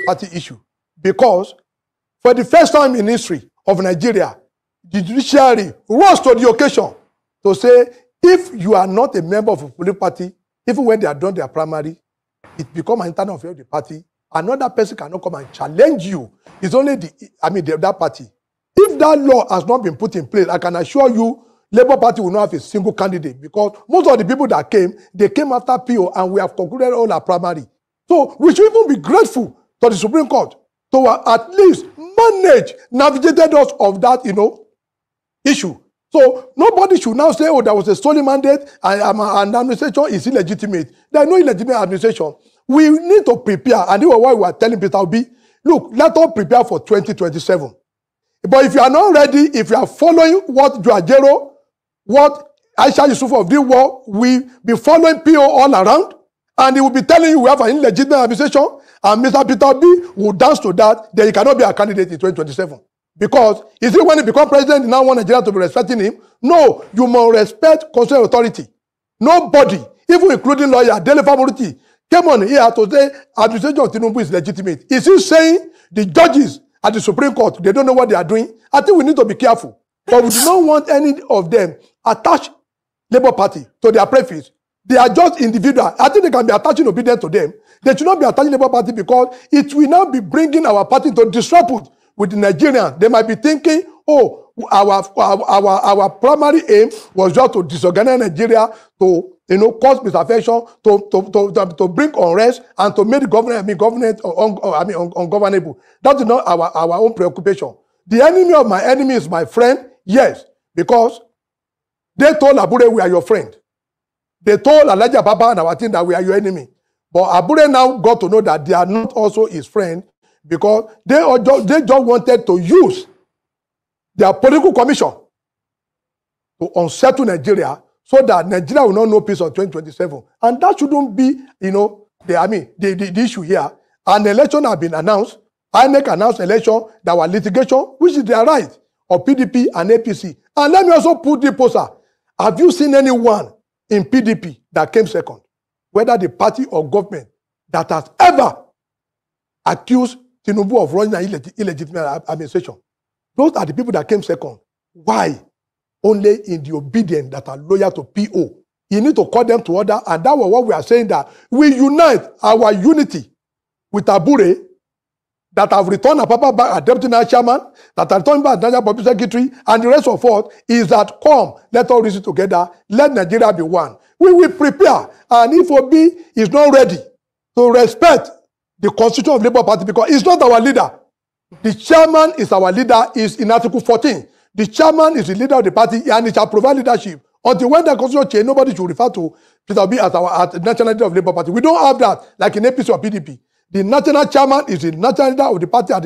party issue. Because for the first time in history of Nigeria, the judiciary rose to the occasion to say, if you are not a member of a political party, even when they are done their primary, it becomes an internal affair of the party. Another person cannot come and challenge you. It's only that party. If that law has not been put in place, I can assure you, Labour Party will not have a single candidate, because most of the people that came, they came after PO, and we have concluded all our primary. So we should even be grateful to the Supreme Court to at least navigated us of that, issue. So nobody should now say, oh, there was a stolen mandate and administration is illegitimate. There is no illegitimate administration. We need to prepare, and this is why we are telling Peter Obi, look, let us prepare for 2027. But if you are not ready, if you are following what Joajero, what Aisha Yusuf of this war, we be following PO all around, and he will be telling you we have an illegitimate administration, and Mr. Peter Obi will dance to that, then he cannot be a candidate in 2027. Because is it when he becomes president, he now want Nigeria to be respecting him? No, you must respect constitutional authority. Nobody, even including lawyer Dele Fámúrítì, came on here to say administration of Tinubu is legitimate. Is he saying the judges at the Supreme Court, they don't know what they are doing? I think we need to be careful. But we do not want any of them attach Labour Party to their preface. They are just individuals. I think they can be attaching obedience to them. They should not be attaching Labour Party, because it will now be bringing our party to disrepute with the Nigerians. They might be thinking, oh, our primary aim was just to disorganize Nigeria, to cause misaffection, to bring unrest, and to make the government ungovernable. That is not our own preoccupation. The enemy of my enemy is my friend, yes, because they told Abure we are your friend. They told Alhaji Papa and our team that we are your enemy. But Abure now got to know that they are not also his friend, because they just wanted to use their political commission to unsettle Nigeria, so that Nigeria will not know peace on 2027. And that shouldn't be, the issue here. An election has been announced. INEC announced election. There was litigation, which is their right, of PDP and APC. And let me also put the poster. Have you seen anyone in PDP that came second? Whether the party or government that has ever accused Tinubu of running an illegitimate administration. Those are the people that came second. Why? Only in the obedient that are loyal to PO. You need to call them to order, and that was what we are saying, that we unite our unity with Abure, that have returned Apapa back as Deputy National Chairman, that have returned back as National Public Secretary, and the rest of us is that, come, let us reason together, let Nigeria be one. We will prepare, and if Obi is not ready to respect the constitution of Labour Party, because he's not our leader. The chairman is our leader, is in Article 14. The chairman is the leader of the party, and he shall provide leadership. Until when the constitution change, nobody should refer to Peter Obi as our national leader of Labour Party. We don't have that, like in APC or PDP. The national chairman is the national leader of the party, and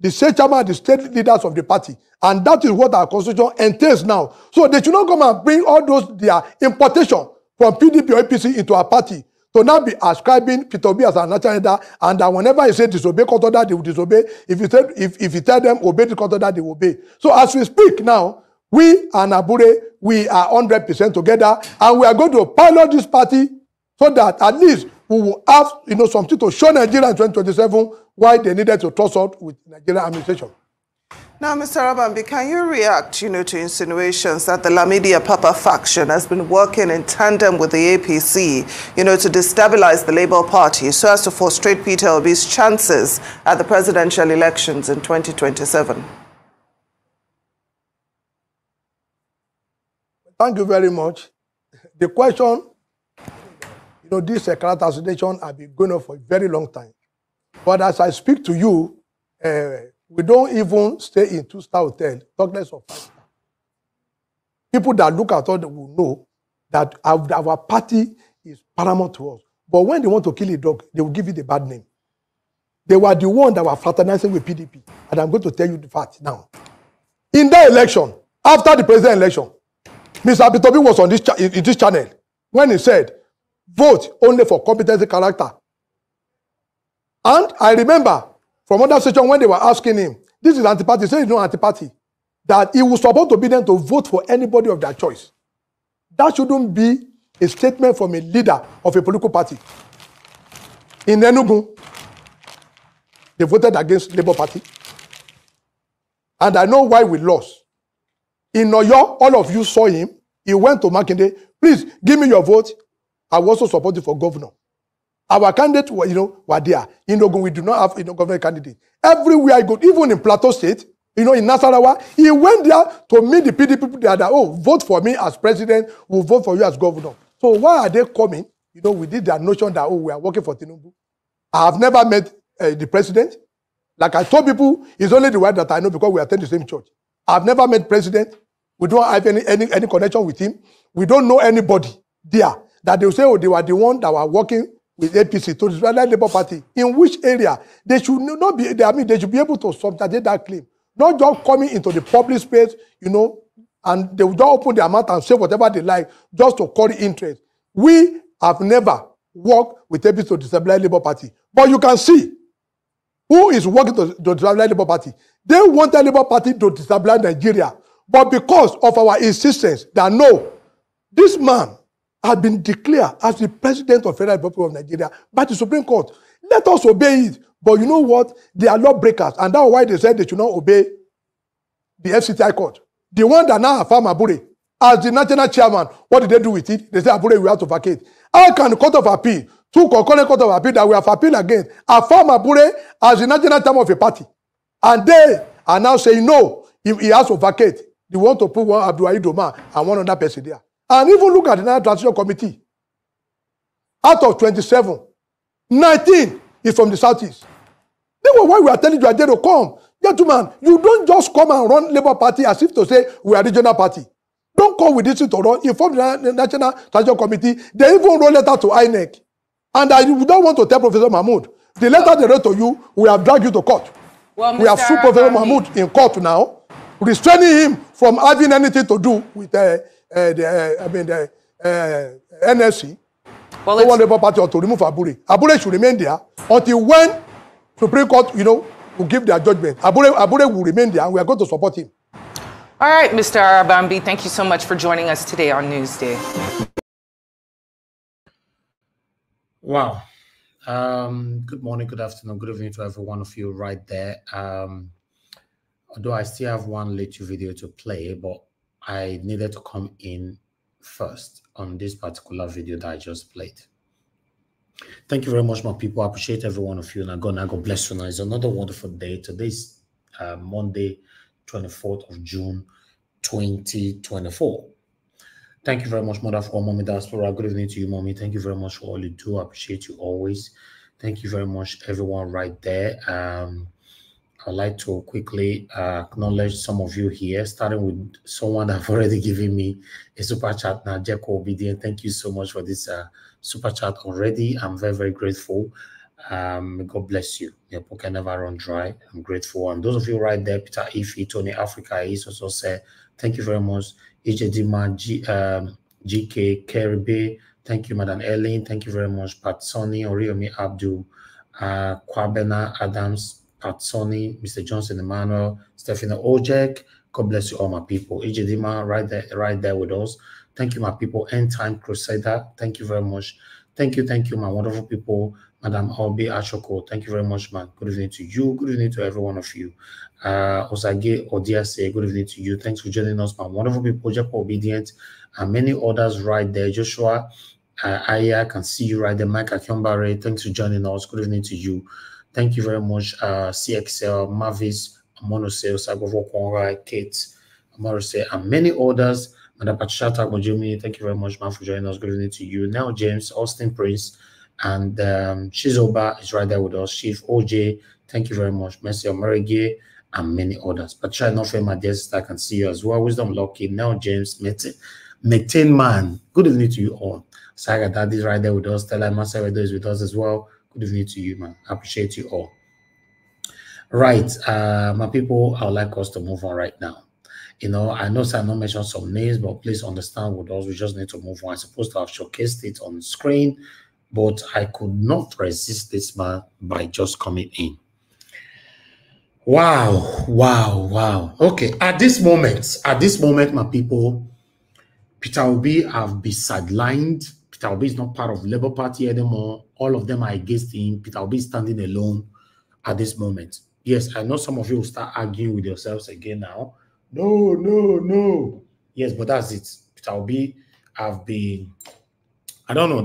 the state chairman are the state leaders of the party. And that is what our constitution entails now. So they should not come and bring all those, their importation from PDP or APC into our party, to now be ascribing Peter Obi as our national leader, and that whenever he says disobey court order, they will disobey. If you tell them obey the court order, they will obey. So as we speak now, we and Abure, we are 100% together, and we are going to pilot this party so that at least we will have something to show Nigeria in 2027 why they needed to trust us with Nigerian administration. Now, Mr. Arabambi, can you react, to insinuations that the Lamidi Apapa faction has been working in tandem with the APC, to destabilize the Labour Party so as to frustrate Peter Obi's chances at the presidential elections in 2027? Thank you very much. The question, this character assassination has been going on for a very long time. But as I speak to you, we don't even stay in two-star hotel, talk less of five-star. People that look at us will know that our party is paramount to us. But when they want to kill a dog, they will give it a bad name. They were the ones that were fraternizing with PDP. And I'm going to tell you the fact now. In that election, after the presidential election, Mr. Peter Obi was on this channel when he said, vote only for competency character. And I remember from other session when they were asking him, this is anti-party, he said it's not anti-party, that he was supposed to be them to vote for anybody of their choice. That shouldn't be a statement from a leader of a political party. In Enugu, they voted against Labour Party. And I know why we lost. In Oyo, all of you saw him. He went to Makinde. Please, give me your vote. I will also support you for governor. Our candidates were, were there. In Ogun, we do not have, government candidate. Everywhere I go, even in Plateau State, in Nasarawa, he went there to meet the PDP people that, vote for me as president, we'll vote for you as governor. So why are they coming? We did their notion that, we are working for Tinubu. I have never met the president. Like I told people, it's only the word that I know because we attend the same church. I've never met president. We don't have any connection with him. We don't know anybody there that they will say, they were the one that were working with APC to the Labour Party. In which area? They should not be, they should be able to substantiate that claim. Not just coming into the public space, and they will just open their mouth and say whatever they like just to curry interest. We have never worked with APC to destabilize Labour Party. But you can see who is working to destabilize Labour Party. They wanted Labour Party to destabilize Nigeria. But because of our insistence that no, this man has been declared as the president of the Federal Republic of Nigeria by the Supreme Court. Let us obey it. But you know what? They are lawbreakers. And that's why they said they should not obey the FCTI court. The one that now affirm Abure as the national chairman, what did they do with it? They said Abure will have to vacate. How can the Court of Appeal, two concurrent Court of Appeal that we have appealed against, affirm Abure as the national chairman of a party? And they are now saying no, if he has to vacate. They want to put one Abdulwahid Omar and one other person there. And even look at the National Transition Committee. Out of 27, 19 is from the Southeast. That's why we are telling you, Ajero, come. Gentlemen, you don't just come and run Labour Party as if to say we are a regional party. Don't come with this to run. Inform the National Transition Committee. They even wrote letter to INEC. And I don't want to tell Professor Mahmoud. The letter they wrote to you, we have dragged you to court. Well, we have sued Professor Mahmoud in court now, restraining him from having anything to do with the NSC. Well, the Labour Party ought to remove Abure. Abure should remain there until when Supreme Court, will give their judgment. Abure will remain there, and we are going to support him. All right, Mr. Arabambi, thank you so much for joining us today on Newsday. Wow. Good morning, good afternoon, good evening to every one of you right there. Although I still have one little video to play, but I needed to come in first on this particular video that I just played. Thank you very much, my people. I appreciate every one of you. And God bless you. Now it's another wonderful day. Today's Monday, 24th of June, 2024. Thank you very much, Mother, for Mommy Diaspora. Good evening to you, Mommy. Thank you very much for all you do. I appreciate you always. Thank you very much, everyone right there. I'd like to quickly acknowledge some of you here, starting with someone that have already given me a super chat now, Jeko Obedient. Thank you so much for this super chat already. I'm very, very grateful. God bless you. Your pocket never run dry. I'm grateful. And those of you right there, Peter Ife, Tony Africa, he's also said, thank you very much. Ijedima, GK, Keribe, thank you, Madam Ellen. Thank you very much. Pat Sonny, Oriomi Abdul, Kwabena Adams, Pat Sonny, Mr. Johnson Emmanuel, Stephanie Ojek. God bless you all, my people. Ijedima, right there with us. Thank you, my people. End Time Crusader, thank you very much. Thank you, my wonderful people. Madam Obi Ashoko, thank you very much, man. Good evening to you. Good evening to every one of you. Osage Odiase, good evening to you. Thanks for joining us, my wonderful people. Jacob Obedient, and many others right there. Joshua, I can see you right there. Mike Akyombare, thanks for joining us. Good evening to you. Thank you very much. CXL, Mavis, Monose, Sagovo Konrai, Kate, Morrissey, and many others. Madam Pachata Gojumi, thank you very much, man, for joining us. Good evening to you. Now, James, Austin Prince, and Shizoba is right there with us. Chief OJ, thank you very much. Mercy Omerege, and many others. But try not for my dear sister, I can see you as well. Wisdom Lucky, now James, Metin Man, good evening to you all. Saga Daddy's right there with us. Stella Masawedo is with us as well. Good evening to you, man. I appreciate you all. Right, my people, I would like us to move on right now. I know I not mentioned some names, but please understand with us, we just need to move on. I'm supposed to have showcased it on screen, but I could not resist this man by just coming in. Wow. Okay, at this moment, my people, Peter Obi have been sidelined. Peter Obi is not part of the Labour Party anymore. All of them are against him. Peter Obi is standing alone. at this moment. Yes, I know some of you will start arguing with yourselves again now. No, no, no. Yes, but that's it. Peter Obi have been, I don't know.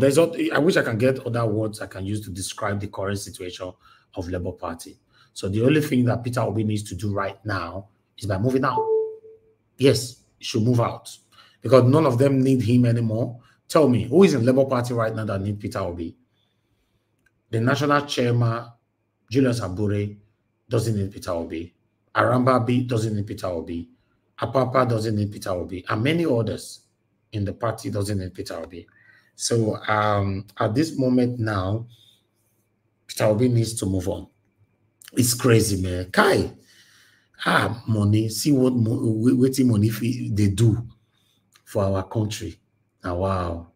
I wish I can get other words I can use to describe the current situation of Labour Party. So the only thing that Peter Obi needs to do right now is by moving out. Yes, he should move out because none of them need him anymore. Tell me, who is in Labour Party right now that need Peter Obi? The national chairman, Julius Abure, doesn't need Peter Obi. Arambabi doesn't need Peter Obi. Apapa doesn't need Peter Obi. And many others in the party doesn't need Peter Obi. So at this moment now, Peter Obi needs to move on. It's crazy, man. Kai, money, see what money they do for our country. Now, wow.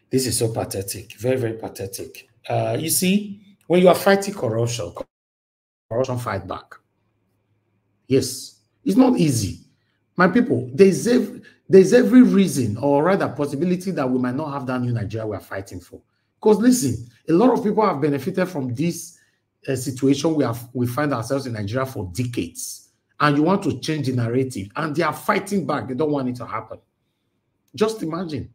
This is so pathetic. Very, very pathetic. You see, when you are fighting corruption fight back. Yes, it's not easy. My people, there's every reason or rather possibility that we might not have that new Nigeria we are fighting for. Because listen, a lot of people have benefited from this situation we find ourselves in Nigeria for decades. And you want to change the narrative and they are fighting back. They don't want it to happen. Just imagine.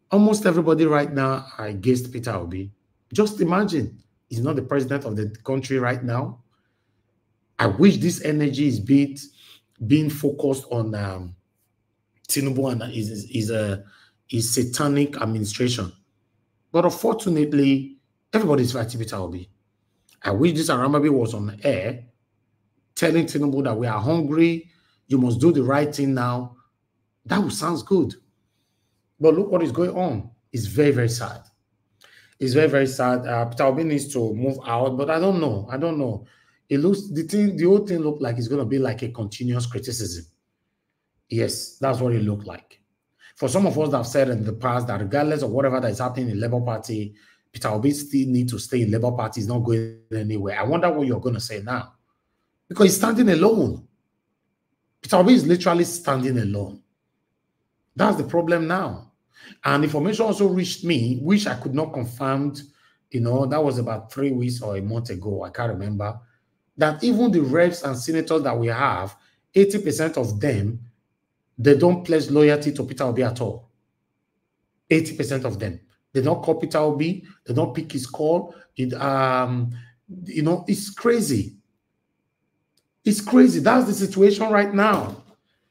Almost everybody right now are against Peter Obi. Just imagine. He's not the president of the country right now. I wish this energy is being focused on Tinubu and his satanic administration. But unfortunately, everybody is fighting Peter Obi. I wish this Arambabi was on air telling Tinubu that we are hungry, you must do the right thing now. That would sound good. But look what is going on. It's very, very sad. It's very, very sad. Peter Obi needs to move out, but I don't know. I don't know. It looks, the whole thing looked like it's going to be like a continuous criticism. Yes, that's what it looked like. For some of us that have said in the past that regardless of whatever that is happening in Labour Party, Peter Obi still needs to stay in Labour Party. He's not going anywhere. I wonder what you're going to say now. Because he's standing alone. Peter Obi is literally standing alone. That's the problem now. And information also reached me, which I could not confirm, that was about 3 weeks or a month ago, I can't remember, that even the reps and senators that we have, 80% of them, they don't pledge loyalty to Peter Obi at all. 80% of them. They don't call Peter Obi, they don't pick his call. It's crazy. It's crazy. That's the situation right now.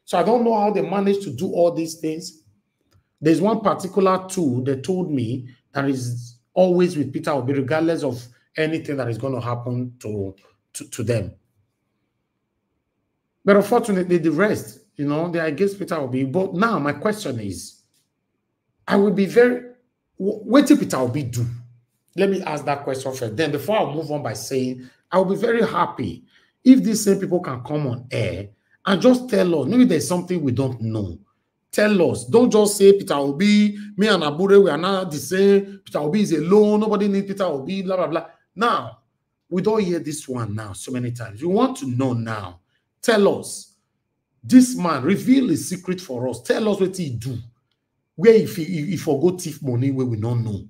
So I don't know how they managed to do all these things. There's one particular tool they told me that is always with Peter Obi, regardless of anything that is going to happen to them. But unfortunately, the rest, they are against Peter Obi. But now my question is, I will be what did Peter Obi do? Let me ask that question first. Then before I move on by saying, I will be very happy if these same people can come on air and just tell us, maybe there's something we don't know. Tell us. Don't just say Peter Obi, me and Abure, we are not the same. Peter Obi is alone. Nobody needs Peter Obi, blah, blah, blah. Now, we don't hear this one now so many times. We want to know now. Tell us. This man, reveal his secret for us. Tell us what he do. Where if he forgot thief money where we don't know.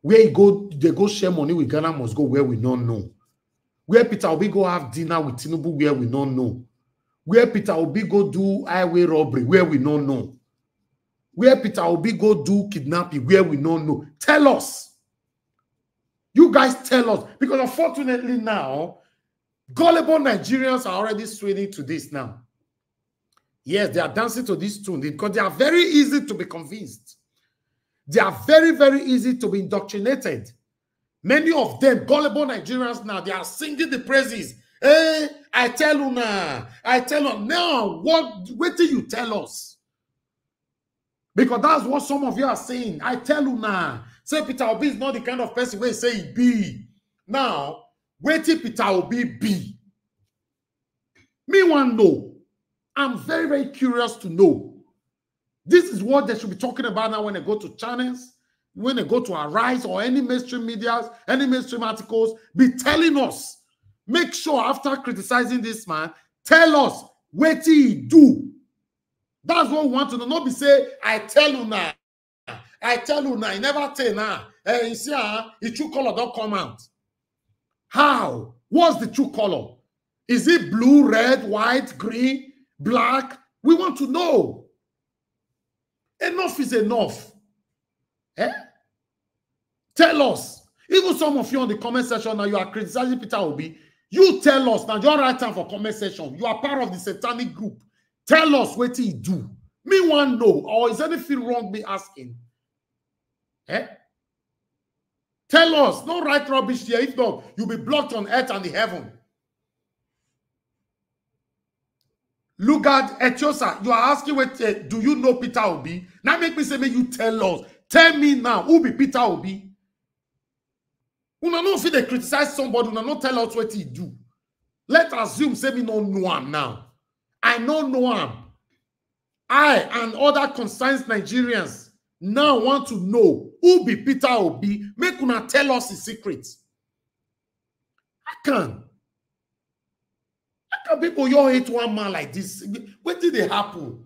Where they go share money with Ghana must go where we don't know. Where Peter Obi go have dinner with Tinubu where we don't know. Where Peter Obi go do highway robbery where we don't know. Where Peter Obi go do kidnapping where we don't know. Tell us. You guys tell us. Because unfortunately now, gullible Nigerians are already swinging to this now. Yes, they are dancing to this tune because they are very easy to be convinced. They are very, very easy to be indoctrinated. Many of them, gullible Nigerians now, they are singing the praises. Hey, I tell you now. I tell you now. What do you tell us? Because that's what some of you are saying. I tell you now. Say Peter Obi is not the kind of person where say he be. Now, wait till Peter Obi be. Me want to know. I'm very, very curious to know. This is what they should be talking about now when they go to channels, when they go to Arise or any mainstream media, any mainstream articles, be telling us. Make sure after criticizing this man, tell us what he do. That's what we want to know. Not be say, I tell you now. I tell you now. You never tell now. You see, the true color don't come out. How? What's the true color? Is it blue, red, white, green, black? We want to know. Enough is enough. Eh? Tell us. Even some of you on the comment section now, you are criticizing Peter Obi. You tell us now, you're right time for comment section. You are part of the satanic group. Tell us what he do. Me want know. Or is anything wrong me asking? Eh? Tell us. Don't write rubbish here. If not, you'll be blocked on earth and the heaven. Look at Etiosa. You are asking, what, do you know Peter Obi? Now make me say, may you tell us. Tell me now, who be Peter Obi? Una no fit dey criticize somebody, una no tell us what he do. Let's assume say me no know him now. I no know him. I and other concerned Nigerians now want to know who be Peter Obi. Make una tell us his secrets. I can people you hate one man like this? What did they happen?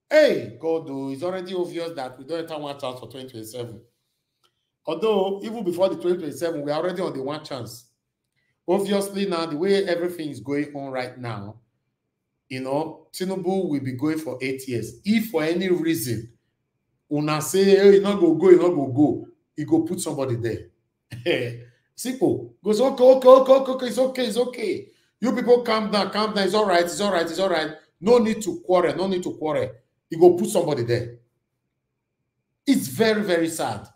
Hey, God, though, it's already obvious that we don't enter one chance for 2027. Although, even before the 2027, we're already on the one chance. Obviously, now, the way everything is going on right now, you know, Tinubu will be going for 8 years. If for any reason, una say, hey, you not go, he go put somebody there. Simple. Goes, okay, it's okay. You people calm down, it's all right. No need to quarrel, He go put somebody there. It's very, very sad.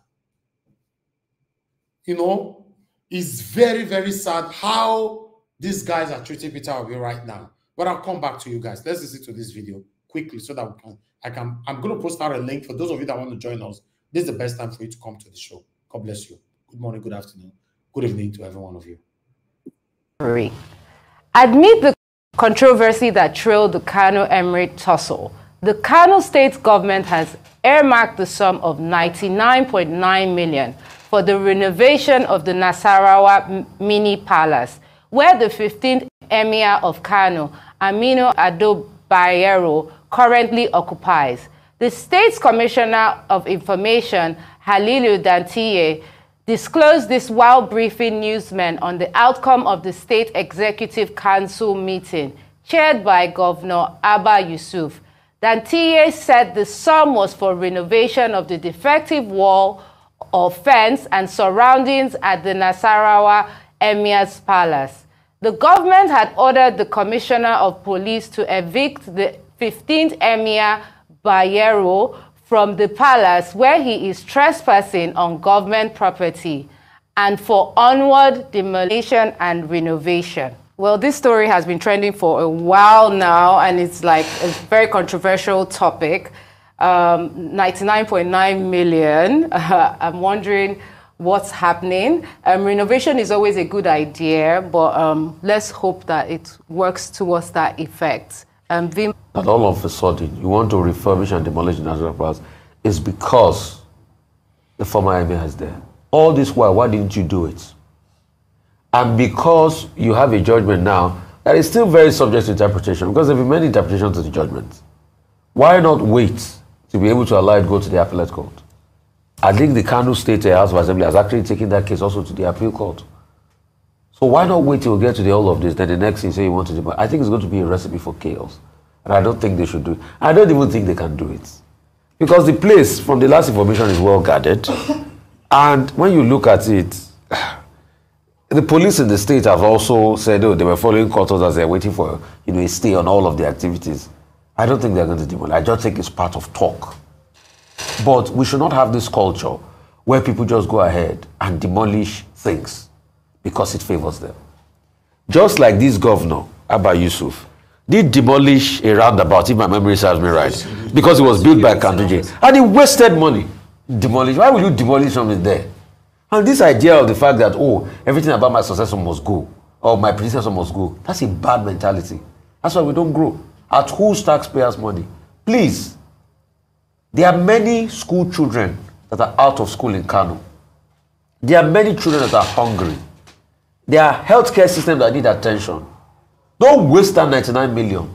You know, it's very, very sad how these guys are treating Peter Obi right now. But I'll come back to you guys. Let's listen to this video quickly so that I'm going to post out a link for those of you that want to join us. This is the best time for you to come to the show. God bless you. Good morning, good afternoon, good evening to every one of you. Amid the controversy that trailed the Kano Emirate tussle, the Kano state government has earmarked the sum of 99.9 million for the renovation of the Nasarawa Mini Palace, where the 15th Emir of Kano, Aminu Ado Bayero, currently occupies. The State's Commissioner of Information, Halilu Dantiye, disclosed this while briefing newsmen on the outcome of the State Executive Council meeting, chaired by Governor Abba Yusuf. Dantiye said the sum was for renovation of the defective wall or fence and surroundings at the Nasarawa Emir's Palace. The government had ordered the Commissioner of Police to evict the 15th Emir Bayero from the palace where he is trespassing on government property and for onward demolition and renovation. Well, this story has been trending for a while now, and it's like a very controversial topic. 99.9 million. I'm wondering what's happening. Renovation is always a good idea, but let's hope that it works towards that effect. That all of a sudden you want to refurbish and demolish the National Palace is because the former emir is there. All this while, why didn't you do it? And because you have a judgment now that is still very subject to interpretation, because there have been many interpretations to the judgment. Why not wait to be able to allow it to go to the appellate court? I think the Kano State House of Assembly has actually taken that case also to the appeal court. So why not wait till we get to the all of this, then the next thing say you want to do? I think it's going to be a recipe for chaos. And I don't think they should do it. I don't even think they can do it. Because the place, from the last information, is well guarded. And when you look at it, the police in the state have also said, oh, they were following court orders, they're waiting for, you know, a stay on all of the activities. I don't think they're going to demolish. I just think it's part of talk. But we should not have this culture where people just go ahead and demolish things because it favors them. Just like this governor, Abba Yusuf, did demolish a roundabout, if my memory serves me right, because it was built by Kanduje. And he wasted money. Demolish. Why would you demolish something there? And this idea of the fact that, oh, everything about my successor must go, or my predecessor must go, that's a bad mentality. That's why we don't grow. At whose taxpayers' money? Please. There are many school children that are out of school in Kano. There are many children that are hungry. There are healthcare systems that need attention. Don't waste that 99 million.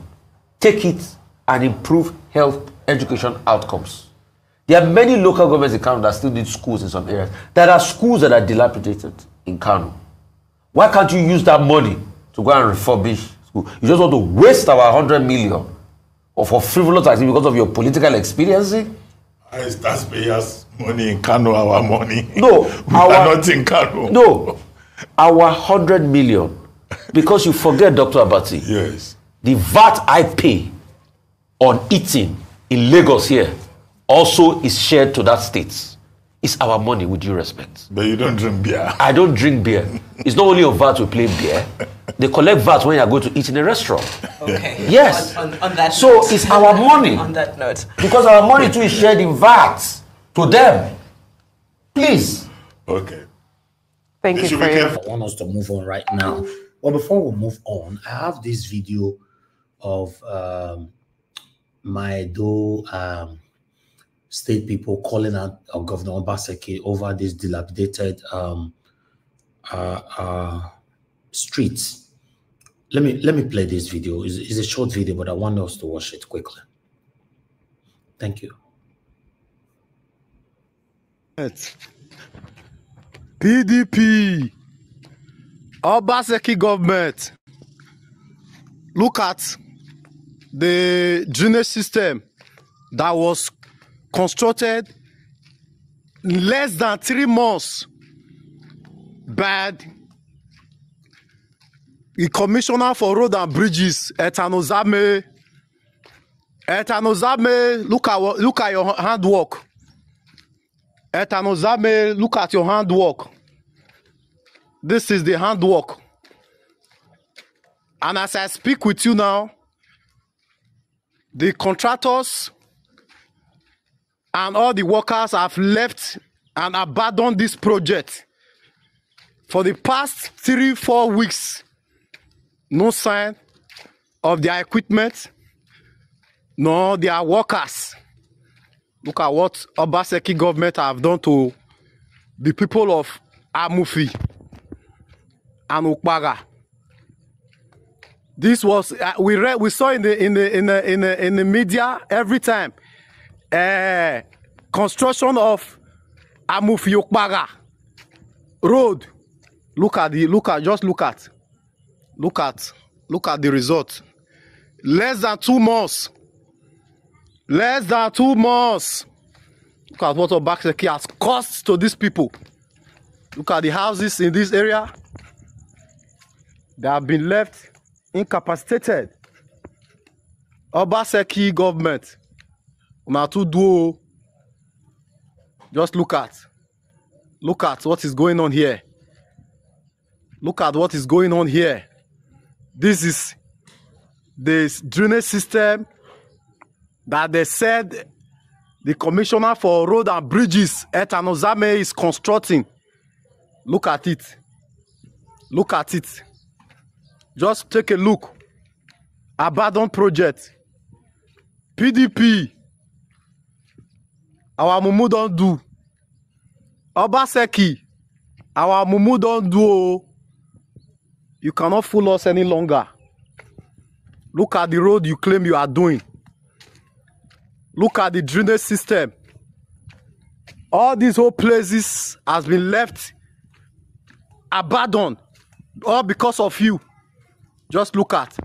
Take it and improve health education outcomes. There are many local governments in Kano that still need schools in some areas. There are schools that are dilapidated in Kano. Why can't you use that money to go and refurbish school? You just want to waste our 100 million or for frivolous activity because of your political expediency? As taxpayers' money in Kano, our money. No, we are not in Kano. No, our 100 million. Because you forget, Dr. Abati. Yes. The VAT I pay on eating in Lagos here also is shared to that state. It's our money, with due respect. But you don't drink beer. I don't drink beer. It's not only on VAT we play beer. They collect VAT when you are going to eat in a restaurant. Okay. Yes. On that so note. it's our money. On that note. Because our money too is shared in VAT to them. Please. Okay. Thank you for your... I want us to move on right now. But before we move on, I have this video of Maedo state people calling out Governor Obaseki over this dilapidated streets. Let me play this video. It's a short video, but I want us to watch it quickly. Thank you. PDP, Obaseki government. Look at the drainage system that was constructed in less than 3 months by the Commissioner for Road and Bridges, Etanozame. Etanozame, look at your handwork. Etanozame, look at your handwork. This is the handwork. And as I speak with you now, the contractors and all the workers have left and abandoned this project. For the past 3-4 weeks, no sign of their equipment, nor their workers. Look at what Obaseki government have done to the people of Amufi and Ukpaga. This was we saw in the media every time. Construction of Amufi Ukpaga road. Look at the result. Less than 2 months. Less than 2 months. Look at what Obaseki has cost to these people. Look at the houses in this area. They have been left incapacitated. Obaseki government. Una to do. Just look at what is going on here. Look at what is going on here. This is the drainage system that they said the Commissioner for Road and Bridges, Etanozame, is constructing. Look at it. Look at it. Just take a look. Abandoned project. PDP. Our mumu don't do. Obaseki. Our mumu don't do. You cannot fool us any longer. Look at the road you claim you are doing. Look at the drainage system. All these whole places has been left abandoned. All because of you. Just look at.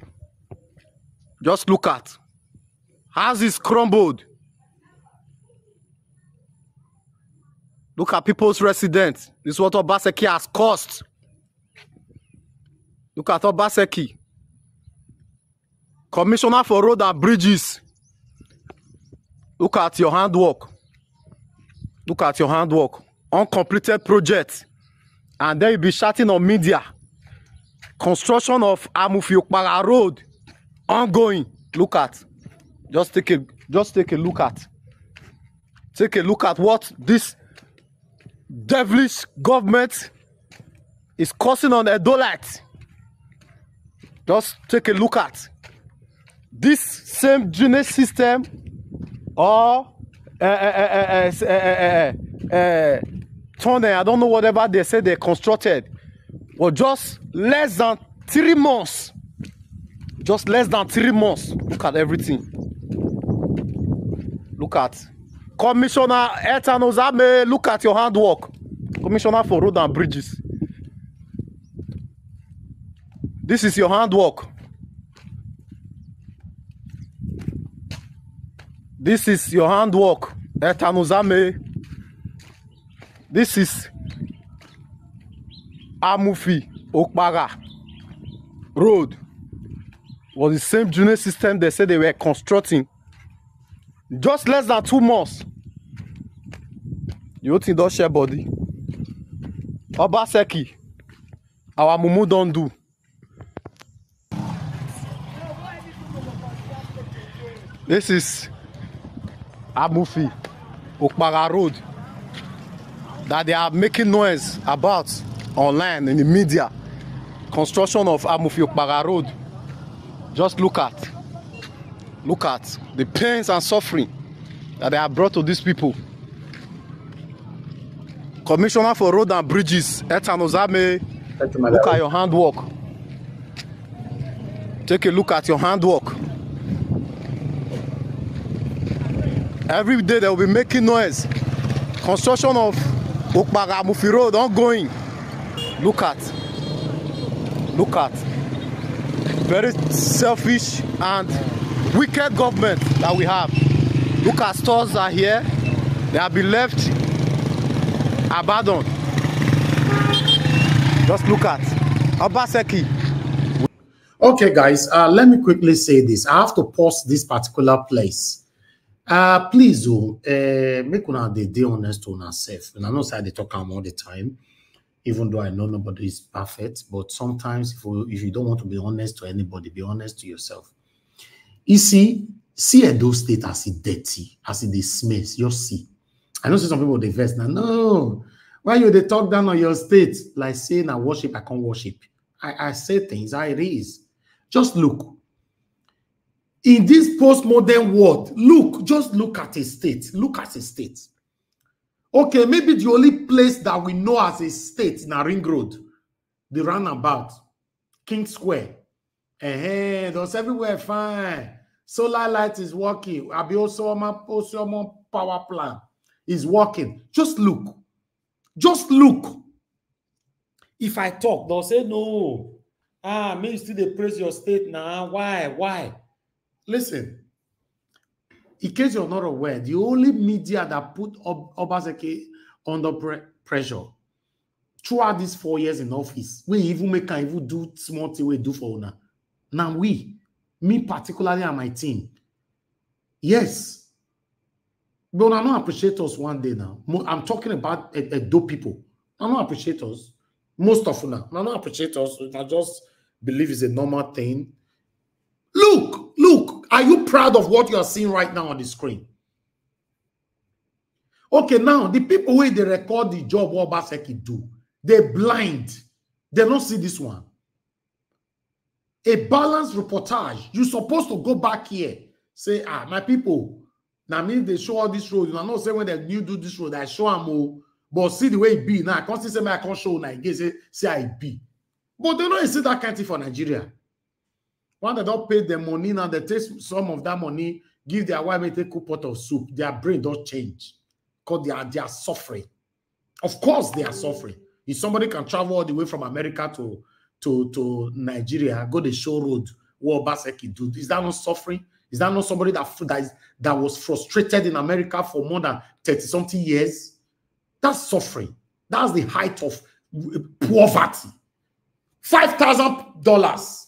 Houses crumbled. Look at people's residents. This is what Obaseki has cost. Look at Obaseki. Commissioner for Road and Bridges. Look at your handwork. Uncompleted project. And then you'll be shouting on media. Construction of Amufi Ukpaga Road. Ongoing. Look at. Just take a look at. Take a look at what this devilish government is causing on Edolite. Just take a look at. This same drainage system or tunnel, I don't know, whatever they say they constructed, was just less than 3 months. Just less than 3 months. Look at everything. Look at Commissioner Etanozame. Look at your handwork. Commissioner for Road and Bridges. This is your handwork. This is your handwork. Etanuzame. This is Amufi Okpara Road. Was the same junior system they said they were constructing. Just less than 2 months. You think don't share body? Obaseki. Our mumu don't do. This is Amufi Okpara Road that they are making noise about online in the media. Construction of Amufi Okpara Road. Just look at the pains and suffering that they have brought to these people. Commissioner for Road and Bridges, Etanuzame, look at your handwork. Take a look at your handwork. Every day they will be making noise. Construction of Okpara Amufi Road ongoing. Look at. Very selfish and wicked government that we have. Look at stores are here. They have been left abandoned. Just look at Obaseki. Okay, guys, let me quickly say this. I have to pause this particular place. Please, make una dey honest to yourself. And I know say they talk all the time, even though I know nobody is perfect. But sometimes, if you don't want to be honest to anybody, be honest to yourself. You see Edo State as it dirty, as it smells. You see. I know some people they vex now. No, why you they talk down on your state like saying I worship, I can't worship. I say things how it is. Just look. In this postmodern world, just look at a state. Look at a state. Okay, maybe the only place that we know as a state in a ring road, the roundabout, King Square. Those everywhere fine. Solar light is working. Abioso power plant is working. Just look. Just look. If I talk, they'll say no. Maybe still they praise your state now. Why? Listen, in case you're not aware, the only media that put Obaseki under pressure throughout these 4 years in office, we even do small thing we do for una. Now me particularly and my team, yes, but I don't appreciate us one day now. I'm talking about Edo people. I don't appreciate us. Most of them, I don't appreciate us. I just believe it's a normal thing. Look. Are you proud of what you are seeing right now on the screen? Okay, now the people where they record the job what Obaseki do, they're blind. They don't see this one. A balanced reportage. You're supposed to go back here. Say, my people, now me they show all this road. I know say when they new do this road, I show them all. But see the way it be. Now I can't say I can't show now again. Say I be. But they don't see that kind of thing for Nigeria. When they don't pay their money, now they take some of that money, give their wife a cook pot of soup. Their brain don't change. Because they are suffering. Of course they are suffering. If somebody can travel all the way from America to Nigeria, go the show road, what Obaseki do, is that not suffering? Is that not somebody that was frustrated in America for more than 30-something years? That's suffering. That's the height of poverty. $5,000.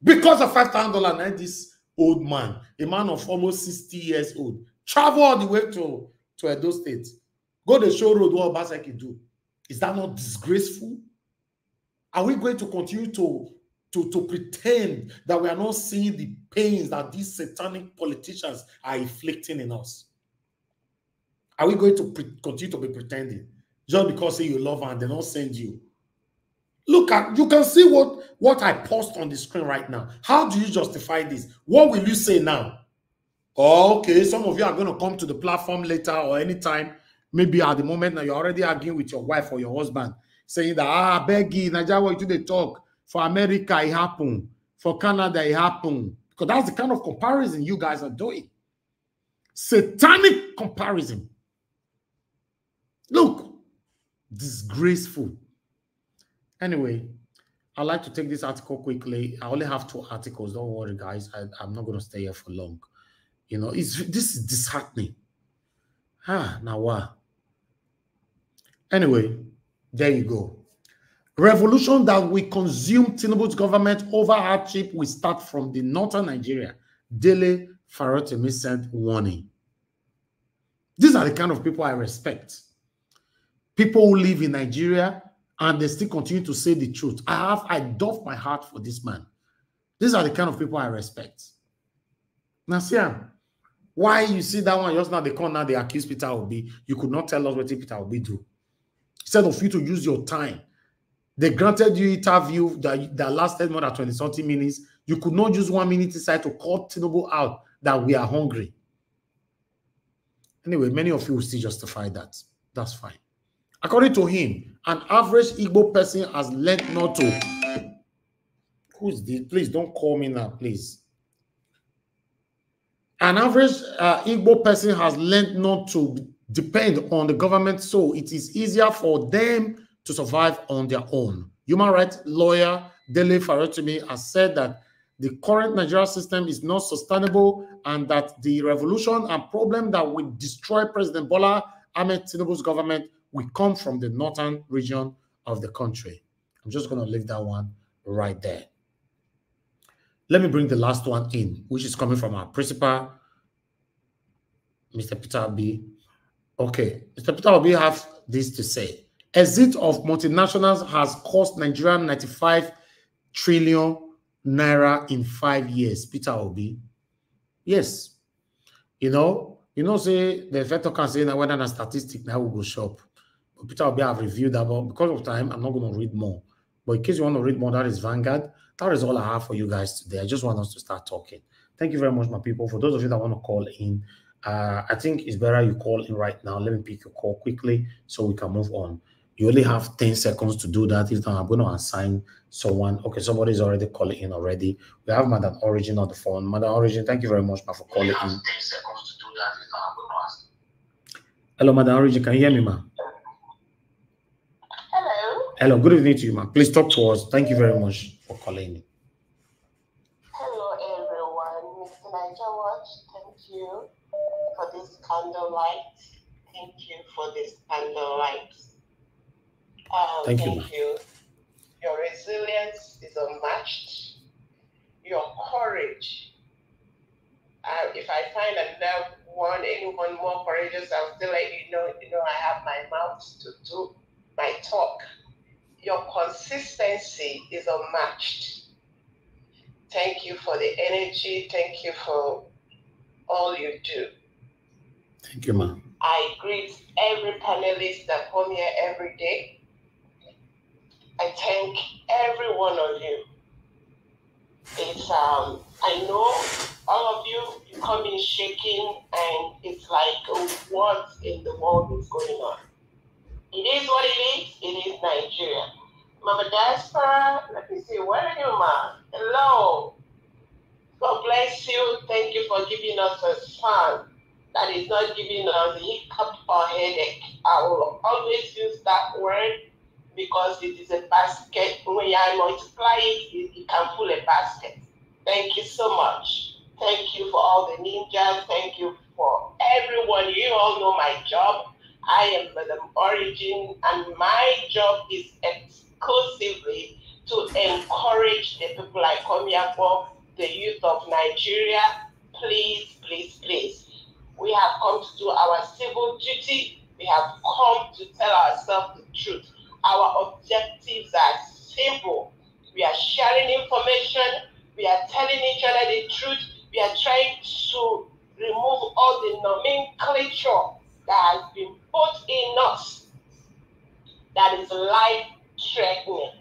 Because of $5,000, now this old man, a man of almost 60 years old, travel all the way to Edo State. Go the show road what Obaseki do. Is that not disgraceful? Are we going to continue to pretend that we are not seeing the pains that these satanic politicians are inflicting in us? Are we going to continue to be pretending just because say you love and they don't send you? Look at, you can see what I post on the screen right now. How do you justify this? What will you say now? Oh, okay, some of you are going to come to the platform later or anytime. Maybe at the moment now you're already arguing with your wife or your husband, saying that, Beggy, Nigeria, what you do they talk? For America, it happened. For Canada, it happened. Because that's the kind of comparison you guys are doing. Satanic comparison. Look, disgraceful. Anyway, I'd like to take this article quickly. I only have 2 articles. Don't worry, guys. I'm not going to stay here for long. You know, this is disheartening. Now what? Anyway, there you go. Revolution that will consume Tinubu's government over hardship will start from the northern Nigeria. Dele Farotimi sent warning. These are the kind of people I respect. People who live in Nigeria and they still continue to say the truth. I doff my heart for this man. These are the kind of people I respect. Now, Siam, why you see that one just now they come now they accuse Peter Obi? You could not tell us what Peter Obi do. Instead of you to use your time, they granted you interview that lasted more than 20-something minutes. You could not use 1 minute inside to call Tinubu out that we are hungry. Anyway, many of you will still justify that. That's fine. According to him, an average Igbo person has learned not to. Who's this? Please don't call me now, please. An average Igbo person has learned not to depend on the government, so it is easier for them to survive on their own. Human rights lawyer Dele Farotimi has said that the current Nigerian system is not sustainable and that the revolution and problem that will destroy President Bola Ahmed Tinubu's government will come from the northern region of the country. I'm just going to leave that one right there. Let me bring the last one in, which is coming from our principal, Mr. Peter Obi. Okay, Mr. Peter Obi have this to say. Exit of multinationals has cost Nigeria 95 trillion naira in 5 years. Peter Obi. Yes. You know, say the veto can say that whether a statistic now will go shop. But Peter Obi have reviewed that, but because of time, I'm not going to read more. But in case you want to read more, that is Vanguard. That is all I have for you guys today. I just want us to start talking. Thank you very much, my people. For those of you that want to call in, I think it's better you call in right now. Let me pick your call quickly so we can move on. You only have 10 seconds to do that. If not, I'm going to assign someone. Okay, somebody's already calling in already. We have Madam Origin on the phone. Madam Origin, thank you very much for calling in. 10 seconds to do that. If not, I'm going to ask. Hello, Madam Origin. Can you hear me, ma'am? Hello. Hello, good evening to you, ma'am. Please talk to us. Thank you very much for calling in. Hello, everyone. Mr. Niger Watch, thank you for this candlelight. Thank you for this candlelight. Thank you. Your resilience is unmatched. Your courage. If I find anyone more courageous, I'll still let you know. I have my mouth to do my talk. Your consistency is unmatched. Thank you for the energy. Thank you for all you do. Thank you, ma'am. I greet every panelist that come here every day. I thank every one of you. It's I know all of you come in shaking, and it's like what in the world is going on. It is what it is. It is Nigeria. Mama Diaspora, let me see. Where are you, ma? Hello. God bless you. Thank you for giving us a son that is not giving us hiccup or headache. I will always use that word because it is a basket. When I multiply it, it can fill a basket. Thank you so much. Thank you for all the ninjas. Thank you for everyone. You all know my job. I am Madam Origin, and my job is exclusively to encourage the people I come here for, the youth of Nigeria. Please, please, please. We have come to do our civil duty. We have come to tell ourselves the truth. Our objectives are simple. We are sharing information. We are telling each other the truth. We are trying to remove all the nomenclature that has been put in us that is life-threatening.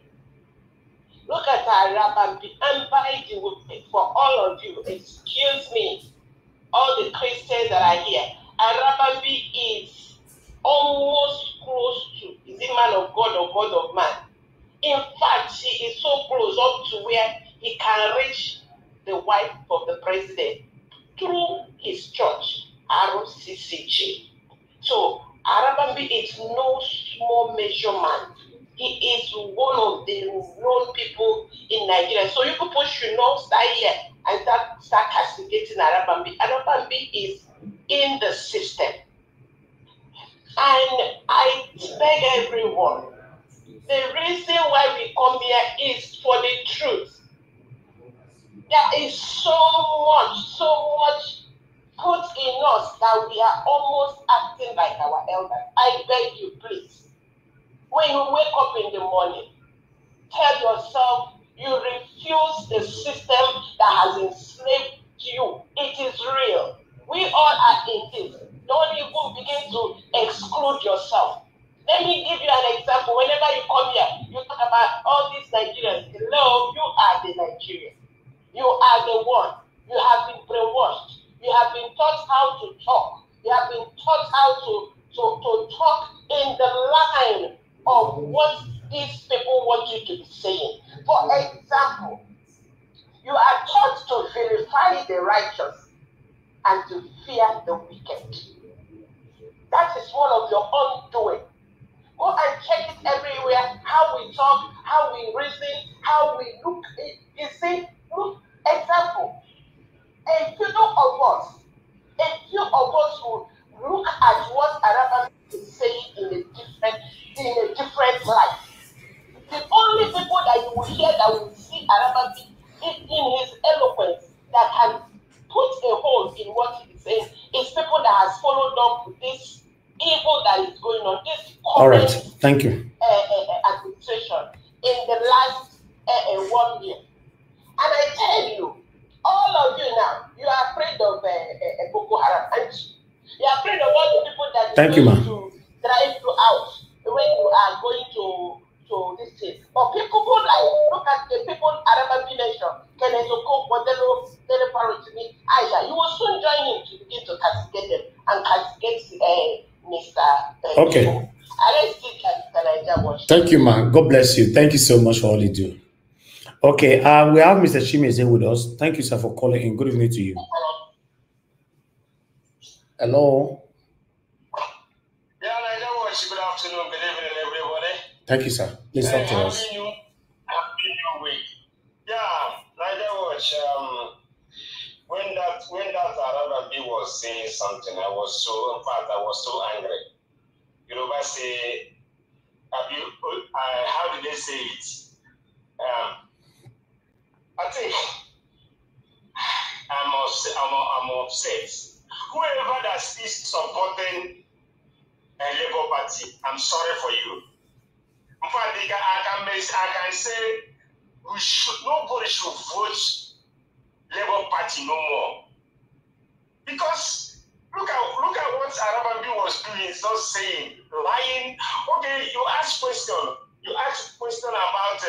Look at Arabambi, and by the way, for all of you, excuse me, all the Christians that are here, Arabambi is almost close to, is he man of God or God of man? In fact, he is so close up to where he can reach the wife of the president through his church, RCCG. So Arabambi is no small measurement. He is one of the known people in Nigeria. So you people should not start here and start castigating Arabambi. Arabambi is in the system. And I beg everyone, the reason why we come here is for the truth. There is so much put in us that we are almost acting like our elders. I beg you, please. When you wake up in the morning, tell yourself you refuse the system that has enslaved you. It is real. We all are in this. Don't even begin to exclude yourself. Let me give you an example. Whenever you come here, you talk about all these Nigerians. Hello, you are the Nigerian. You are the one. You have been brainwashed. You have been taught how to talk. You have been taught how to talk in the line of what these people want you to be saying. For example, you are taught to verify the righteous and to fear the wicked. That is one of your own doing. Go and check it everywhere, how we talk, how we reason, how we look. You see, look, example, a few of us will look at what Arabam is saying in a different light. The only people that you will hear that will see Arabam in his eloquence that can put a hold in what he is saying is people that has followed up with this evil that is going on, this all right, thank you. Administration in the last 1 year. And I tell you, all of you now, you are afraid of Boko Haram, aren't you? You are afraid of all the people that thank you, to drive you out when you are going to this thing. But people look at the people Arabambi nation, Kenezoko, Modelo, Teleparotini, Aisha. You will soon join him to begin to castigate them and castigate Mr. Okay. Thank you, man. God bless you. Thank you so much for all you do. Okay, we have Mr. Chimeze with us. Thank you, sir, for calling in. Good evening to you. Hello. Yeah, good afternoon, good evening, everybody. Thank you, sir. Please talk to us. Happy New Week. Yeah, Niger Watch. When that Arabambi was saying something, I was so angry. Yoruba say, how did they say it? I think I'm upset. Whoever that is supporting a Labour Party, I'm sorry for you. In fact, I can say nobody should vote Labour Party no more. Because look at what Arabambi was doing, it's not saying, lying. Okay, you ask question about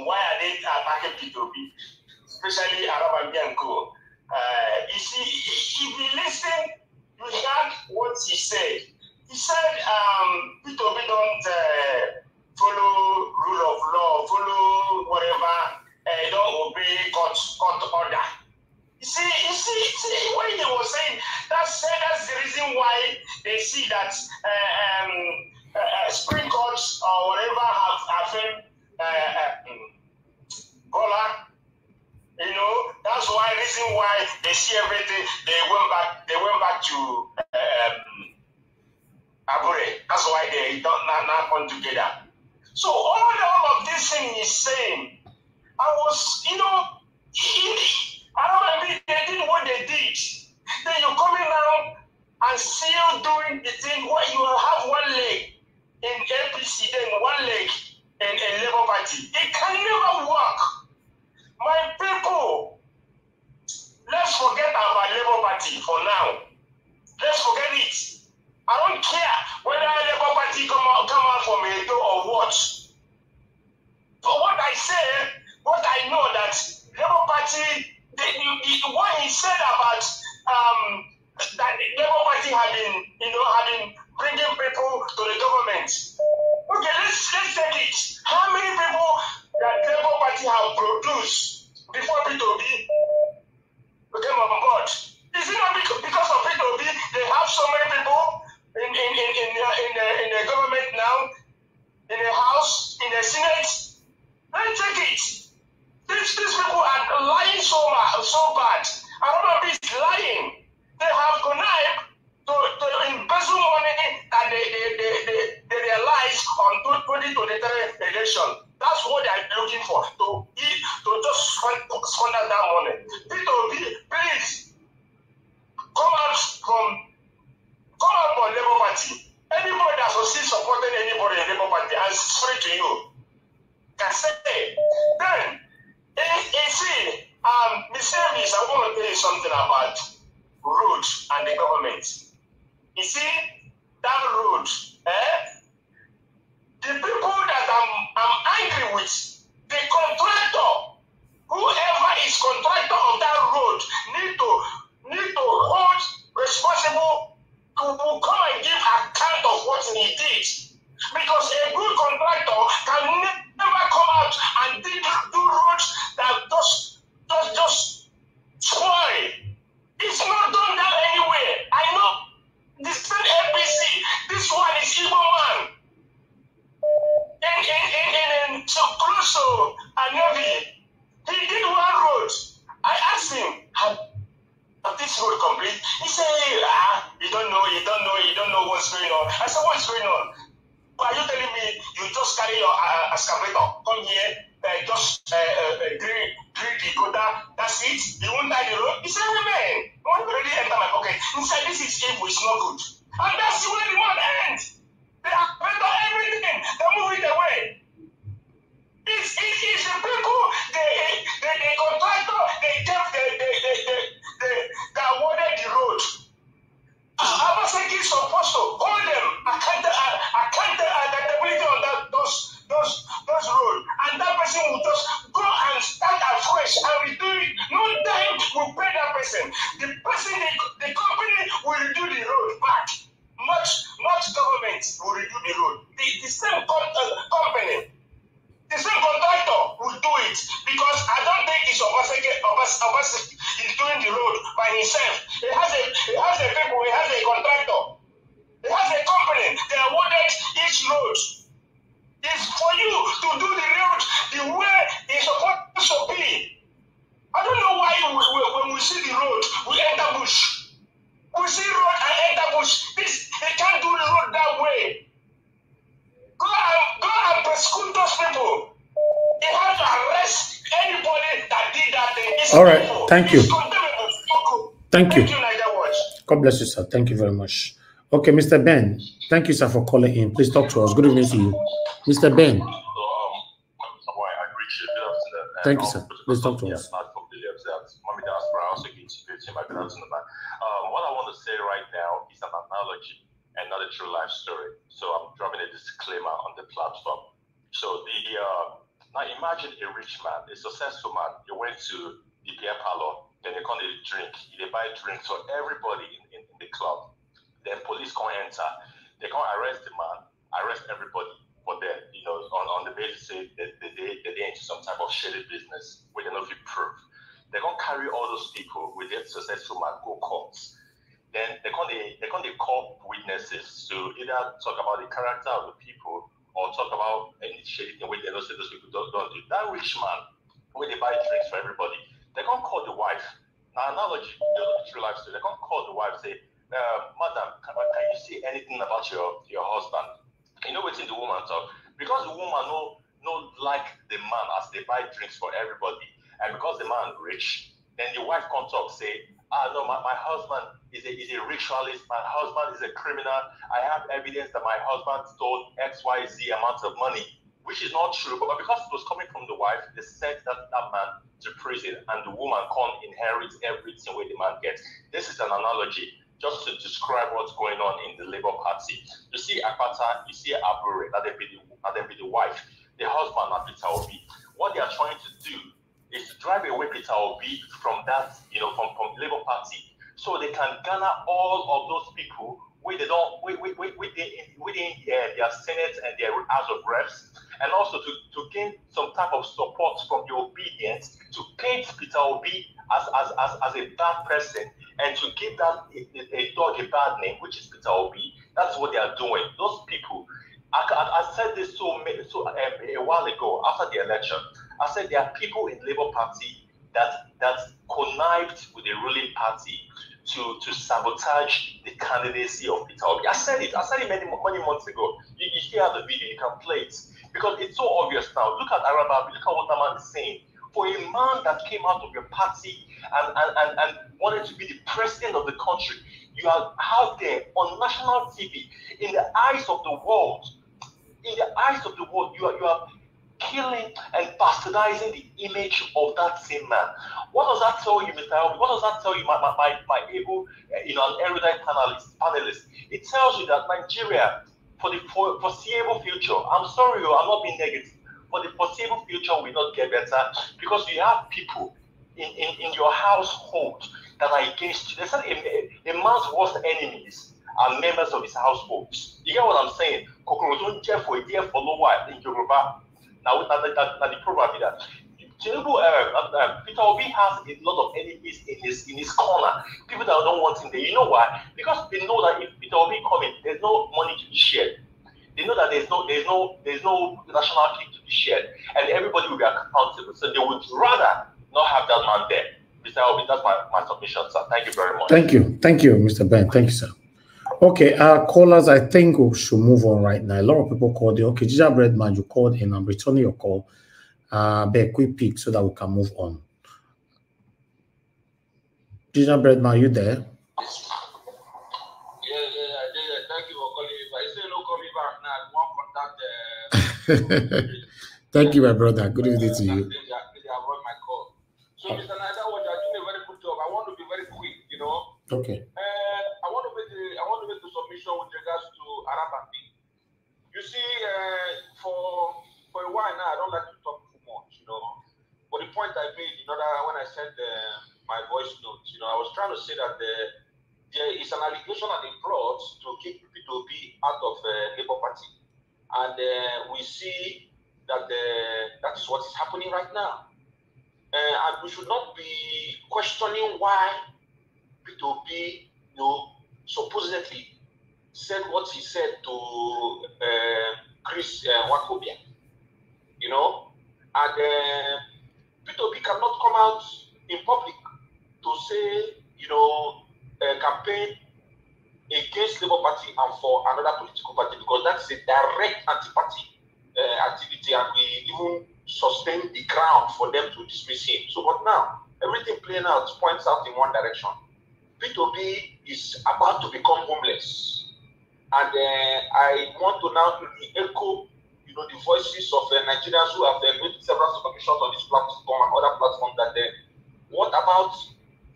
why are they attacking P2B, especially Arabambi and Co. If you listen, you heard what he said. He said P2B don't follow rule of law, follow whatever, don't obey court order. You see, when he was saying that's the reason why they see that Supreme Courts or whatever have affirmed Bola. You know, that's reason why they see everything. They went back to Abure. That's why they don't now come together. So all of this thing he's saying, I was, I don't know, they did what they did. Then you're coming now and still doing the thing where you have one leg in APC, then one leg in Labour Party. It can never work. My people, let's forget about Labour Party for now. Let's forget it. I don't care whether Labour Party come out from a door or what. But what I know that Labour Party, what he said about that the Labour Party had been bringing people to the government. Okay, let's take it. How many people that Labour Party have produced before P2B came on board? Is it not because of P2B they have so many people in the government now, in the House, in the the Senate, then take it. These people are lying so bad. Araba is lying. They have connived to embezzle money that they realize on 2023 election. That's what they are looking for, to just squander that money. Please come out from Labour Party. Anybody that succeeds supporting anybody in Labour Party, I'm sorry to you. Can say. Then, you see, Ms. Davis, I want to tell you something about road and the government. You see, that road, the people that I'm angry with, the contractor, whoever is contractor of that road, need to hold responsible to come and give account of what he did. Because a good contractor can never come out and do roads that just spoil. It's not done that anywhere. I know the same APC. This one is Igbo man. In close to Anovi, he did one road. I asked him, have this road complete? He said, you don't know what's going on. I said, what's going on? Are you telling me you just carry your excavator, come here, just drill the gutter, that's it? You won't tie the road? He said, hey man, I want to really enter my pocket. He said, this is evil, it's not good. And that's the way the man ends. They have better everything, they move it away. It's the people, the contractor, they awarded the road. Abaseki is supposed to hold them accountability on those roads, and that person will just go and start afresh and redo it. No time will pay that person. The company will redo the road back. Much government will redo the road. The same company, the same contractor will do it, because I don't think it's Obaseki is doing the road by himself. He has a people, he has a contractor, he has a company. They awarded each road. It's for you to do the road the way it's supposed to be. I don't know why when we see the road, we enter bush. We see road and enter bush. They can't do the road that way. Go and prosecute those people. They have to arrest anybody that did that thing. All right, thank you. Thank you. Niger Watch. God bless you, sir. Thank you very much. Okay, Mr. Ben, thank you, sir, for calling in. Please talk to us. Good evening to you. Mr. Ben. Thank you, sir. Please talk to us. What I want to say right now is an analogy and not a true life story. So I'm dropping a disclaimer on the platform. So now imagine a rich man, a successful man. You went to the beer parlor, then they come to drink. They buy drinks for everybody in the club. Then police come enter. They come arrest the man, arrest everybody for them, on the basis say that they into some type of shady business where they don't feel proof. They come carry all those people with their successful man go courts. Then they call witnesses to either talk about the character of the people or talk about any shady thing where they don't say those people don't do. That rich man, where they buy drinks for everybody, they can't call the wife. Now, analogy, true life story, they can't call the wife, say, madam, can you see anything about your husband? You know what's in the woman talk? Because the woman no like the man as they buy drinks for everybody, and because the man rich, then the wife can't talk, say, no, my husband is a ritualist, my husband is a criminal, I have evidence that my husband stole XYZ amount of money, which is not true, but because it was coming from the wife, they sent that man to prison, and the woman can't inherit everything where the man gets. This is an analogy just to describe what's going on in the Labour Party. You see Akpata, you see Abure, that they be the wife, the husband of Peter Obi. What they are trying to do is to drive away Peter Obi from that, from Labour Party, so they can garner all of those people where they don't, within their Senate and their House of Reps, and also to gain some type of support from the obedience to paint Peter Obi as a bad person and to give that a dog a bad name, which is Peter Obi. That's what they are doing. Those people, I said this so a while ago after the election. I said there are people in Labour Party that connived with the ruling party to sabotage the candidacy of Peter Obi. I said it many months ago. You still have the video, you can play it. Because it's so obvious now. Look at Arababi, look at what that man is saying. For a man that came out of your party and wanted to be the president of the country, you are out there on national TV, in the eyes of the world. In the eyes of the world, you are killing and bastardizing the image of that same man. What does that tell you, Mr. Elby? What does that tell you, my able, an erudite panelist? It tells you that Nigeria, for the foreseeable future, I'm sorry, I'm not being negative, for the foreseeable future will not get better because you have people in your household that are against you. They said a man's worst enemies are members of his households. You get what I'm saying? Kokoro Jeff for a year for no while in Yoruba. Now the proverb is that Peter Obi has a lot of enemies in his corner. People that don't want him there. You know why? Because they know that if Peter Obi comes in, there's no money to be shared. They know that there's no national cake to be shared, and everybody will be accountable. So they would rather not have that man there. Mr. Obi, that's my submission, sir. Thank you very much. Thank you, Mr. Ben. Thank you, sir. Okay, callers, I think we should move on right now. A lot of people called you. Okay, Gingerbread Man, you called in. I'm returning your call. Be a quick pick so that we can move on. Gingerbread Man, are you there? Thank you, my brother. Good evening to you. So, Mr. Naida, what you're doing a very good job. I want to be very quick, Okay. I want to make the submission with regards to Arababi. You see, for a while now, I don't like to talk too much, But the point I made, when I sent my voice notes, I was trying to say that there is an allegation and a plot to keep P2P out of Labour Party. And we see that that is what is happening right now. And we should not be questioning why P2P, supposedly said what he said to Chris Wakobia, and P2P cannot come out in public to say, campaign against Labour Party and for another political party, because that's a direct anti-party activity, and we even sustain the ground for them to dismiss him. So, but now, everything playing out points out in one direction. P2P is about to become homeless. And I want to now echo, the voices of Nigerians who have made several submissions on this platform and other platforms that what about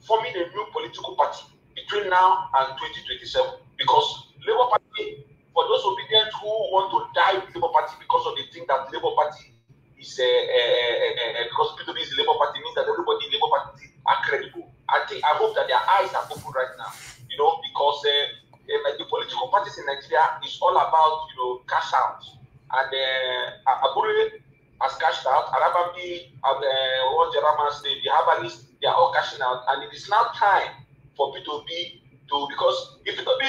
forming a new political party between now and 2027? Because Labour Party, for those obedient who want to die with Labour Party because of the thing that Labour Party is, because P2P is the Labour Party, means that everybody in Labour Party are credible. I hope that their eyes are open right now, because the political parties in Nigeria is all about, cash out. And Abure has cashed out, Arababi, what Jeremiah said, the Herbalists, they are all cashing out. And it is now time for P2P to, because if P2P,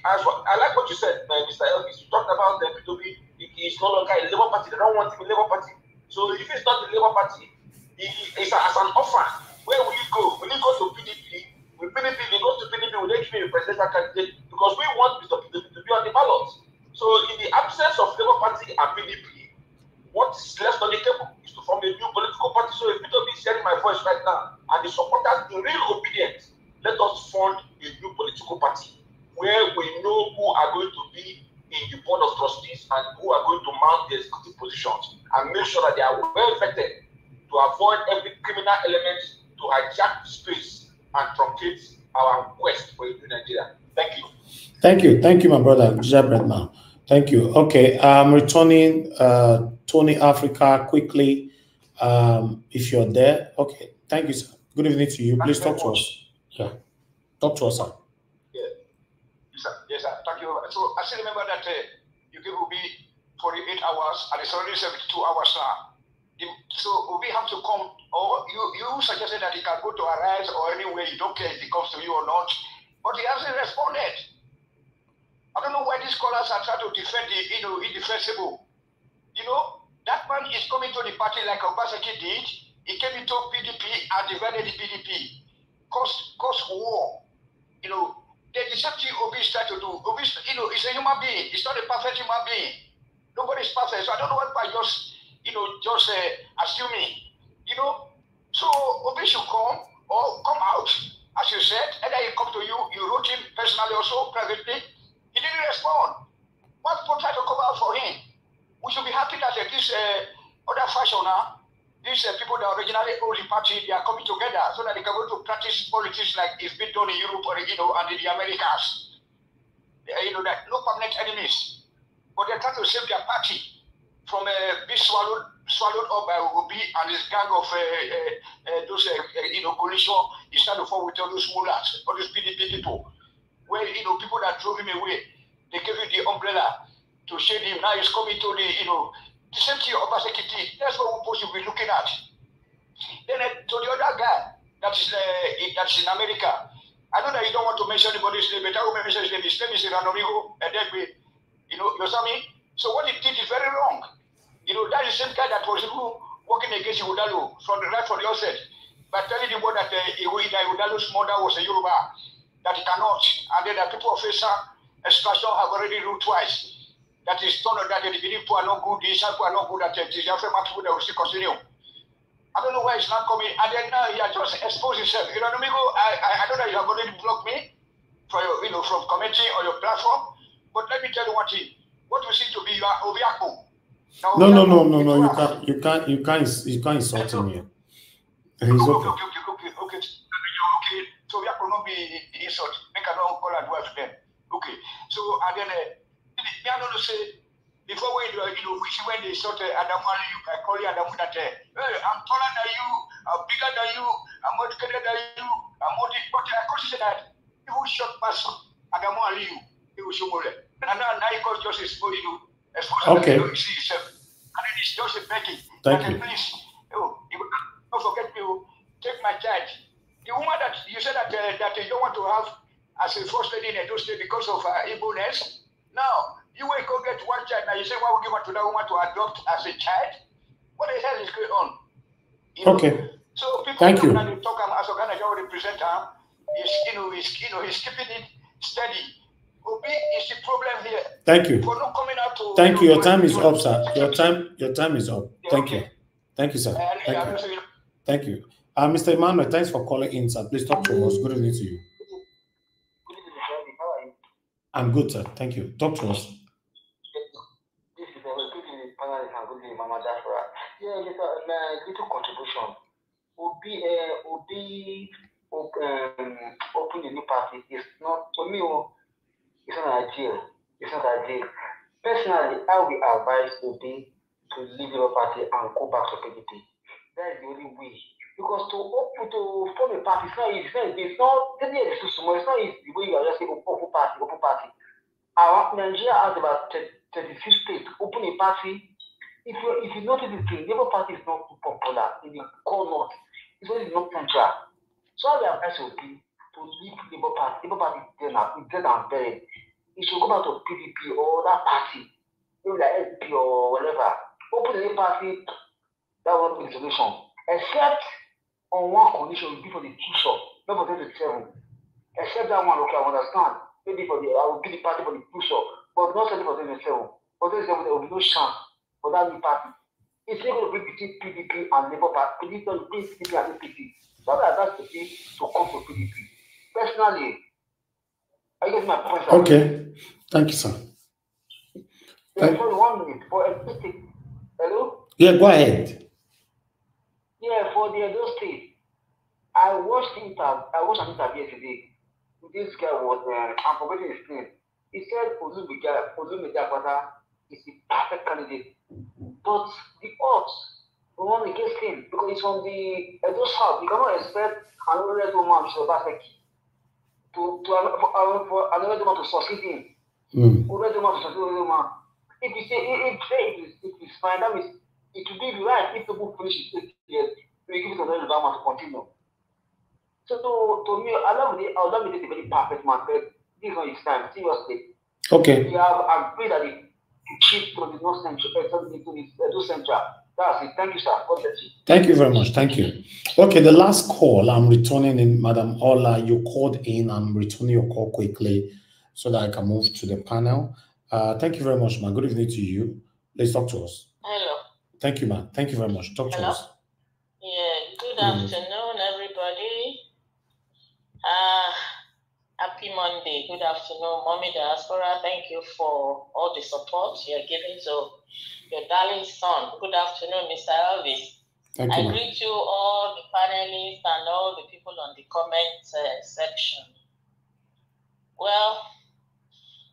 I like what you said, Mr. Elvis, you talked about the P2P, it's no longer a Labour Party, they don't want him in Labour Party. So if it's not the Labour Party, it's as an offer. Where will you go? Will you go to PDP? With PDP, they go to PDP, will they give you a presidential candidate? Because we want Mr. PDP to be on the ballot. So in the absence of Labour Party and PDP, what is left on the table is to form a new political party. So if P2P is hearing my voice right now, and the supporters in real obedience, let us fund a new political party where we know who are going to be in the board of trustees and who are going to mount the executive positions, and make sure that they are well vetted to avoid every criminal element to hijack space and truncate our quest for a new Nigeria. Thank you. Thank you, my brother, Gingerbread Man. Thank you. Okay, I'm returning Tony Africa quickly. If you're there, okay. Thank you, sir. Good evening to you. Please talk to us. Yeah, talk to us, sir. Yes, sir. Thank you. So I still remember that you gave Obi 48 hours, and it's already 72 hours now. So Obi have to come, or you suggested that he can go to Arise or anywhere, you don't care if he comes to you or not, but he hasn't responded. I don't know why these scholars are trying to defend the indefensible. into the party like Obaseki did. He came into PDP and divided the PDP. Cause war. You know, the same thing Obi is trying to do. Obi, you know, is a human being. It's not a perfect human being. Nobody is perfect. So I don't know what by just, you know, assuming. You know, so Obi should come or come out, as you said, and then he come to you. You wrote him personally, also privately. He didn't respond. What people try to come out for him? We should be happy that this other fashioner, these people that originally owned the party, they are coming together so that they can go to practice politics like it's been done in Europe or, you know, and in the Americas. You know, that no permanent enemies. But they're trying to save their party from being swallowed up by Obi and his gang of those, you know, coalition. He's trying to fall with all those mullahs, all those PDP people. Where, you know, people that drove him away, they gave him the umbrella to shade him. Now he's coming to the, you know, the same thing Obaseki did. That's what we're supposed to be looking at. Then to the other guy that's in America. I know that you don't want to mention anybody's name, but I will mention his name. His name is Iranomigo, and then we, you know, so what he did is very wrong. You know, that is the same guy that was working against Ighodalo from the outset by telling the world that Ighodalo's mother was a Yoruba, that he cannot, and then the people of Esa extraction have already ruled twice. That is none of that the people are not good, the people are not good, that it is the African people that will still continue. I don't know why it's not coming, and then now he has just exposed himself. You know, I know that you have already blocked me for your, you know, from commenting on your platform, but let me tell you what you seem to be, you are Obiako. No, you can't insult him here. Okay. So we will not be insult. Make a long call and wife them. Okay. So and then I don't say before when when they sort Adamu Aliyu, I call you Adamu that hey, I'm taller than you, I'm bigger than you, I'm more educated than you, I'm more but I consider that if we shot past Adamu Aliyu, he will show more. And now he calls just expose you. Okay. You see yourself. And then it's just a begging. Thank you. Please, don't forget me, take my charge. The woman that you said that you don't want to have as a first lady in Edo State because of Igbo-ness. Now, you will go get one child. Now you say, why would you want to that woman to adopt as a child? What the hell is going on? Okay. So people Thank you. Talk as Ghana represent him. He's keeping it steady. Obi is the problem here. Thank you. For not coming out to, Thank you. Your time is up, sir. Your time is up. Thank you. Thank you, sir. Thank you. Mr. Emmanuel, thanks for calling in, sir. Please talk to us. Good evening to you. I'm good, sir. Thank you. Talk to us. Yeah, little contribution. Obi open the new party is not, for me, it's not ideal. It's not ideal. Personally, I will advise Obi to leave the party and go back to PDP. That is the only way. Because to form a party, it's not easy. It's not too small. It's not easy the way you are just saying open party. Nigeria has about 36 states. Open a party. If you notice the thing, Labour Party is not too popular in the core north. It's only not central. So I will advise Obi to leave Labour Party. Labour Party is dead and buried. It should go back to PDP or that party, maybe like SP or whatever. Open a new party. That won't be the solution. Except on one condition, will be for the future, not for 27. Except that one, okay, I understand. Maybe I will give the party for the future, but not for 27. For 27, there will be no chance for that new party. It's not going to be between PDP and Labour Party. PDP and APC. So that's the key to come to PDP. Personally, I get my point. Okay. Thank you, sir. For 1 minute. Hello? Yeah, go ahead. Yeah, for the Edo State, I watched an interview yesterday. This guy was, I'm forgetting his name. He said Olumide is the perfect candidate. But the odds will run against him because he's from the Edo South. You cannot expect another red woman to Obaseki for another woman to succeed him. If you say it is fine, that means it will be right if people finish it 8 years. We give it another Obama to continue. So to me, I love it a very perfect man, but this is not his time, seriously. Okay. We have agreed that the chief to the North Central, to the Edo Central. That's it. Thank you, sir. God bless you. Thank you very much. Thank you. Okay, the last call, I'm returning in, Madam Ola. You called in. I'm returning your call quickly so that I can move to the panel. Thank you very much, man. Good evening to you. Please talk to us. Hello. Thank you, man. Thank you very much. Talk to us. Yeah, good afternoon, everybody. Happy Monday. Good afternoon, Mommy Diaspora. Thank you for all the support you're giving to your darling son. Good afternoon, Mr. Elvis. Thank you, I greet you all, the panelists, and all the people on the comment section. Well,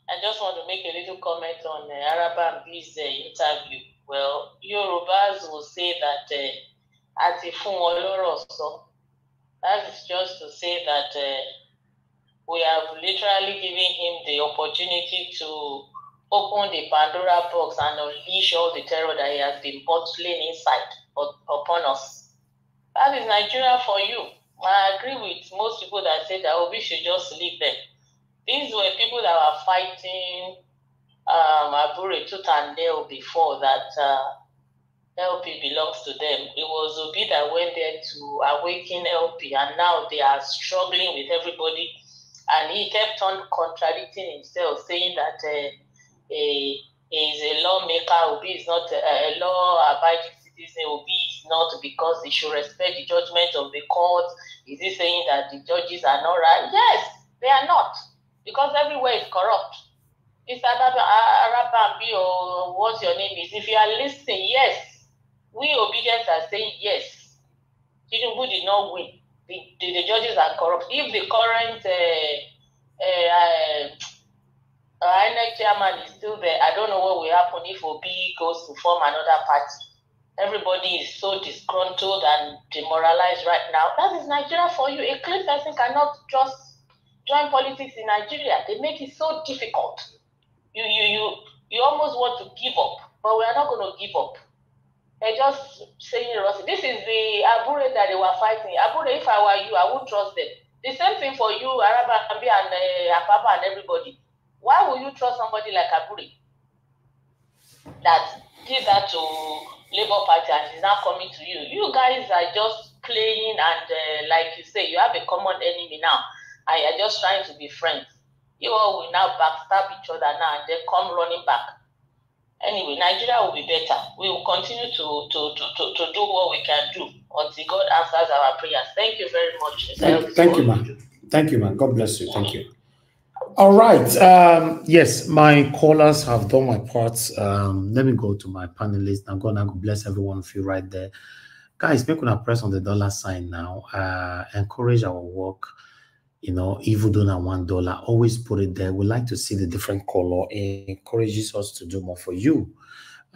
I just want to make a little comment on Arabambi's interview. Well, Yorubas will say that that is just to say that we have literally given him the opportunity to open the Pandora box and unleash all the terror that he has been bottling inside upon us. That is Nigeria for you. I agree with most people that say that we should just leave them. These were people that were fighting Abure tooth and nail before that LP belongs to them. It was Obi that went there to awaken LP, and now they are struggling with everybody. And he kept on contradicting himself, saying that he is a lawmaker. Obi is not a law-abiding citizen. Obi is not, because he should respect the judgment of the court. Is he saying that the judges are not right? Yes, they are not, because everywhere is corrupt. Mr. Arabambi, or what your name is, if you are listening, yes, we obedience are saying yes. Tinubu did not win. The judges are corrupt. If the current INEC chairman is still there, I don't know what will happen if Obi goes to form another party. Everybody is so disgruntled and demoralized right now. That is Nigeria for you. A clean person cannot just join politics in Nigeria. They make it so difficult. You almost want to give up, but we are not going to give up. They're just saying, this is the Abure that they were fighting. Abure, if I were you, I would trust them. The same thing for you, Arabambi and Apapa and everybody. Why would you trust somebody like Abure that did that to Labour Party and is now coming to you? You guys are just playing, and like you say, you have a common enemy now, and you're just trying to be friends. You all will now backstab each other now and then come running back. Anyway, Nigeria will be better. We will continue to do what we can do until God answers our prayers. Thank you very much. Thank you, man. Thank you, man. God bless you. Thank you. All right. Yes, my callers have done my part. Let me go to my panelists. I'm going to bless every one of you right there. Guys, make una press on the dollar sign now. Encourage our work. You know, even though na $1, always put it there. We like to see the different color. It encourages us to do more for you.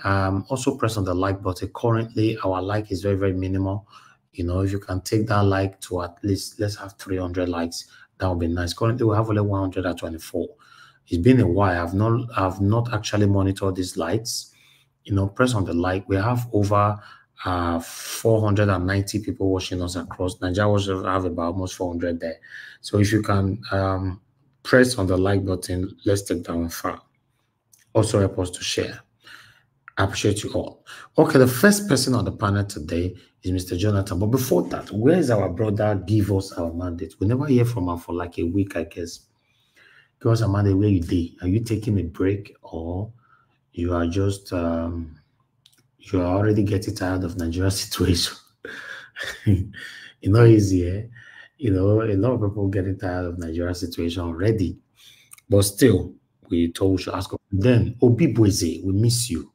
Also press on the like button. Currently, our like is very, very minimal. You know, if you can take that like to at least, let's have 300 likes, that would be nice. Currently, we have only 124. It's been a while. I've not actually monitored these likes. You know, press on the like. We have over 490 people watching us across Nigeria. We have about almost 400 there. So if you can press on the like button, let's take that one far. Also help us to share. I appreciate you all. Okay, the first person on the panel today is Mr. Jonathan. But before that, where is our brother? Give us our mandate. We never hear from him for like a week, I guess. Give us a mandate. Where you did? Are you taking a break, or you are just you are already getting tired of Nigeria's situation? It's not easy, eh? You know, a lot of people getting tired of Nigeria's situation already. But still, we told we should ask. Then, Obibueze, we miss you.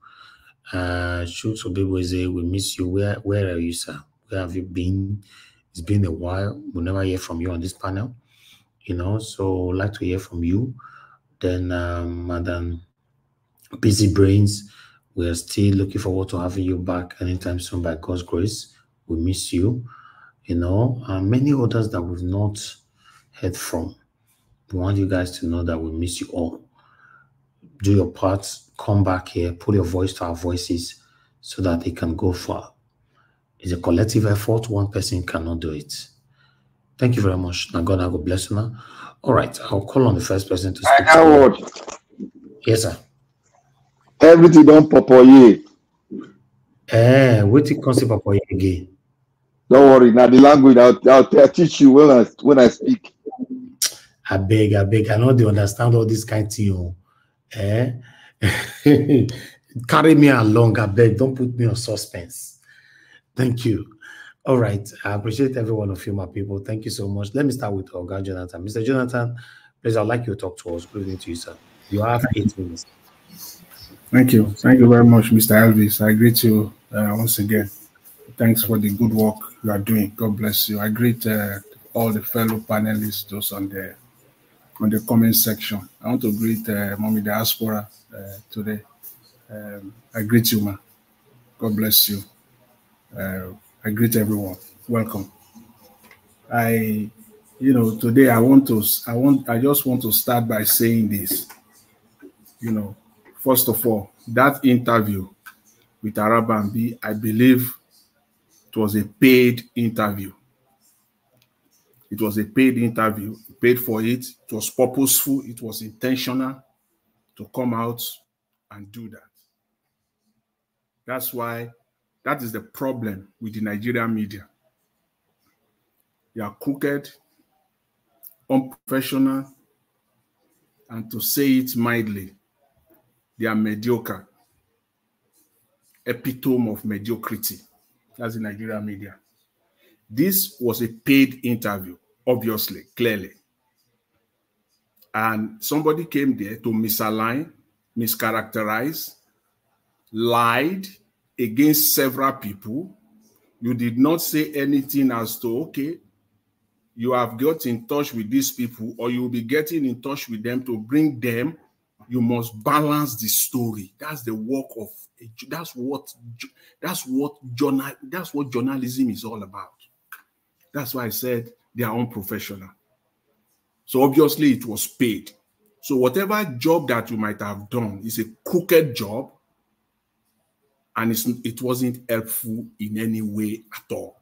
Shoots Obibueze, we miss you. Where are you, sir? Where have you been? It's been a while. We'll never hear from you on this panel. You know, so I'd like to hear from you. Then, Madam Busy Brains, we are still looking forward to having you back anytime soon by God's grace. We miss you. You know, many others that we've not heard from. We want you guys to know that we miss you all. Do your part, come back here, put your voice to our voices so that it can go far. It's a collective effort. One person cannot do it. Thank you very much. Now God bless you now. All right, I'll call on the first person to speak. Yes, sir. Everything don't pop here. What it concept of again? Don't worry. Now the language I'll teach you when I speak. I beg. I know they understand all this kind of thing. Carry me along, I beg. Don't put me on suspense. Thank you. All right. I appreciate every one of you, my people. Thank you so much. Let me start with Oga Jonathan. Mr. Jonathan, please, I'd like you to talk to us. Good evening to you, sir. You have 8 minutes. Thank you. Thank you very much, Mr. Elvis. I greet you once again. Thanks for the good work you are doing. God bless you. I greet all the fellow panelists, those on the comment section. I want to greet Mommy Diaspora today. I greet you, man. God bless you. I greet everyone. Welcome. Today I just want to start by saying this. First of all, that interview with Arabambi, I believe it was a paid interview. It was a paid interview. He paid for it. It was purposeful. It was intentional to come out and do that. That's why that is the problem with the Nigerian media. They are crooked, unprofessional, and to say it mildly, they are mediocre. Epitome of mediocrity. That's the Nigerian media. This was a paid interview, obviously, clearly. And somebody came there to misalign, mischaracterize, lied against several people. You did not say anything as to, okay, you have got in touch with these people, or you will be getting in touch with them to bring them. You must balance the story. That's the work of, that's what journalism is all about. That's why I said they are unprofessional. So obviously it was paid. So whatever job that you might have done is a crooked job, and it wasn't helpful in any way at all.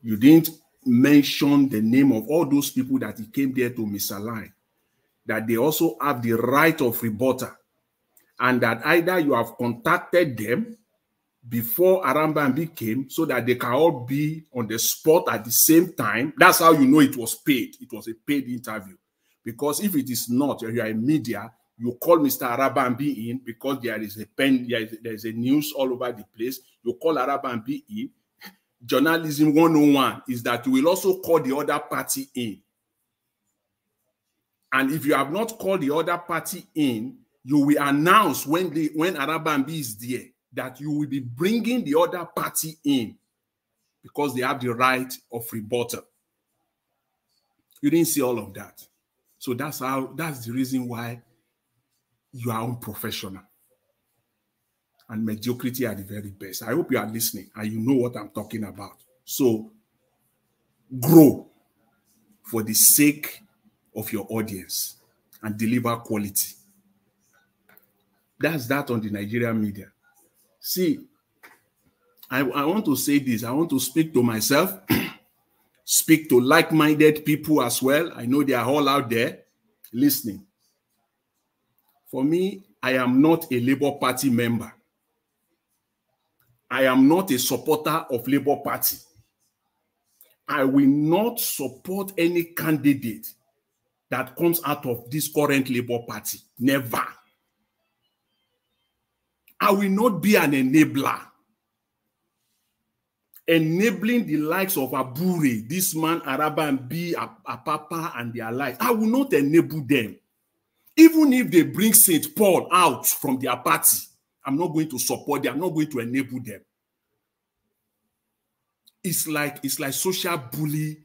You didn't mention the name of all those people that he came there to misalign, that they also have the right of rebuttal, and that either you have contacted them before Arabambi came so that they can all be on the spot at the same time. That's how you know it was paid. It was a paid interview. Because if it is not, you are in media, you call Mr. Arabambi in because there is a news all over the place. You call Arabambi in. Journalism 101 is that you will also call the other party in. And if you have not called the other party in, you will announce when Arabambi is there that you will be bringing the other party in because they have the right of rebuttal. You didn't see all of that. So that's the reason why you are unprofessional. And mediocrity at the very best. I hope you are listening and you know what I'm talking about. So grow for the sake of your audience and deliver quality. That's that on the Nigerian media. See, I want to say this. I want to speak to myself, speak to like-minded people as well. I know they are all out there listening. For me, I am not a Labour Party member. I am not a supporter of Labour Party. I will not support any candidate that comes out of this current Labour Party. Never. I will not be an enabler. Enabling the likes of Abure, this man, Arabambi, Apapa, and their likes. I will not enable them. Even if they bring St. Paul out from their party, I'm not going to support them. I'm not going to enable them. It's like social bully,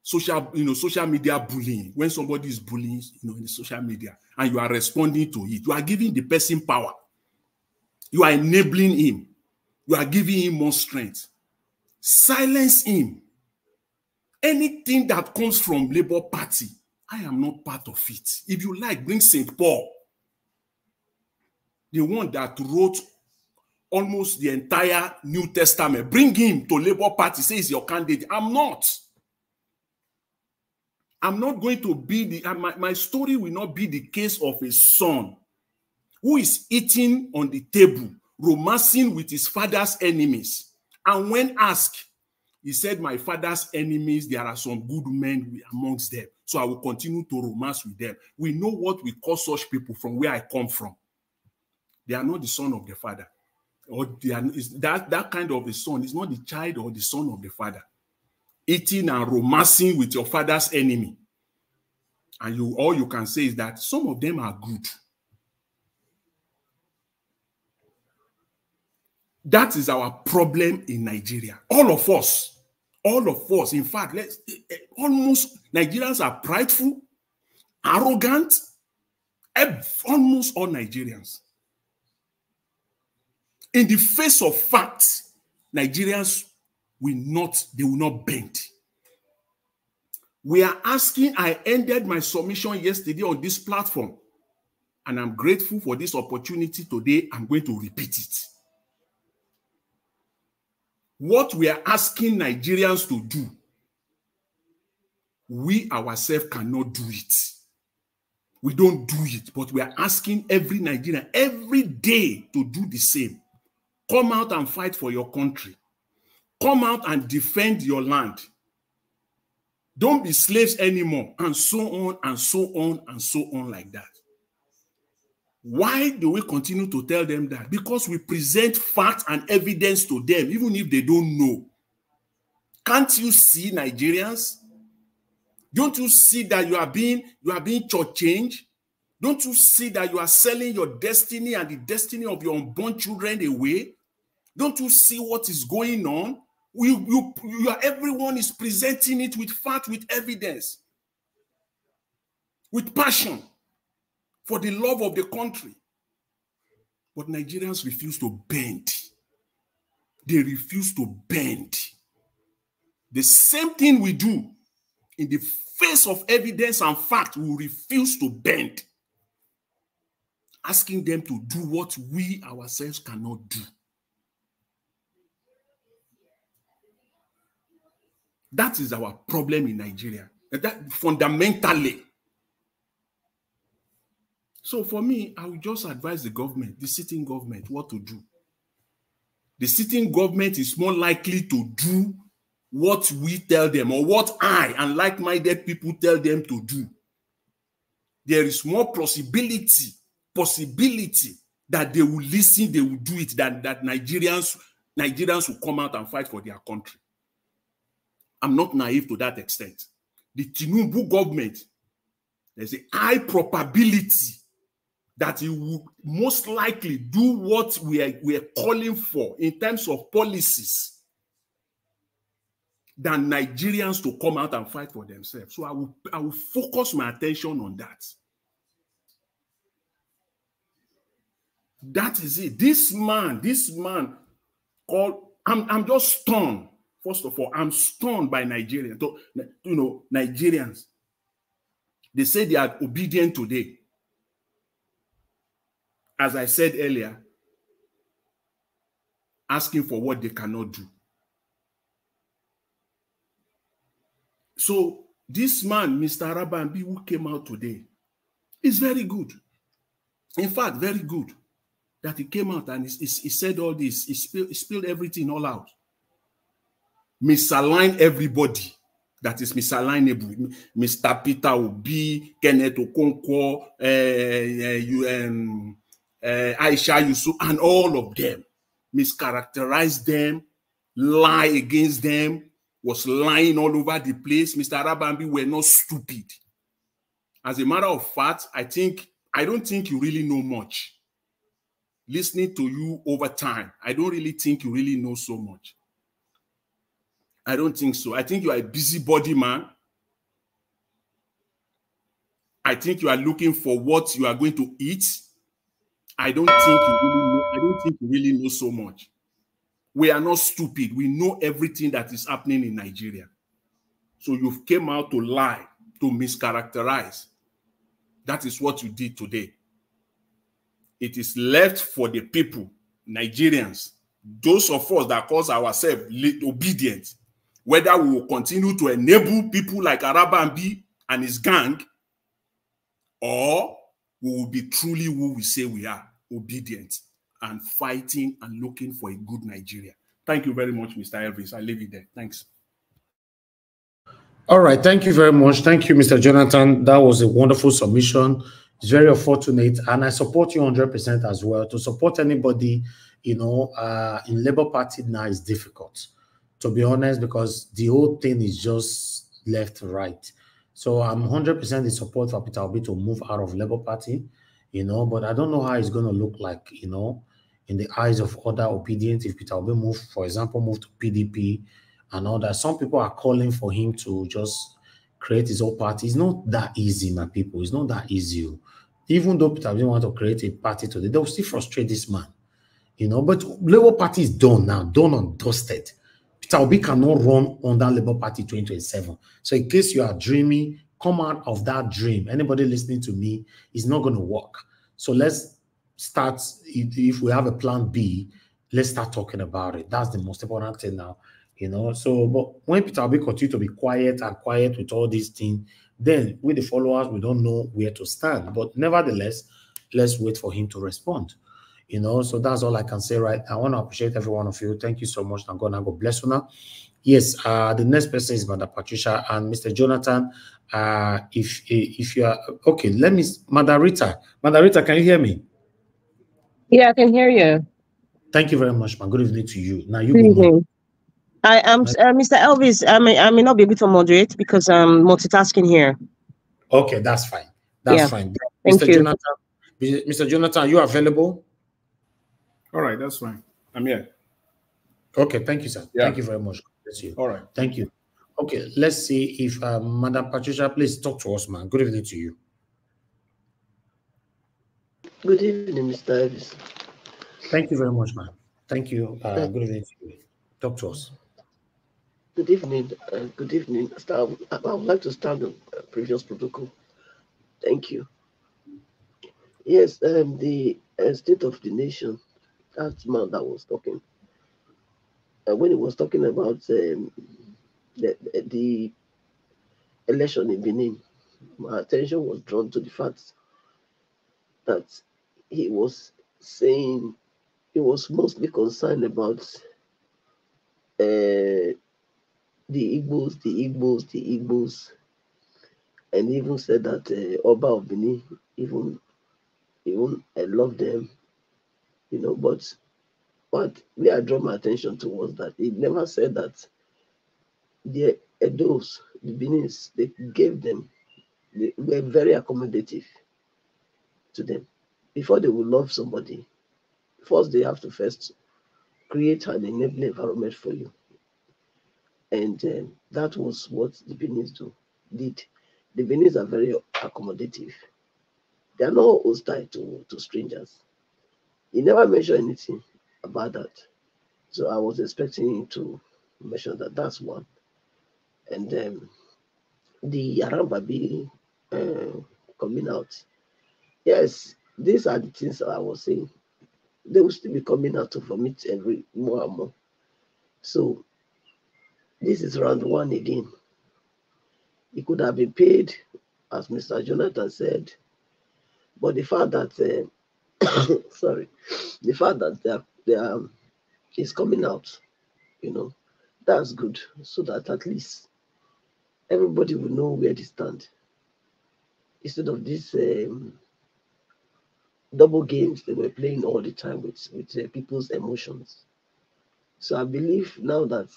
social media bullying. When somebody is bullying, in the social media, and you are responding to it, you are giving the person power. You are enabling him. You are giving him more strength. Silence him. Anything that comes from Labour Party, I am not part of it. If you like, bring St. Paul, the one that wrote almost the entire New Testament. Bring him to Labour Party, say he's your candidate. I'm not. I'm not going to be my story will not be the case of a son who is eating on the table romancing with his father's enemies. And when asked, he said, my father's enemies, there are some good men amongst them. So I will continue to romance with them. We know what we call such people from where I come from. They are not the son of the father. Or they are, that kind of a son is not the child or the son of the father. Eating and romancing with your father's enemy. And all you can say is that some of them are good. That is our problem in Nigeria. All of us. In fact, almost Nigerians are prideful, arrogant. Almost all Nigerians. In the face of facts, Nigerians will not bend. We are asking, I ended my submission yesterday on this platform, and I'm grateful for this opportunity today. I'm going to repeat it. What we are asking Nigerians to do, we ourselves cannot do it. We don't do it, but we are asking every Nigerian every day to do the same. Come out and fight for your country. Come out and defend your land. Don't be slaves anymore, and so on and so on and so on like that. Why do we continue to tell them that? Because we present facts and evidence to them, even if they don't know. Can't you see, Nigerians? Don't you see that you are being shortchanged? Don't you see that you are selling your destiny and the destiny of your unborn children away? Don't you see what is going on? Everyone is presenting it with fact, with evidence, with passion for the love of the country. But Nigerians refuse to bend. They refuse to bend. The same thing we do in the face of evidence and fact, we refuse to bend. Asking them to do what we ourselves cannot do. That is our problem in Nigeria. That fundamentally. So for me, I will just advise the government, the sitting government, what to do. The sitting government is more likely to do what we tell them or what I and like-minded people tell them to do. There is more possibility that they will listen, they will do it, than that Nigerians will come out and fight for their country. I'm not naive to that extent. The Tinubu government, there's a high probability that it will most likely do what we are calling for in terms of policies than Nigerians to come out and fight for themselves. So I will focus my attention on that. That is it. This man called, I'm just stunned. First of all, I'm stunned by Nigerians. Nigerians, they say they are obedient today. As I said earlier, asking for what they cannot do. So this man, Mr. Arabambi, who came out today, is very good. In fact, very good. That he came out and he said all this. He spilled everything all out. Misalign everybody that is misalignable. Mr. Peter Obi, Kenneth Okonkwo, Aisha Yusuf, and all of them. Mischaracterize them, lie against them, was lying all over the place. Mr. Arabambi were not stupid. As a matter of fact, I don't think you really know much. Listening to you over time, I don't really think you really know so much. I don't think so. I think you are a busybody man. I think you are looking for what you are going to eat. I don't think you really know so much. We are not stupid. We know everything that is happening in Nigeria. So you came out to lie, to mischaracterize. That is what you did today. It is left for the people, Nigerians, those of us that cause ourselves obedient, whether we will continue to enable people like Arabambi and his gang, or we will be truly who we say we are, obedient. and fighting and looking for a good Nigeria. Thank you very much, Mr. Elvis. I leave it there. Thanks. All right. Thank you very much. Thank you, Mr. Jonathan. That was a wonderful submission. It's very unfortunate. And I support you 100% as well. To support anybody, in Labour Party now is difficult, to be honest, because the whole thing is just left, right. So I'm 100% in support for Peter Obi to move out of Labour Party, but I don't know how it's going to look like, in the eyes of other obedient if Peter Obi move, for example, move to PDP and all that. Some people are calling for him to just create his own party. It's not that easy, my people. It's not that easy. Even though Peter Obi want to create a party today, they will still frustrate this man, But Labour Party is done now, done and dusted. Peter Obi cannot run on that Labour Party 2027. So in case you are dreaming, come out of that dream. Anybody listening to me, it's not going to work. So let's start, if we have a plan B, let's start talking about it. That's the most important thing now, So, but when Peter Obi continue to be quiet with all these things, then with the followers, we don't know where to stand. But nevertheless, let's wait for him to respond. So that's all I can say right now. I want to appreciate every one of you. Thank you so much. I'm going to go bless you now. Yes, the next person is Madam Patricia and Mr. Jonathan. If you are okay, let me, Madam Rita. Madam Rita, can you hear me? Yeah, I can hear you. Thank you very much, man. Good evening to you. Now you good evening. I am Mr. Elvis. I may not be able to moderate because I'm multitasking here. Okay, that's fine. That's fine. Thank you. Mr. Jonathan, are you available? All right, that's fine. I'm here. Okay, thank you, sir. Yeah. Thank you very much. Bless you. All right. Thank you. Okay, let's see if Madam Patricia, please talk to us, man. Good evening to you. Good evening, Mr. Elvis. Thank you very much, man. Thank you. Good evening to you. Talk to us. Good evening. Good evening. I would like to start the previous protocol. Thank you. Yes, the State of the Nation, that man that was talking, when he was talking about the election in Benin, my attention was drawn to the fact that he was saying he was mostly concerned about the Igbos, and even said that Oba of Benin, even I love them, but what we are drawing my attention to was that he never said that the Edos, the Benis, they were very accommodative to them. Before they will love somebody, first they have to first create an enabling environment for you. And that was what the Benis did. The Benis are very accommodative. They are not hostile to strangers. He never mentioned anything about that. So I was expecting him to mention that. That's one. And the Arambabi coming out. Yes, these are the things that I was saying. They will still be coming out to vomit more and more. So this is round one again. He could have been paid, as Mr. Jonathan said, but the fact that the fact that they are is coming out, that's good, so that at least everybody will know where they stand. Instead of this double games they were playing all the time with people's emotions. So I believe now that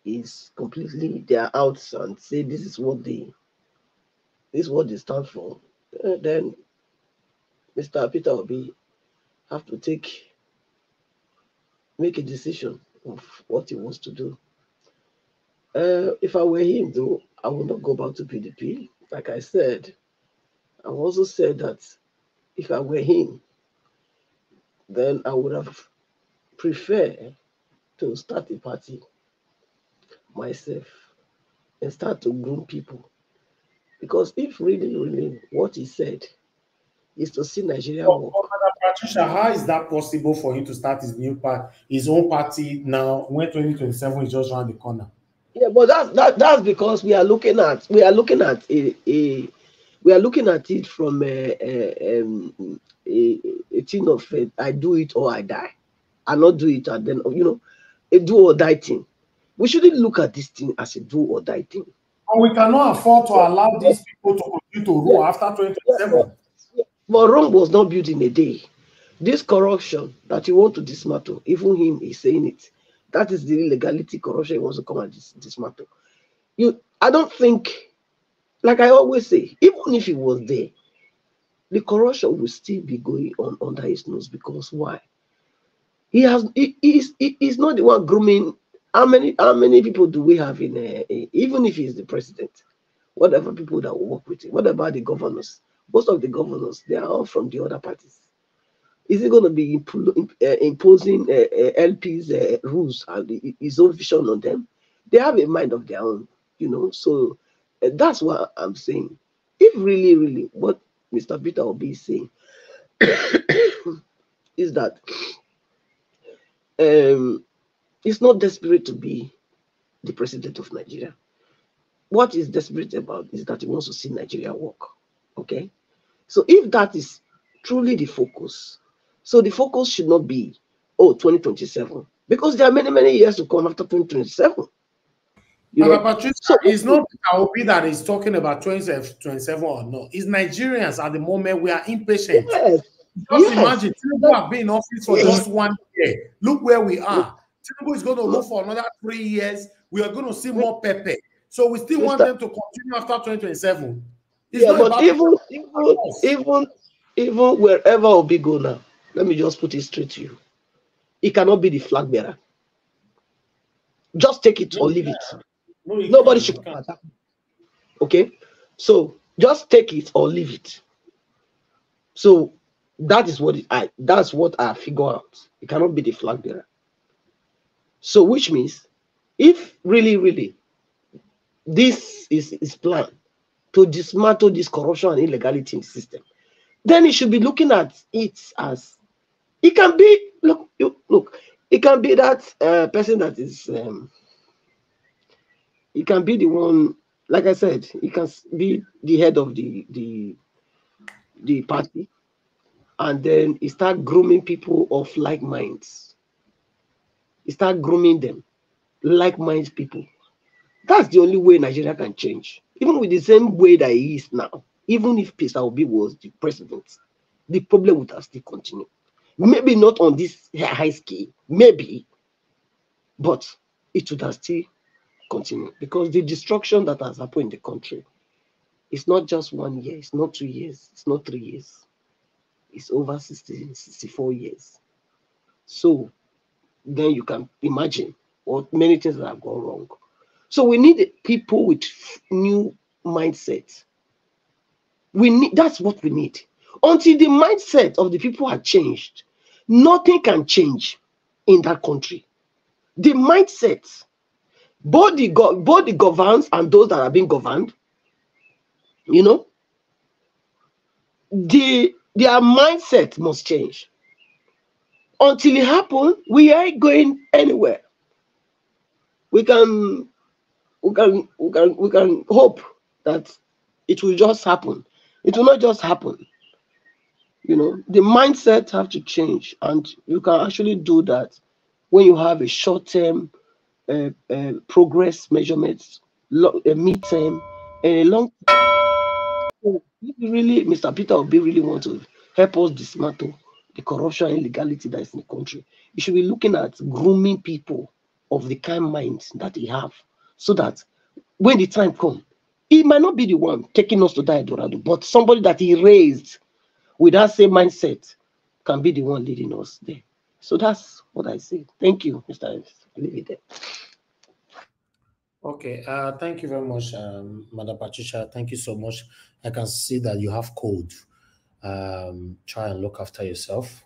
is completely they are out and say this is what they stand for. Then Mr. Peter Obi have to make a decision of what he wants to do. If I were him, though, I would not go back to PDP. Like I said, I also said that if I were him, then I would have preferred to start a party myself and start to groom people. Because if really what he said is to see Nigeria work. Patricia, how is that possible for him to start his own party now when 2027 is just around the corner? Yeah, but that's because we are looking at we are looking at it from a thing of I do it or I die. I not do it and then, you know, a do or die thing. We shouldn't look at this thing as a do or die thing. And we cannot afford to allow these people to continue to rule after 2027. But Rome was not built in a day. This corruption that you want to dismantle, even him is saying it. That is the illegality corruption he wants to come and dismantle. I don't think, like I always say, even if he was there, the corruption will still be going on under his nose. Because why? He's not the one grooming. How many people do we have in even if he's the president, whatever people that will work with him, what about the governors? Most of the governors, they are all from the other parties. Is he going to be imposing LP's rules and his own vision on them? They have a mind of their own, you know. So that's what I'm saying. If really what Mr. Peter Obi is saying is that he's not desperate to be the president of Nigeria. What he's desperate about is that he wants to see Nigeria work. Okay? So if that is truly the focus, so the focus should not be, 2027, because there are many years to come after 2027. Patricia, so it's not Obi that is talking about 2027 or no. It's Nigerians at the moment. We are impatient. Yes. Just imagine, Tinubu have been in office for just 1 year. Look where we are. Tinubu is going to look for another 3 years. We are going to see more Pepe. So we still want them to continue after 2027. Yeah, but even wherever Obi go now, let me just put it straight to you. He cannot be the flag bearer. Just take it or leave it. Nobody should come attack. Okay? So just take it or leave it. So that is what that's what I figure out. It cannot be the flag bearer. So which means if really this is his plan to dismantle this corruption and illegality system, then he should be looking at it as it can be. Look, it can be that person that is he can be the one, like I said, he can be the head of the party, and then he start grooming people of like minds. He start grooming them, like-minded people. That's the only way Nigeria can change. Even with the same way that he is now, even if Peter Obi was the president, the problem would have still continued. Maybe not on this high scale, maybe, but it would have still continued, because the destruction that has happened in the country is not just 1 year, it's not 2 years, it's not 3 years, it's over 64 years. So then you can imagine what many things that have gone wrong. So we need people with new mindset. That's what we need. Until the mindset of the people are changed, nothing can change in that country. The mindset, both the governed and those that are being governed, you know, their mindset must change. Until it happens, we ain't going anywhere. We can hope that it will just happen. It will not just happen. You know, the mindset have to change, and you can actually do that when you have a short-term progress measurements, a mid-term, and a long. Really, Mr. Peter Obi really want to help us dismantle the corruption and illegality that is in the country. You should be looking at grooming people of the kind minds that he have, so that when the time comes, he might not be the one taking us to that Eldorado, but somebody that he raised with that same mindset can be the one leading us there. So that's what I say. Thank you, Mr. Elvis. I'll leave it there. Okay, thank you very much, Madam Patricia. Thank you so much. I can see that you have code. Try and look after yourself.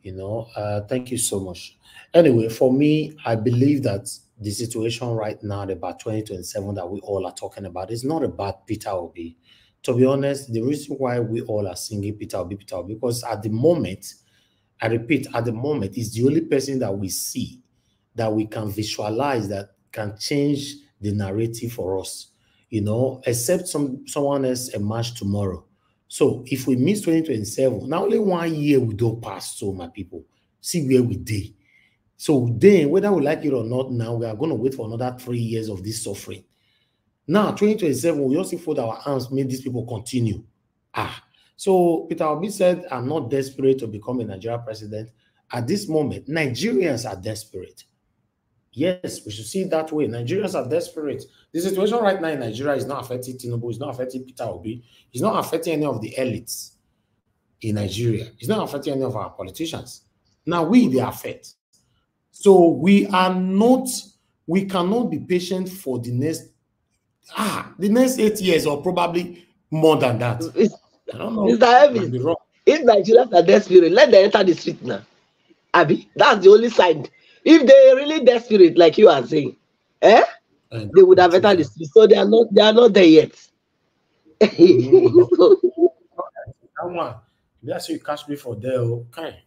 You know, thank you so much. Anyway, for me, I believe that the situation right now about 2027 that we all are talking about is not about Peter Obi. To be honest, the reason why we all are singing Peter Obi, because at the moment, I repeat, at the moment, is the only person that we see that we can visualize that can change the narrative for us. you know, except someone else emerge tomorrow. So if we miss 2027, now only 1 year we don't pass. So my people, see where we did. So then, whether we like it or not, now we are going to wait for another 3 years of this suffering. Now, 2027, we also fold our arms, make these people continue. So Peter Obi said, I'm not desperate to become a Nigerian president. At this moment, Nigerians are desperate. Yes, we should see it that way. Nigerians are desperate. The situation right now in Nigeria is not affecting Tinubu, it's not affecting Peter Obi, it's not affecting any of the elites in Nigeria. It's not affecting any of our politicians. Now, they affect. So we cannot be patient for the next 8 years or probably more than that. I don't know. Mr. Evans, if Nigerians are desperate, let them enter the street now. Abi, that's the only sign. If they're really desperate, like you are saying, they would have entered the street. So they are not there yet. That's you catch me for there. Okay.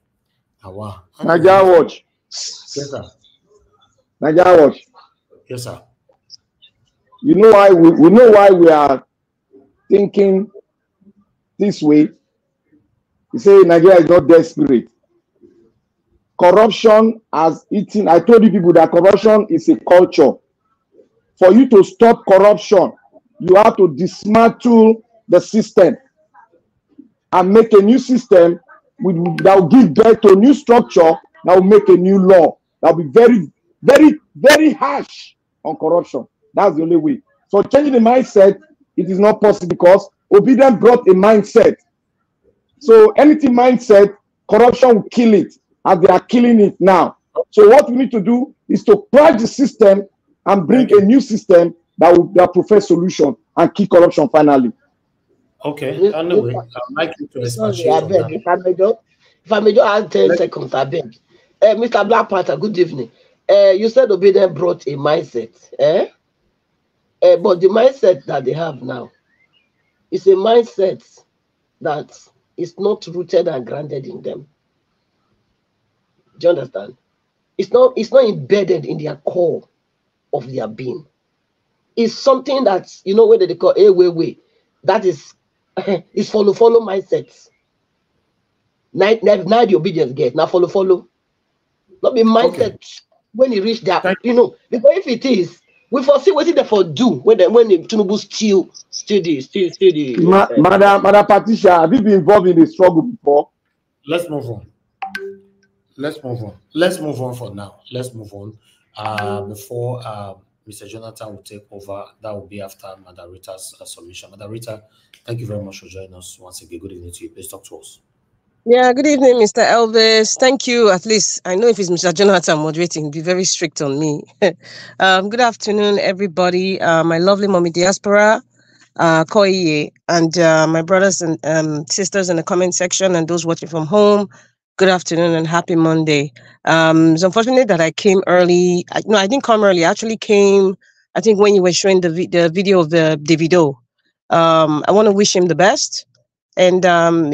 Nigeria Watch. Yes, sir. Nigeria Watch. Yes, sir. You know why we know why we are thinking this way. You say Nigeria is not desperate. Corruption has eaten. I told you people that corruption is a culture. For you to stop corruption, you have to dismantle the system and make a new system that will give birth to a new structure that will make a new law that will be very, very, very harsh on corruption. That's the only way. So changing the mindset, it is not possible because obedience brought a mindset. So anything mindset, corruption will kill it, and they are killing it now. So what we need to do is to crash the system and bring a new system that will provide solution and kill corruption finally. Okay, anyway, I'd like you to expatiate on that. If I may just add 10 seconds, I beg. Mr. Black Panther, good evening. You said obedience brought a mindset. But the mindset that they have now is a mindset that is not rooted and grounded in them. Do you understand? It's not embedded in their core of their being. It's something that, you know, what they call a way. That is follow mindsets. Now the obedience get now follow. Not be mindset when you reach that, you know, because if it is, we foresee what they for do when the Tinubu steal the Madam Patricia, have you been involved in the struggle before? Let's move on for now. Let's move on. Before Mr. Jonathan will take over, that will be after Madam Rita's submission. Madam Rita, thank you very much for joining us once again. Good evening to you. Please talk to us. Yeah, good evening, Mr. Elvis. Thank you. At least I know if it's Mr. Jonathan moderating, be very strict on me. Good afternoon, everybody. My lovely mommy diaspora, Koye, and my brothers and sisters in the comment section, and those watching from home. Good afternoon and happy Monday. It's unfortunate that I came early. I didn't come early. I actually came, I think, when you were showing the video of the Davido. I want to wish him the best. And,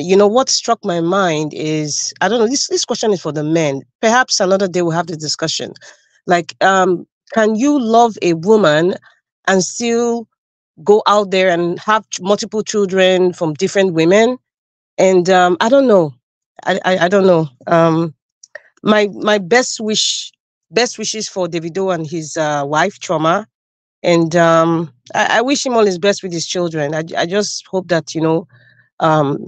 you know, what struck my mind is, I don't know, this question is for the men. Perhaps another day we'll have the discussion. Like, can you love a woman and still go out there and have multiple children from different women? And I don't know. I don't know. My best wishes for Davido and his wife, Chioma. And I wish him all his best with his children. I just hope that, you know,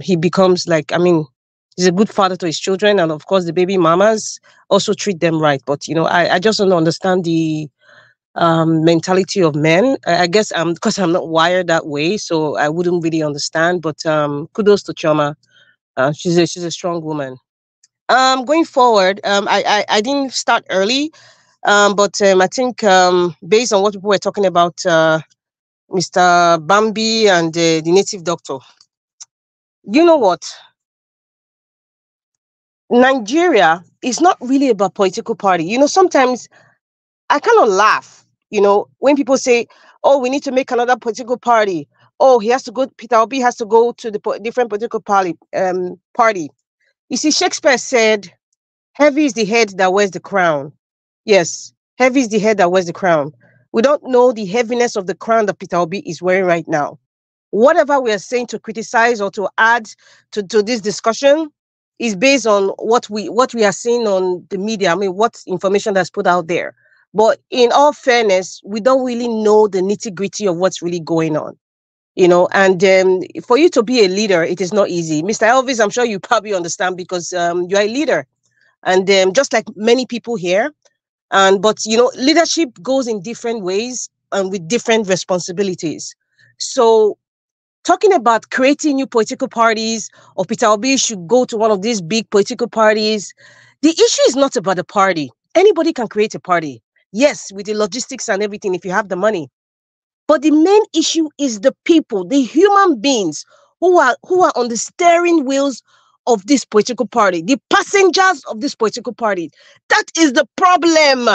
he becomes like, I mean, he's a good father to his children, and of course the baby mamas also treat them right. But you know, I just don't understand the mentality of men. I guess because I'm not wired that way, so I wouldn't really understand. But kudos to Chioma. She's a strong woman. Going forward, I didn't start early, but I think based on what people were talking about, Mr. Bambi and the native doctor. You know what? Nigeria is not really about political party. You know, sometimes I kind of laugh, you know, when people say, oh, we need to make another political party. Oh, Peter Obi has to go to the different political party. You see, Shakespeare said, heavy is the head that wears the crown. Yes, heavy is the head that wears the crown. We don't know the heaviness of the crown that Peter Obi is wearing right now. Whatever we are saying to criticize or to add to this discussion is based on what we are seeing on the media. I mean, what information that's put out there. But in all fairness, we don't really know the nitty-gritty of what's really going on. You know, and for you to be a leader, it is not easy. Mr. Elvis, I'm sure you probably understand because you're a leader. And just like many people here, but, you know, leadership goes in different ways and with different responsibilities. So talking about creating new political parties or Peter Obi should go to one of these big political parties, the issue is not about the party. Anybody can create a party. Yes, with the logistics and everything, if you have the money. But the main issue is the people, the human beings who are on the steering wheels of this political party, the passengers of this political party. That is the problem.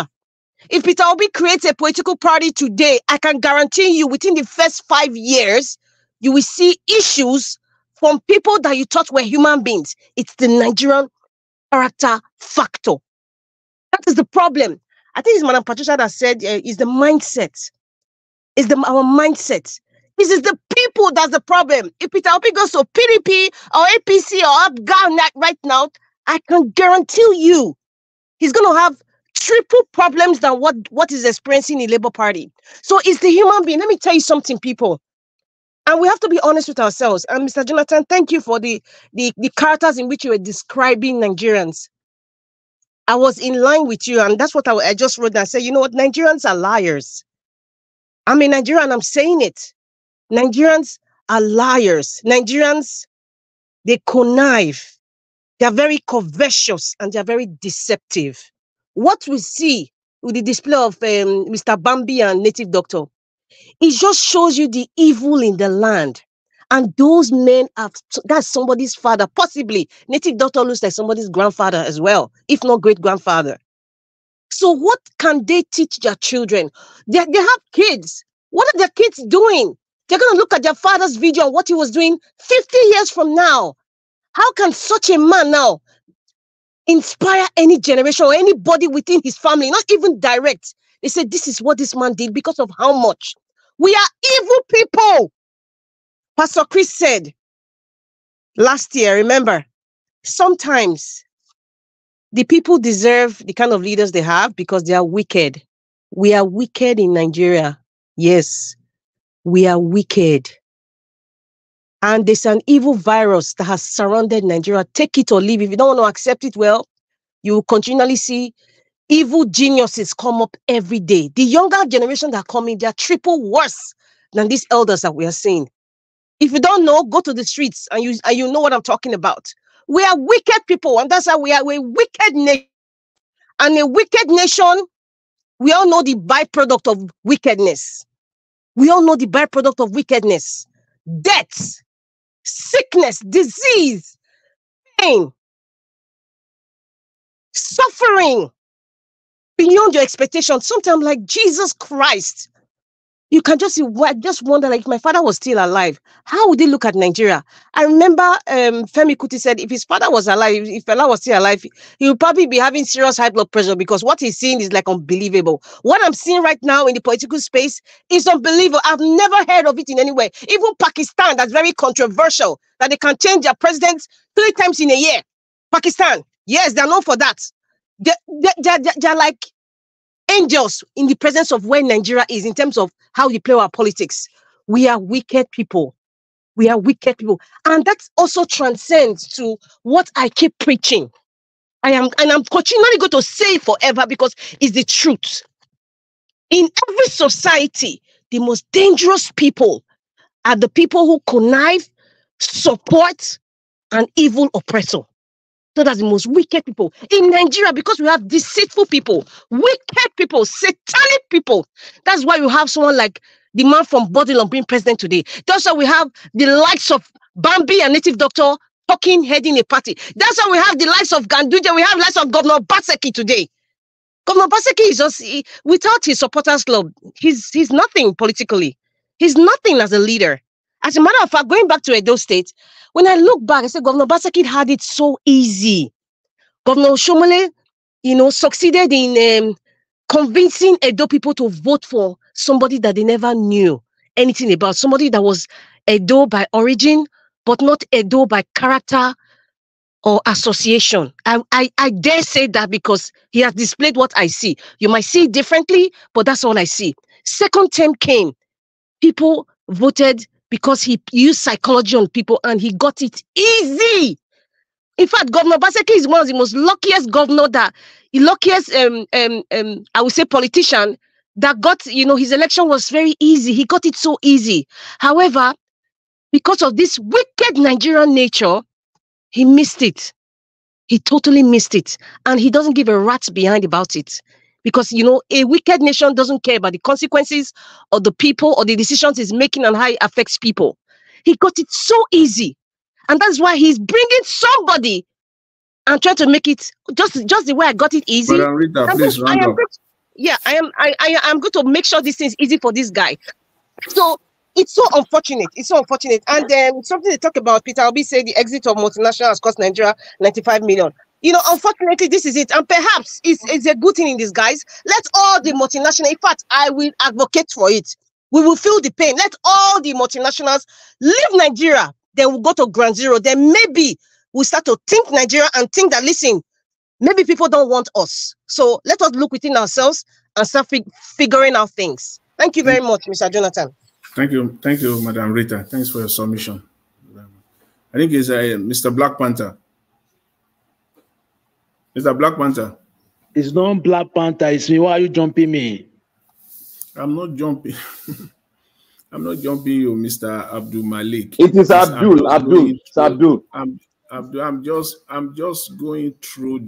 If Peter Obi creates a political party today, I can guarantee you within the first 5 years, you will see issues from people that you thought were human beings. It's the Nigerian character factor. That is the problem. I think it's Madam Patricia that said is the mindset. It's our mindset. This is the people that's the problem. If Peter Obi goes to PDP or APC or Afghan right now, I can guarantee you he's going to have triple problems than what is experiencing in the Labour Party. So it's the human being. Let me tell you something, people. And we have to be honest with ourselves. And Mr. Jonathan, thank you for the characters in which you were describing Nigerians. I was in line with you, and that's what I just wrote down. I said, you know what? Nigerians are liars. I'm a Nigerian, I'm saying it. Nigerians are liars. Nigerians, they connive. They are very covetous and they are very deceptive. What we see with the display of Mr. Bambi and Native Doctor, it just shows you the evil in the land. And those men that's somebody's father, possibly. Native Doctor looks like somebody's grandfather as well, if not great-grandfather. So what can they teach their children? They have kids. What are their kids doing? They're going to look at their father's video and what he was doing 50 years from now. How can such a man now inspire any generation or anybody within his family, not even direct? They said, this is what this man did because of how much. We are evil people. Pastor Chris said last year, remember, sometimes the people deserve the kind of leaders they have because they are wicked. We are wicked in Nigeria. Yes, we are wicked. And there's an evil virus that has surrounded Nigeria. Take it or leave. If you don't want to accept it, well, you will continually see evil geniuses come up every day. The younger generation that come in, they are triple worse than these elders that we are seeing. If you don't know, go to the streets and you know what I'm talking about. We are wicked people, and that's how we are. We're a wicked nation. And a wicked nation, we all know the byproduct of wickedness. We all know the byproduct of wickedness. Death, sickness, disease, pain, suffering beyond your expectations. Sometimes like Jesus Christ, you can just wonder, like, if my father was still alive, how would he look at Nigeria? I remember Femi Kuti said if his father was alive, if Fela was still alive, he would probably be having serious high blood pressure because what he's seeing is like unbelievable. What I'm seeing right now in the political space is unbelievable. I've never heard of it in any way. Even Pakistan, that's very controversial, that they can change their president 3 times in a year. Pakistan, yes, they're known for that. They're like angels in the presence of where Nigeria is in terms of how we play our politics. We are wicked people. We are wicked people. And that also transcends to what I keep preaching. And I'm continually going to say it forever because it's the truth. In every society, the most dangerous people are the people who connive, support an evil oppressor. So that's the most wicked people. In Nigeria, because we have deceitful people, wicked people, satanic people. That's why you have someone like the man from Bodilon being president today. That's why we have the likes of Bambi and Native Doctor heading a party. That's why we have the likes of Ganduje. We have the likes of Governor Obaseki today. Governor Obaseki is just, without his supporters club, he's nothing politically. He's nothing as a leader. As a matter of fact, going back to Edo State, when I look back, I said Governor Obaseki had it so easy. Governor Shomole, succeeded in convincing Edo people to vote for somebody that they never knew anything about, somebody that was Edo by origin, but not Edo by character or association. I dare say that because he has displayed what I see. You might see it differently, but that's all I see. Second term came, people voted because he used psychology on people and he got it easy. In fact, Governor Obaseki is one of the most luckiest I would say politician that got, his election was very easy. He got it so easy. However, because of this wicked Nigerian nature, he missed it. He totally missed it. And he doesn't give a rat's behind about it. Because, a wicked nation doesn't care about the consequences of the people or the decisions he's making and how it affects people. He got it so easy. And that's why he's bringing somebody and trying to make it just the way I got it easy. Madam Rita, please round up. I am going to make sure this is easy for this guy. So it's so unfortunate. It's so unfortunate. And something they talk about, Peter Obi said the exit of multinational has cost Nigeria 95 million. Unfortunately, this is it. And perhaps it's a good thing in disguise. Let all the multinational, in fact, I will advocate for it. We will feel the pain. Let all the multinationals leave Nigeria. Then we'll go to ground zero. Then maybe we'll start to think Nigeria and think that, listen, maybe people don't want us. So let us look within ourselves and start figuring out things. Thank you very much, Mr. Jonathan. Thank you, Madam Rita. Thanks for your submission. I think it's Mr. Black Panther. Mr. Black Panther. It's not Black Panther. It's me. Why are you jumping me? I'm not jumping. I'm not jumping you, Mr. Abdul Malik. It is Abdul. It's Abdul. I'm just going through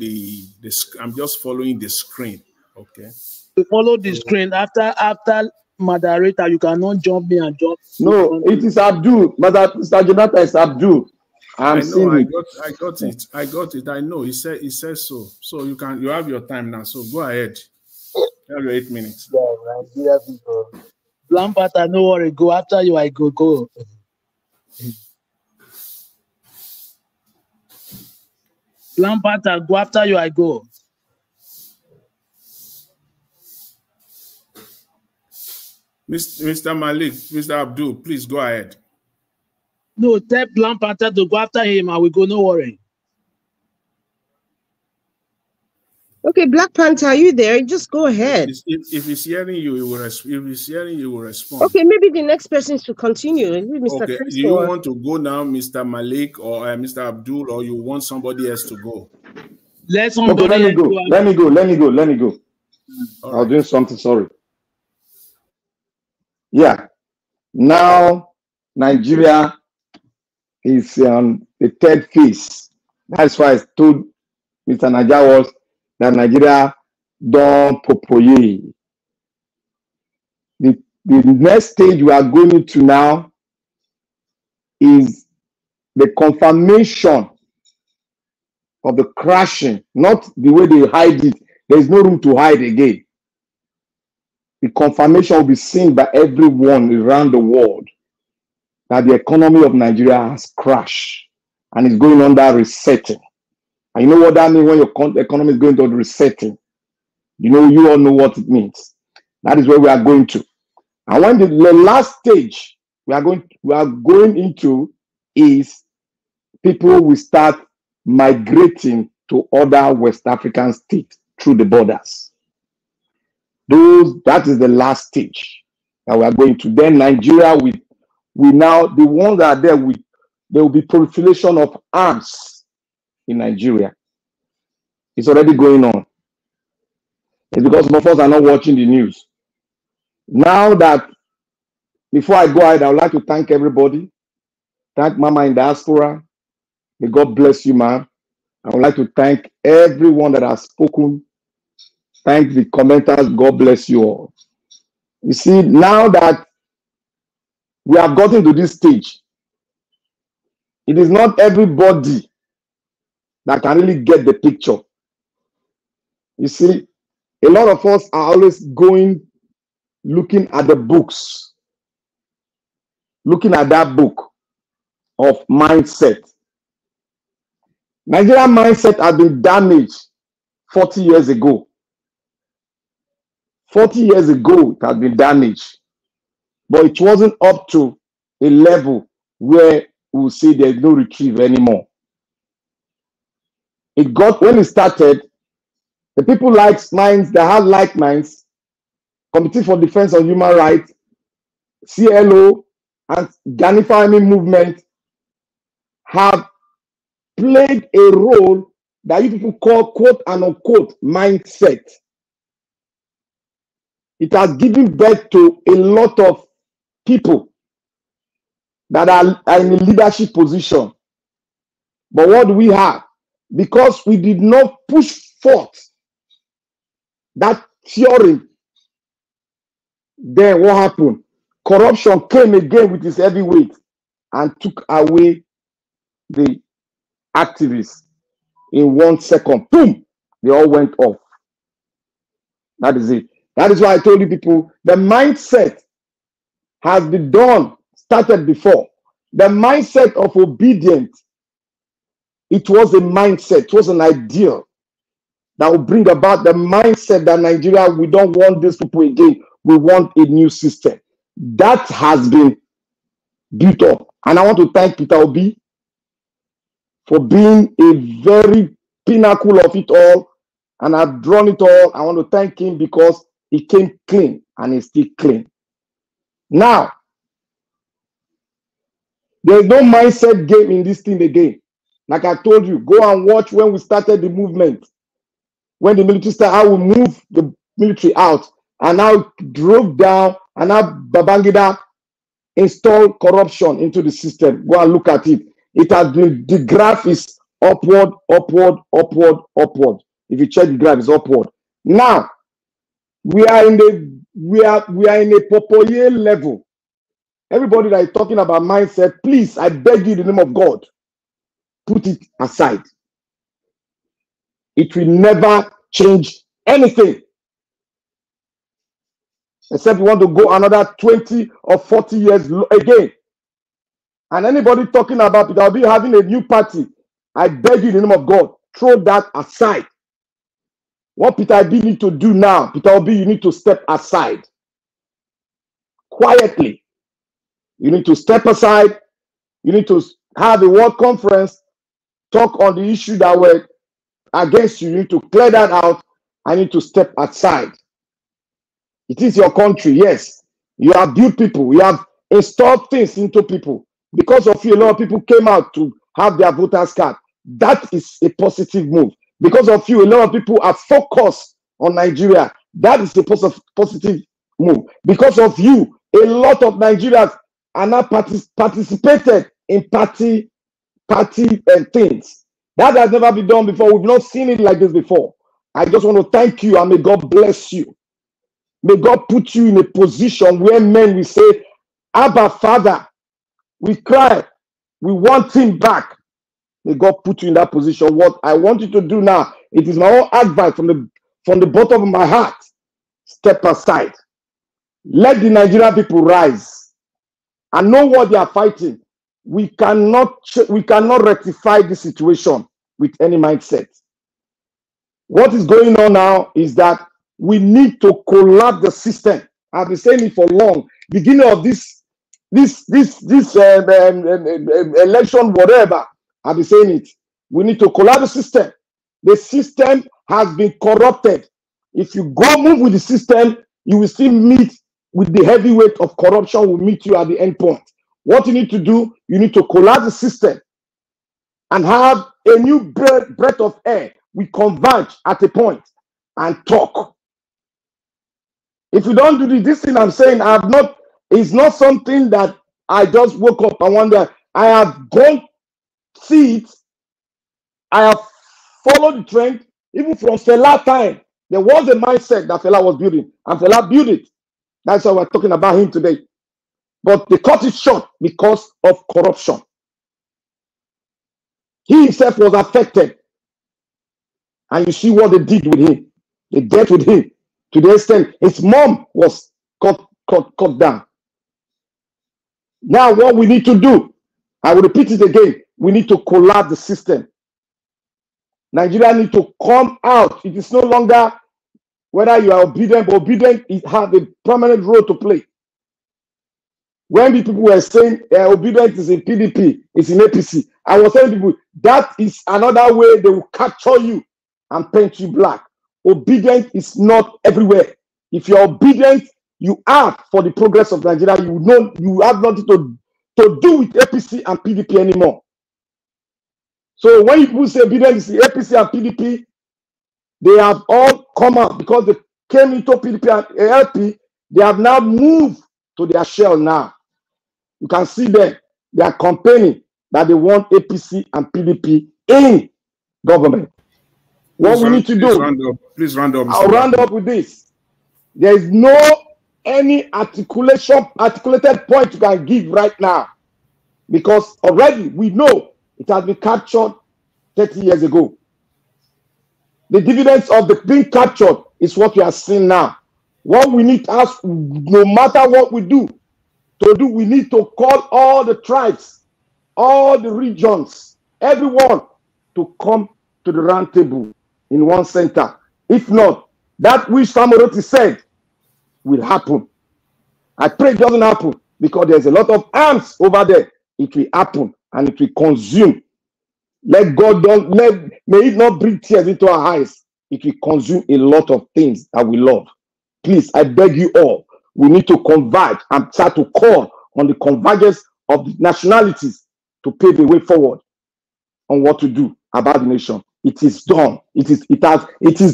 I'm just following the screen. Okay. You follow the screen. After moderator, you cannot jump me and jump. No, it is Abdul. Mr. Jonathan is Abdul. I know. I got it. I know. He says so. So you have your time now. So go ahead. You have your 8 minutes. Yeah, people. Blampata, no worry. Go after you. I go. Blampata, go after you. I go. Mr. Malik, Mr. Abdul, please go ahead. No, tell Blampata to go after him. I will go. No worry. Okay, Black Panther, are you there? Just go ahead. If he's hearing you, he will respond. Okay, maybe the next person should continue. Mr. Okay, do you want to go now, Mr. Malik or Mr. Abdul, or you want somebody else to go? Let me go. Let me go. All I'll do something. Sorry. Yeah. Now, Nigeria is on the third phase. That's why I told Mr. Naja was that Nigeria don't propoye. The next stage we are going into now is the confirmation of the crashing, not the way they hide it. There is no room to hide again. The confirmation will be seen by everyone around the world that the economy of Nigeria has crashed and is going under resetting. And you know what that means when your economy is going to resetting? You all know what it means. That is where we are going to. And when the last stage we are going into is people will start migrating to other West African states through the borders. That is the last stage that we are going to. Then Nigeria we now, the ones that are there, there will be proliferation of arms in Nigeria. It's already going on. It's because some of us are not watching the news. Now that, before I go ahead, I would like to thank everybody. Thank Mama in diaspora. May God bless you, ma'am. I would like to thank everyone that has spoken. Thank the commenters. God bless you all. You see, now that we have gotten to this stage, it is not everybody that can really get the picture. You see, a lot of us are always looking at the books, looking at that book of mindset. Nigerian mindset has been damaged 40 years ago. 40 years ago, it had been damaged, but it wasn't up to a level where we will say there's no retrieve anymore. It got, when it started, the people like minds that had like minds, Committee for Defense of Human Rights, CLO, and Gani Fahmy movement have played a role that you people call quote and unquote mindset. It has given birth to a lot of people that are in a leadership position. But what do we have? Because we did not push forth that theory, then what happened? Corruption came again with its heavyweight and took away the activists in 1 second. Boom! They all went off. That is it. That is why I told you people, the mindset has been started before. The mindset of obedience, it was a mindset, it was an ideal that will bring about the mindset that Nigeria, we don't want these people again. We want a new system. That has been built up. And I want to thank Peter Obi for being a very pinnacle of it all. And I've drawn it all. I want to thank him because he came clean and he's still clean. Now, there's no mindset game in this thing again. Like I told you, go and watch when we started the movement. When the military started, how we moved the military out and now drove down and now Babangida installed corruption into the system. Go and look at it. It has been, the graph is upward, upward, upward, upward. If you check the graph, it's upward. Now, we are in a Popoye level. Everybody that is talking about mindset, please, I beg you in the name of God, put it aside. It will never change anything. Except you want to go another 20 or 40 years again. And anybody talking about it, I'll be having a new party. I beg you in the name of God, throw that aside. What Peter Obi need to do now, Peter Obi, you need to step aside. Quietly. You need to step aside. You need to have a world conference, talk on the issue that were against you. You need to clear that out. I need to step aside. It is your country, yes. You have built people. You have installed things into people. Because of you, a lot of people came out to have their voters card. That is a positive move. Because of you, a lot of people are focused on Nigeria. That is a positive move. Because of you, a lot of Nigerians are now participated in party things. That has never been done before. We've not seen it like this before. I just want to thank you and may God bless you. May God put you in a position where men will say, Abba, Father, we cry, we want him back. May God put you in that position. What I want you to do now, it is my own advice from the bottom of my heart. Step aside. Let the Nigerian people rise and know what they are fighting. We cannot rectify the situation with any mindset. What is going on now is that we need to collapse the system. I've been saying it for long. Beginning of this election, whatever, I've been saying it. We need to collapse the system. The system has been corrupted. If you go move with the system, you will still meet with the heavyweight of corruption will meet you at the end point. What you need to do, you need to collapse the system and have a new breath of air. We converge at a point and talk. If you don't do this thing I'm saying, it's not something that I just woke up and wonder. I have gone see it. I have followed the trend. Even from Fela time, there was a mindset that Fela was building, and Fela built it. That's why we're talking about him today. But they cut it short because of corruption. He himself was affected. And you see what they did with him. They dealt with him to the extent his mom was cut down. Now what we need to do, I will repeat it again, we need to collapse the system. Nigeria need to come out. It is no longer whether you are obedient, but obedient is have a prominent role to play. When the people were saying obedience is in PDP, it's in APC, I was telling people that is another way they will capture you and paint you black. Obedience is not everywhere. If you're obedient, you act for the progress of Nigeria. You know you have nothing to do with APC and PDP anymore. So when people say obedience is APC and PDP, they have all come out because they came into PDP and ALP. They have now moved to their shell now. You can see them. They are campaigning that they want APC and PDP in government. What we need to do, please round up. I'll round up with this. There is no any articulated point you can give right now, because already we know it has been captured 30 years ago. The dividends of the being captured is what we are seeing now. What we need to ask, no matter what we do, we need to call all the tribes, all the regions, everyone to come to the round table in one center. If not, that which Samoroti said will happen. I pray it doesn't happen, because there's a lot of arms over there. It will happen and it will consume. Let God may it not bring tears into our eyes. It will consume a lot of things that we love. Please, I beg you all, we need to converge and start to call on the convergence of the nationalities to pave the way forward on what to do about the nation. It is done. It is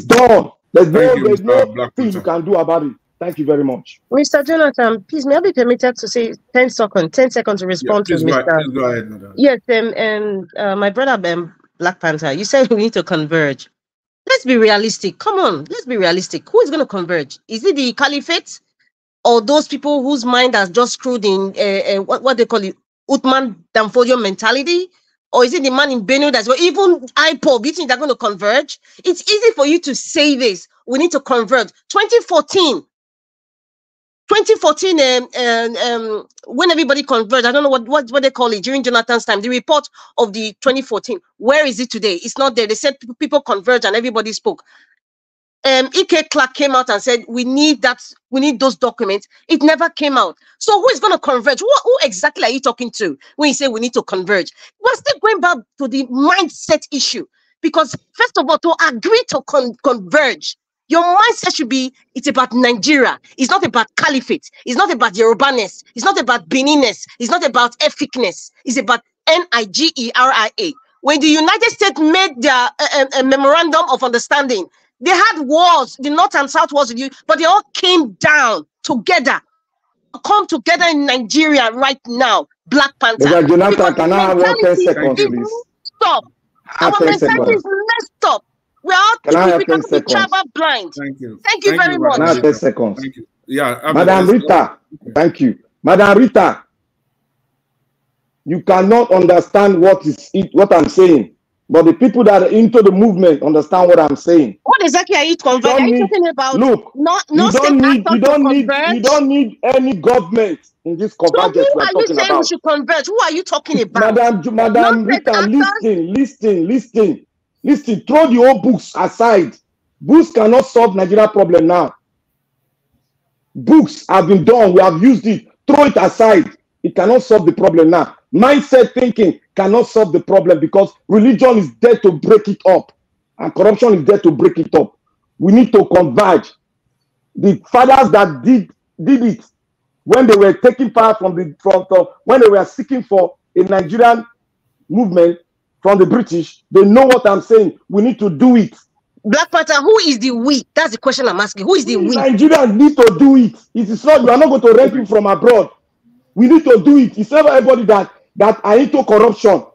done. There's no thing you can do about it. Thank you very much. Mr. Jonathan, please, may I be permitted to say 10 seconds to respond to Mr. Please go ahead, madam. Yes, my brother, Black Panther, you said we need to converge. Let's be realistic. Come on, let's be realistic. Who is going to converge? Is it the caliphate or those people whose mind has just screwed in what they call it, Uthman Danfodio mentality? Or is it the man in Benue that's well, even IPOB, you think they're going to converge? It's easy for you to say this. We need to converge. 2014, when everybody converged, I don't know what they call it during Jonathan's time, the report of the 2014, where is it today? It's not there. They said people converged and everybody spoke. E.K. Clark came out and said, we need those documents. It never came out. So who is going to converge? Who exactly are you talking to when you say we need to converge? We're still going back to the mindset issue, because first of all, to agree to converge, your mindset should be, it's about Nigeria. It's not about caliphate. It's not about Yorubaness. It's not about Beniness. It's not about ethicness. It's about Nigeria. When the United States made their memorandum of understanding, they had wars, the North and South wars with you, but they all came down together. Come together in Nigeria right now, Black Panther. Mr. Jonathan, can I have 10 seconds, please? Stop. Our mentality is messed up. We are becoming tribal blind. Thank you. Thank you very much. 10 seconds. Thank you. Yeah, Madam Rita, thank you. Madam Rita, you cannot understand what I'm saying, but the people that are into the movement understand what I'm saying. What exactly are you converting? Are you talking about? Look, you don't need any government in this convergence. So who are you saying we should converge? Who are you talking about? Madam Rita, listen. Throw the old books aside. Books cannot solve Nigeria problem now. Books have been done. We have used it. Throw it aside. It cannot solve the problem now. Mindset thinking cannot solve the problem, because religion is there to break it up, and corruption is there to break it up. We need to converge. The fathers that did it when they were taking power from when they were seeking for a Nigerian movement from the British, they know what I'm saying. We need to do it. Black Panther, who is the we? That's the question I'm asking. Who is the we? Nigerians need to do it. It is not, we are not going to rent him from abroad. We need to do it. It's not everybody that are into corruption.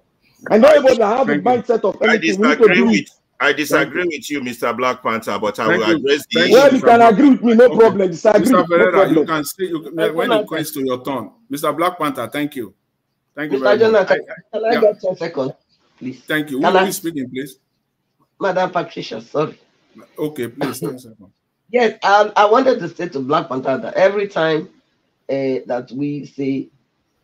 And not everybody that have the mindset of anything. I disagree with you, Mr. Black Panther, but I will address the issue. Well, you can agree with me, no problem. Disagree. Mr. Ferreira, no problem. you can say when it comes to your turn. Mr. Black Panther, thank you. Thank you Mr. very much. Can I get 10 seconds, please? Thank you. Who is speaking, please? Madam Patricia, sorry. Okay, please, 10 seconds. Yes, I wanted to say to Black Panther that every time that we say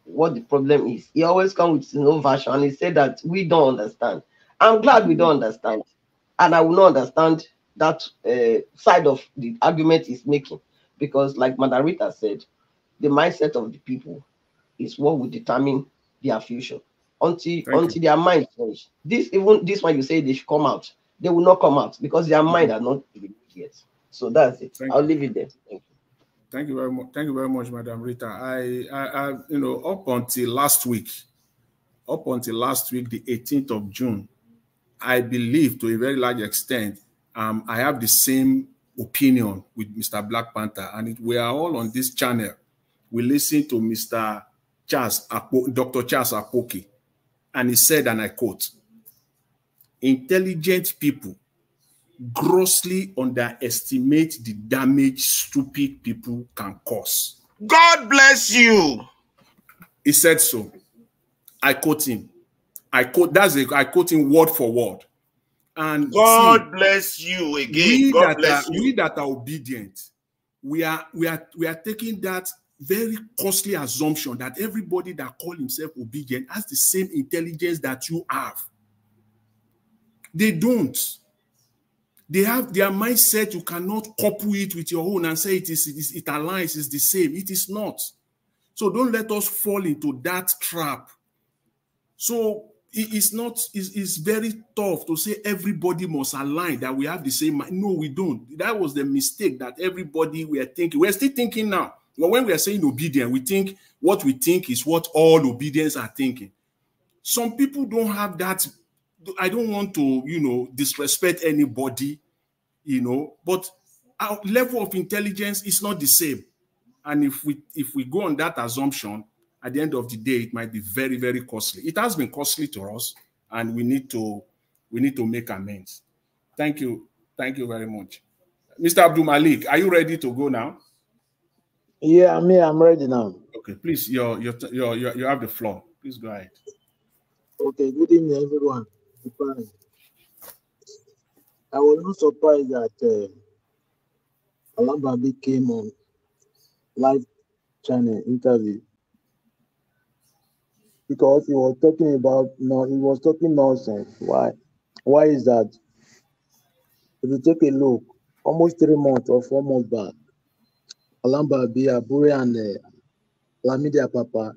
what the problem is, he always comes with his own version, and he said that we don't understand. I'm glad we don't understand, and I will not understand that side of the argument is making, because like Madam Rita said, the mindset of the people is what will determine their future. Until their mind change. This one you say they should come out, they will not come out because their mind are not ready yet. So that's it. I'll leave it there. Thank you. Thank you very much. Thank you very much, Madam Rita. I you know, up until last week, the 18th of June, I believe to a very large extent, I have the same opinion with Mr. Black Panther, and we are all on this channel. We listen to Dr. Charles Apoki, and he said, and I quote, "Intelligent people grossly underestimate the damage stupid people can cause." God bless you. He said so. I quote him. I quote him word for word. And God bless you again. God bless you. We that are obedient, we are taking that very costly assumption that everybody that call himself obedient has the same intelligence that you have. They don't. They have their mindset. You cannot couple it with your own and say it aligns, it's the same. It is not. So don't let us fall into that trap. So it's very tough to say everybody must align, that we have the same mind. No, we don't. That was the mistake that everybody we are thinking. We're still thinking now. But when we are saying obedient, we think what we think is what all obedience are thinking. Some people don't have that. I don't want to, you know, disrespect anybody, you know, but our level of intelligence is not the same. And if we go on that assumption, at the end of the day, it might be very, very costly. It has been costly to us, and we need to make amends. Thank you. Thank you very much. Mr. Abdul Malik, are you ready to go now? Yeah, I'm ready now. Okay, please, you have the floor. Please go ahead. Okay, good evening, everyone. I was not surprised that Alambambi came on live channel interview, because he was talking nonsense. Why is that? If you take a look, almost 3 months or 4 months back, Alambambi, Abure, and Lamidi Apapa,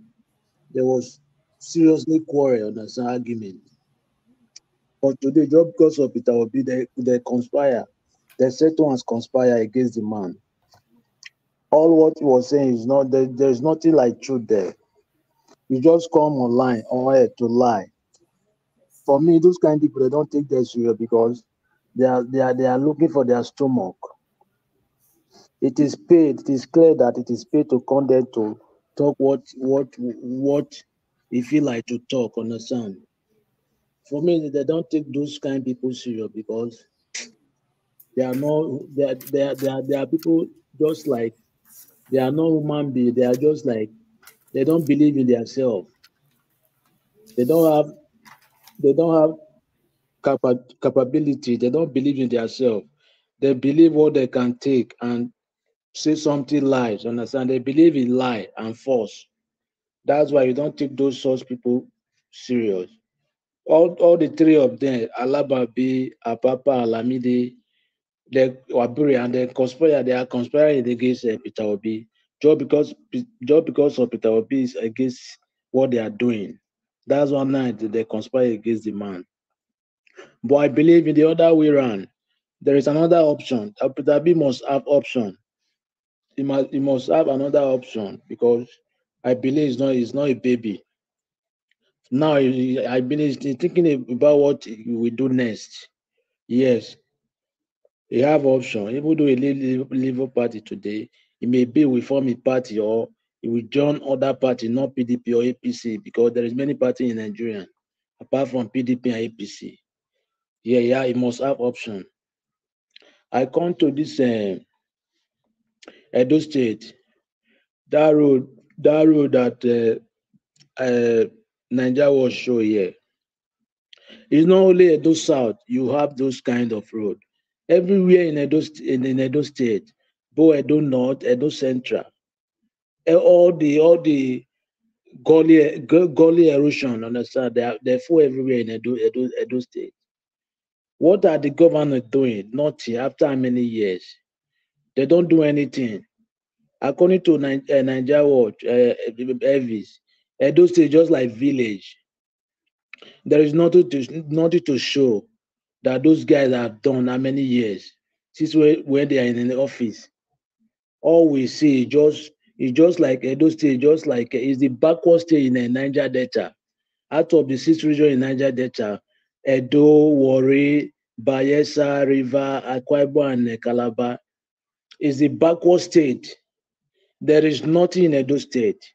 there was seriously quarrel on an argument. But today, just because of Peter Obi, they conspire. They set to and conspire against the man. All what he was saying is not there's nothing like truth there. You just come online on air to lie. For me, those kind of people, they don't take that serious because they are looking for their stomach. It is paid. It is clear that it is paid to content to talk what they feel like to talk. Understand? For me, they don't take those kind of people serious because they are people just like they are not human beings. They are just like they don't believe in themselves. They don't have capability. They don't believe in themselves. They believe what they can take and say something lies. Understand? They believe in lie and false. That's why you don't take those such people serious. All the three of them, Alambambi, Apapa, Lamidi, Waburi, and they are conspiring against Peter Obi just because of Peter Obi is against what they are doing. That's one night they conspire against the man. But I believe in the other way around. There is another option. Peter Obi must have option. He must have another option because I believe he's not a baby. Now I believe he's thinking about what he will do next. Yes. He have option. Even though he leave Labour Party today, he will form a party or he will join other party, not PDP or APC, because there is many parties in Nigeria apart from PDP and APC. Yeah, he must have option. I come to this Edo State, that road that Nigeria was show here. It's not only Edo South, you have those kind of road. Everywhere in Edo State, both Edo North, Edo Central, all the gully erosion, understand? They're full everywhere in Edo State. What are the governors doing? Nothing. After how many years? They don't do anything. According to Nigeria Watch, Elvis, Edo State just like village. There is nothing to show that those guys have done how many years since when they are in the office. All we see is just like Edo State, just like is the backward state in the Niger Delta. Out of the 6 regions in Niger Delta, Edo, Warri, Bayelsa, River, Akwa Ibom, and Calabar is the backward state. There is nothing in Edo State.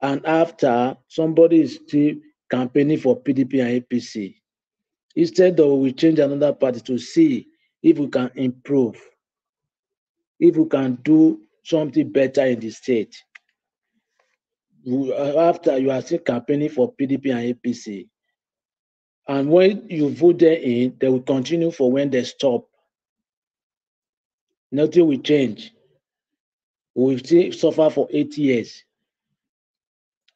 And after, somebody is still campaigning for PDP and APC. Instead of we change another party to see if we can improve, if we can do something better in the state. After you are still campaigning for PDP and APC. And when you vote them in, they will continue for when they stop. Nothing will change. We will still suffer for 8 years.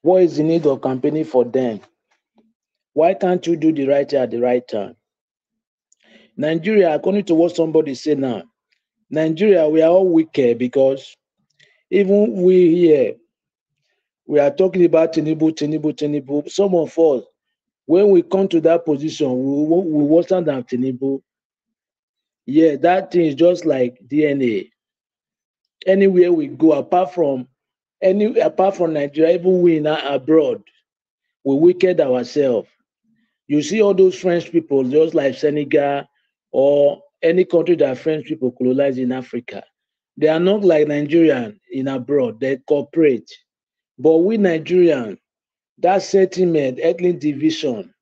What is the need of campaigning for them? Why can't you do the right thing at the right time? Nigeria, according to what somebody said now, Nigeria, we are all wicked because even we here, we are talking about Tinubu. Some of us, when we come to that position, we worse than Tinubu. Yeah, that thing is just like DNA. Anywhere we go, apart from Nigeria, even we in abroad, we wicked ourselves. You see all those French people, just like Senegal or any country that French people colonize in Africa. They are not like Nigerian in abroad. They cooperate. But we Nigerian, that sentiment, ethnic division,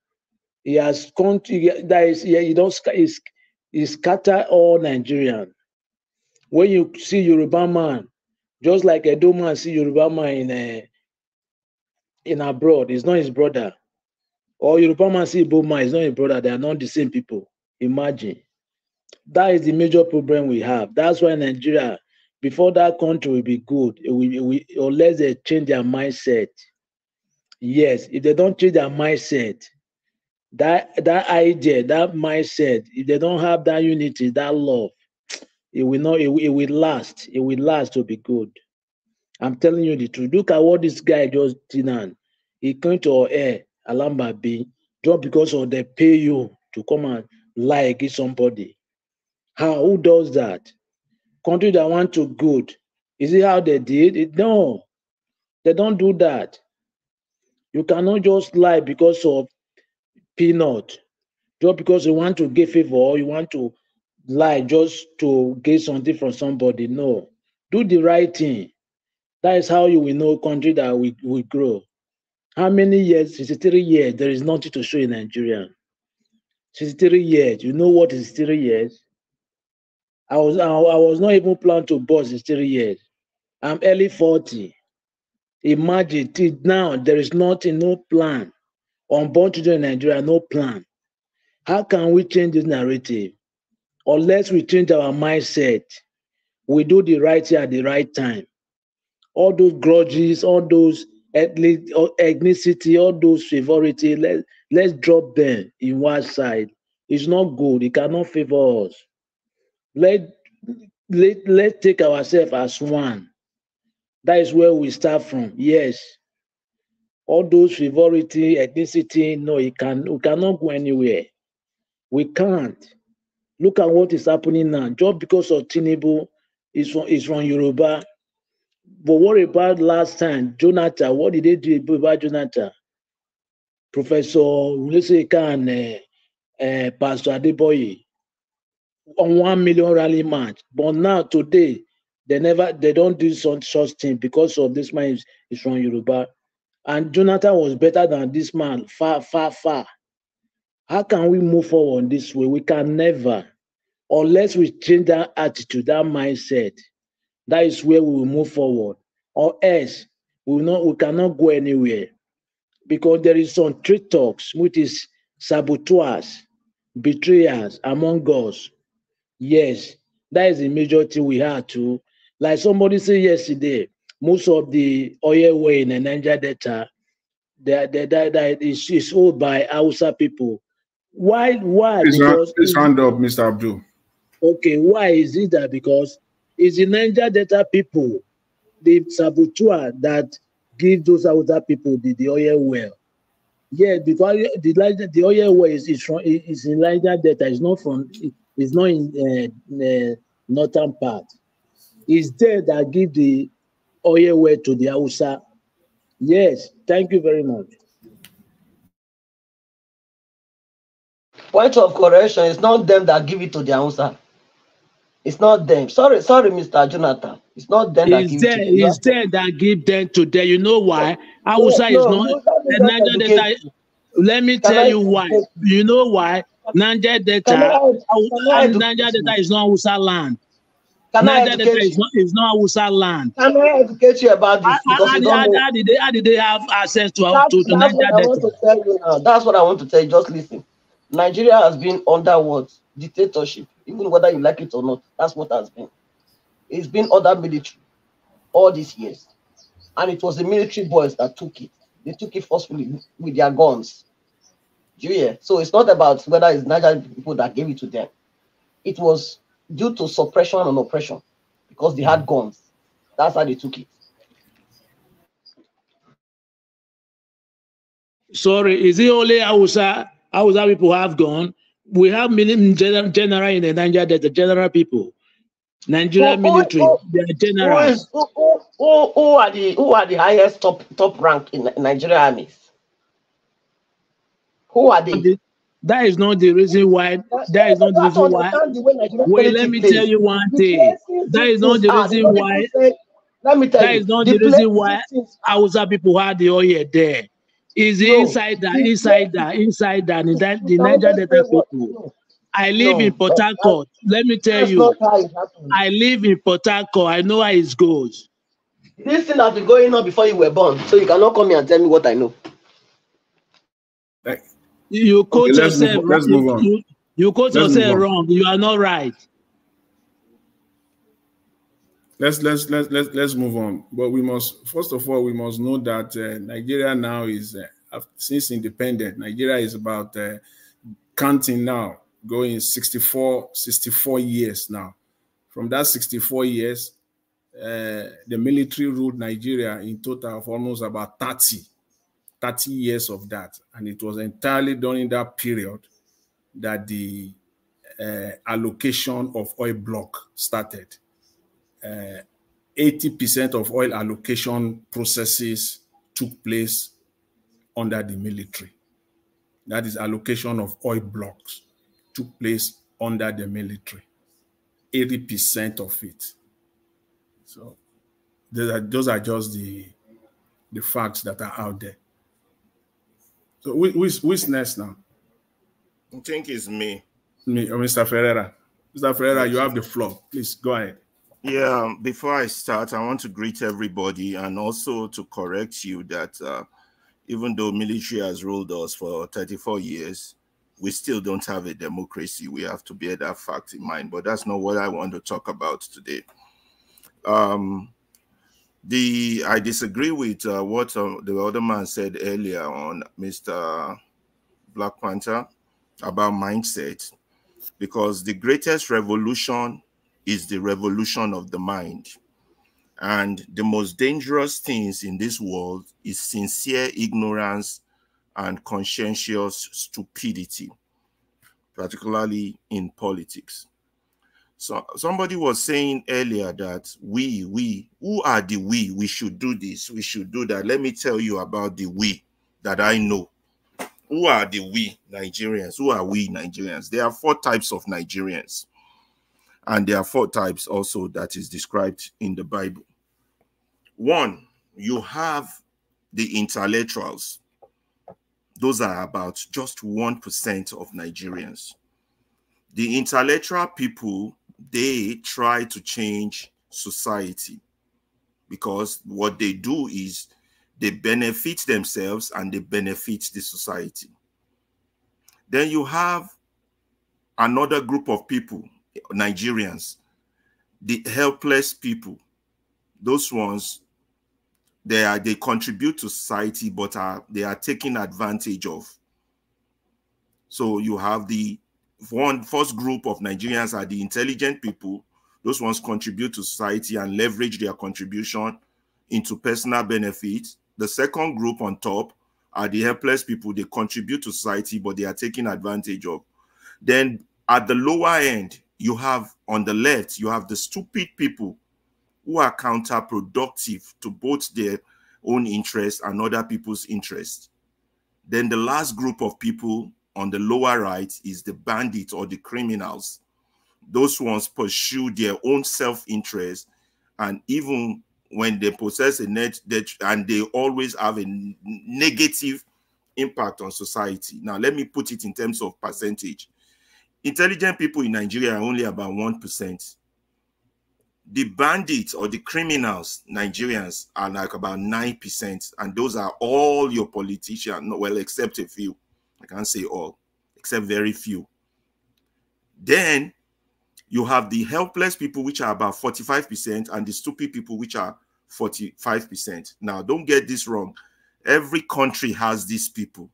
it has come to that is it scatter all Nigerian. When you see Yoruba man, just like Edo man see Yoruba man in abroad, it's not his brother. Or Yoruba man see Igbo man, it's not his brother. They are not the same people. Imagine. That is the major problem we have. That's why Nigeria, before that country will be good, unless they change their mindset. Yes, if they don't change their mindset, that idea, that mindset, if they don't have that unity, that love, it will not. It will last. It will last to be good. I'm telling you the truth. Look at what this guy just did. On. He came to our air, Alamba B, just because of they pay you to come and lie against somebody. How? Who does that? Country that want to good. Is it how they did it? No, they don't do that. You cannot just lie because of peanut, just because you want to get favor or you want to lie just to get something from somebody. No, do the right thing. That is how you will know country that we grow. How many years? 63 years. There is nothing to show in Nigeria. 63 years. You know what is 63 years? I was not even planning to boss 63 years. I'm early 40. Imagine till now there is nothing, no plan. Unborn children in Nigeria, no plan. How can we change this narrative? Unless we change our mindset, we do the right thing at the right time. All those grudges, all those ethnicity, all those favority, let's drop them in one side. It's not good. It cannot favor us. Let's take ourselves as one. That is where we start from. Yes. All those favority, ethnicity, no, we cannot go anywhere. We can't. Look at what is happening now. Just because of Tinubu is from Yoruba. But what about last time, Jonathan? What did they do about Jonathan? Professor Uleseka and Pastor Adeboye on 1 million rally march. But now, today, they don't do such thing because of this man is from Yoruba. And Jonathan was better than this man, far, far, far. How can we move forward this way? We can never. Unless we change that attitude, that mindset, that is where we will move forward. Or else, we cannot go anywhere. Because there is some trade talks, which is saboteurs, betrayers among us. Yes, that is the major thing we have to. Like somebody said yesterday, most of the oil way in the Niger Delta, that is owned by Hausa people. Why? Please round up, Mr. Abdul. Okay, why is it that? Because it's the Niger Delta people, the saboteur that give those other people the oil well. Yeah, because the oil well is in Niger Delta. It's not in northern part. It's there that give the oil well to the Hausa. Yes, thank you very much. Point of correction, it's not them that give it to the Hausa. It's not them. Sorry, Mr. Jonathan. It's not them that give it to them. It's them that give them to them. You know why? Hausa is not the Niger Delta. Let me tell you why. You know why? Niger Delta is not Hausa land. Niger Delta is not Hausa land. Can I educate you about this? How did they have access to Niger Delta? That's what I want to tell you. Just listen. Nigeria has been under what? Dictatorship. Even whether you like it or not, that's what has been. It's been under military all these years. And it was the military boys that took it. They took it forcefully with their guns. Do you hear? So it's not about whether it's Nigerian people that gave it to them. It was due to suppression and oppression because they had guns. That's how they took it. Sorry, is it only Hausa people have gone? We have general in the Niger Delta, general people. Nigerian military, they are generals. Who are the highest top rank in Nigerian armies? Who are they? That is not the reason why. That is not the reason why. Wait, let me tell you one thing. That is not the reason why. Let me tell you. That is not the reason why Hausa people had the oil there. Is inside the Niger Delta people. I live in Port Harcourt. Let me tell you. I live in Port Harcourt. I know how it goes. This thing has been going on before you were born, so you cannot come here and tell me what I know. You quote yourself. Let's move on. You quote yourself wrong. You are not right. Let's move on. But we must, first of all, we must know that Nigeria now is since independent. Nigeria is about counting now, going 64 years now. From that 64 years, the military ruled Nigeria in total of almost about 30 years of that. And it was entirely during that period that the allocation of oil block started. 80% of oil allocation processes took place under the military. That is, allocation of oil blocks took place under the military. 80% of it. So those are just the facts that are out there. So who's next now? I think it's me. Me or Mr. Ferreira. Mr. Ferreira, you have the floor. Please go ahead. Yeah, before I start, I want to greet everybody and also to correct you that even though military has ruled us for 34 years, we still don't have a democracy. We have to bear that fact in mind, but that's not what I want to talk about today. I disagree with what the other man said earlier on, Mr. Black Panther, about mindset, because the greatest revolution is the revolution of the mind. And the most dangerous things in this world is sincere ignorance and conscientious stupidity, particularly in politics. So somebody was saying earlier that who are the we? We should do this, we should do that. Let me tell you about the we that I know. Who are the we Nigerians? Who are we Nigerians? There are 4 types of Nigerians. And there are 4 types also that is described in the Bible. 1, you have the intellectuals. Those are about just 1% of Nigerians. The intellectual people, they try to change society because what they do is they benefit themselves and they benefit the society. Then you have another group of people, Nigerians, the helpless people. Those ones, they contribute to society, but they are taken advantage of. So you have the first group of Nigerians are the intelligent people. Those ones contribute to society and leverage their contribution into personal benefits. The second group on top are the helpless people. They contribute to society, but they are taken advantage of. Then at the lower end, you have on the left, you have the stupid people who are counterproductive to both their own interests and other people's interests. Then the last group of people on the lower right is the bandits or the criminals. Those ones pursue their own self-interest, and even when they possess a net, and they always have a negative impact on society. Now, let me put it in terms of percentage. Intelligent people in Nigeria are only about 1%. The bandits or the criminals, Nigerians, are like about 9%. And those are all your politicians, well, except a few. I can't say all, except very few. Then you have the helpless people, which are about 45%, and the stupid people, which are 45%. Now, don't get this wrong. Every country has these people.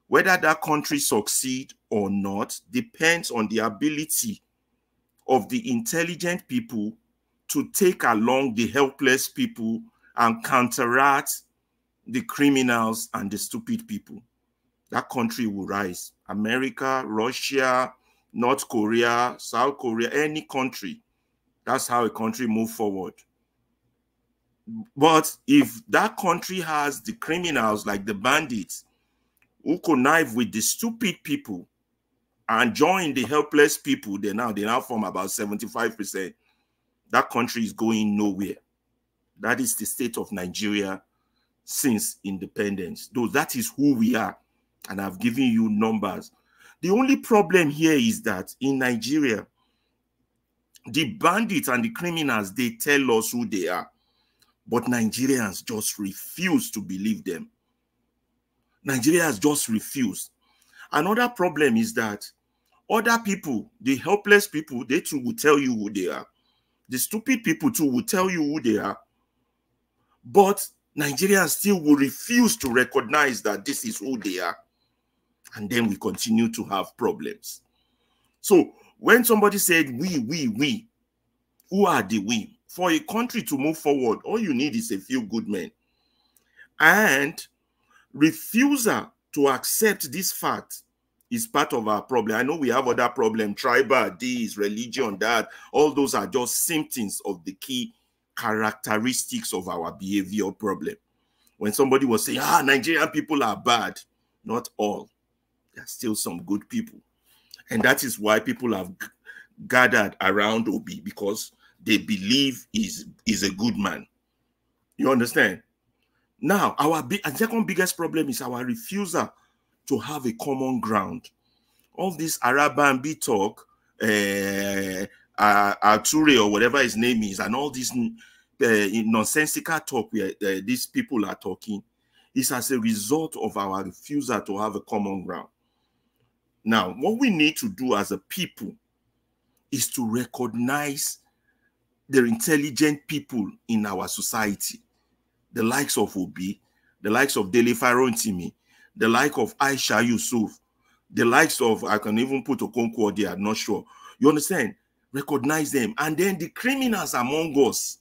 Whether that country succeed or not depends on the ability of the intelligent people to take along the helpless people and counteract the criminals and the stupid people. That country will rise. America, Russia, North Korea, South Korea, any country. That's how a country moves forward. But if that country has the criminals like the bandits who connive with the stupid people and join the helpless people, they now form about 75%. That country is going nowhere. That is the state of Nigeria since independence. Though that is who we are. And I've given you numbers. The only problem here is that in Nigeria, the bandits and the criminals, they tell us who they are. But Nigerians just refuse to believe them. Nigerians just refuse. Another problem is that other people, the helpless people, they too will tell you who they are. The stupid people too will tell you who they are. But Nigerians still will refuse to recognize that this is who they are. And then we continue to have problems. So when somebody said we, who are the we? For a country to move forward, all you need is a few good men. And refusal to accept this fact is part of our problem. I know we have other problems, tribal, this, religion, that. All those are just symptoms of the key characteristics of our behavior problem. When somebody will say, Nigerian people are bad, not all. There are still some good people. And that is why people have gathered around Obi, because they believe is a good man. You understand? Now, our second biggest problem is our refusal to have a common ground. All this Arabambi talk, Arture or whatever his name is, and all this nonsensical talk where these people are talking, is as a result of our refusal to have a common ground. Now, what we need to do as a people is to recognize the intelligent people in our society, the likes of Obi, the likes of Dele Farontimi, the like of Aisha Yusuf, the likes of, I can even put Okonkwo there, I'm not sure. You understand? Recognize them. And then the criminals among us,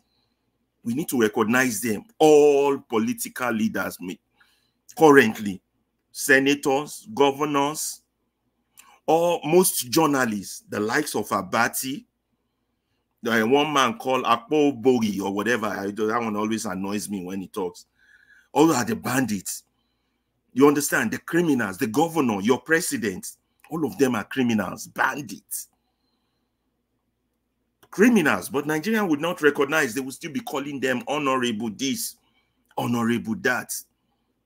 we need to recognize them. All political leaders currently, senators, governors, or most journalists, the likes of Abati, the one man called Akpo Bogi or whatever, that one always annoys me when he talks. All are the bandits. You understand? The criminals, the governor, your president, all of them are criminals, bandits. Criminals, but Nigerian would not recognize. They would still be calling them honorable this, honorable that.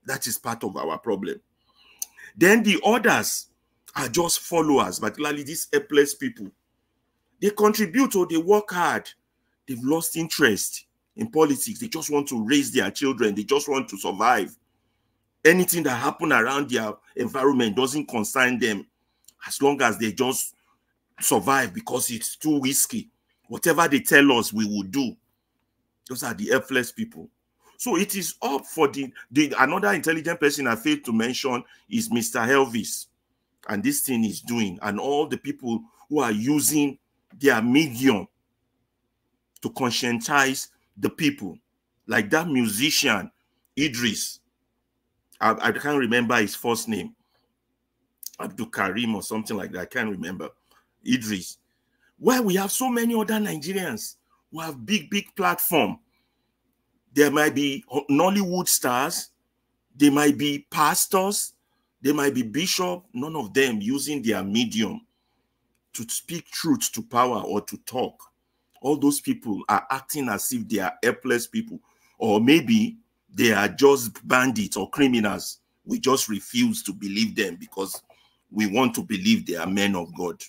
That is part of our problem. Then the others are just followers, particularly these helpless people. They contribute or they work hard. They've lost interest in politics. They just want to raise their children. They just want to survive. Anything that happens around their environment doesn't concern them, as long as they just survive, because it's too risky. Whatever they tell us, we will do. Those are the helpless people. So it is up for another intelligent person I failed to mention is Mr. Elvis. and this thing is doing, and all the people who are using their medium to conscientize the people, like that musician, Idris. I can't remember his first name. Abdul Karim or something like that. I can't remember. Idris. Where we have so many other Nigerians who have big platform. There might be Nollywood stars. They might be pastors. They might be bishop. None of them using their medium to speak truth to power or to talk. All those people are acting as if they are helpless people, or maybe they are just bandits or criminals. We just refuse to believe them because we want to believe they are men of God.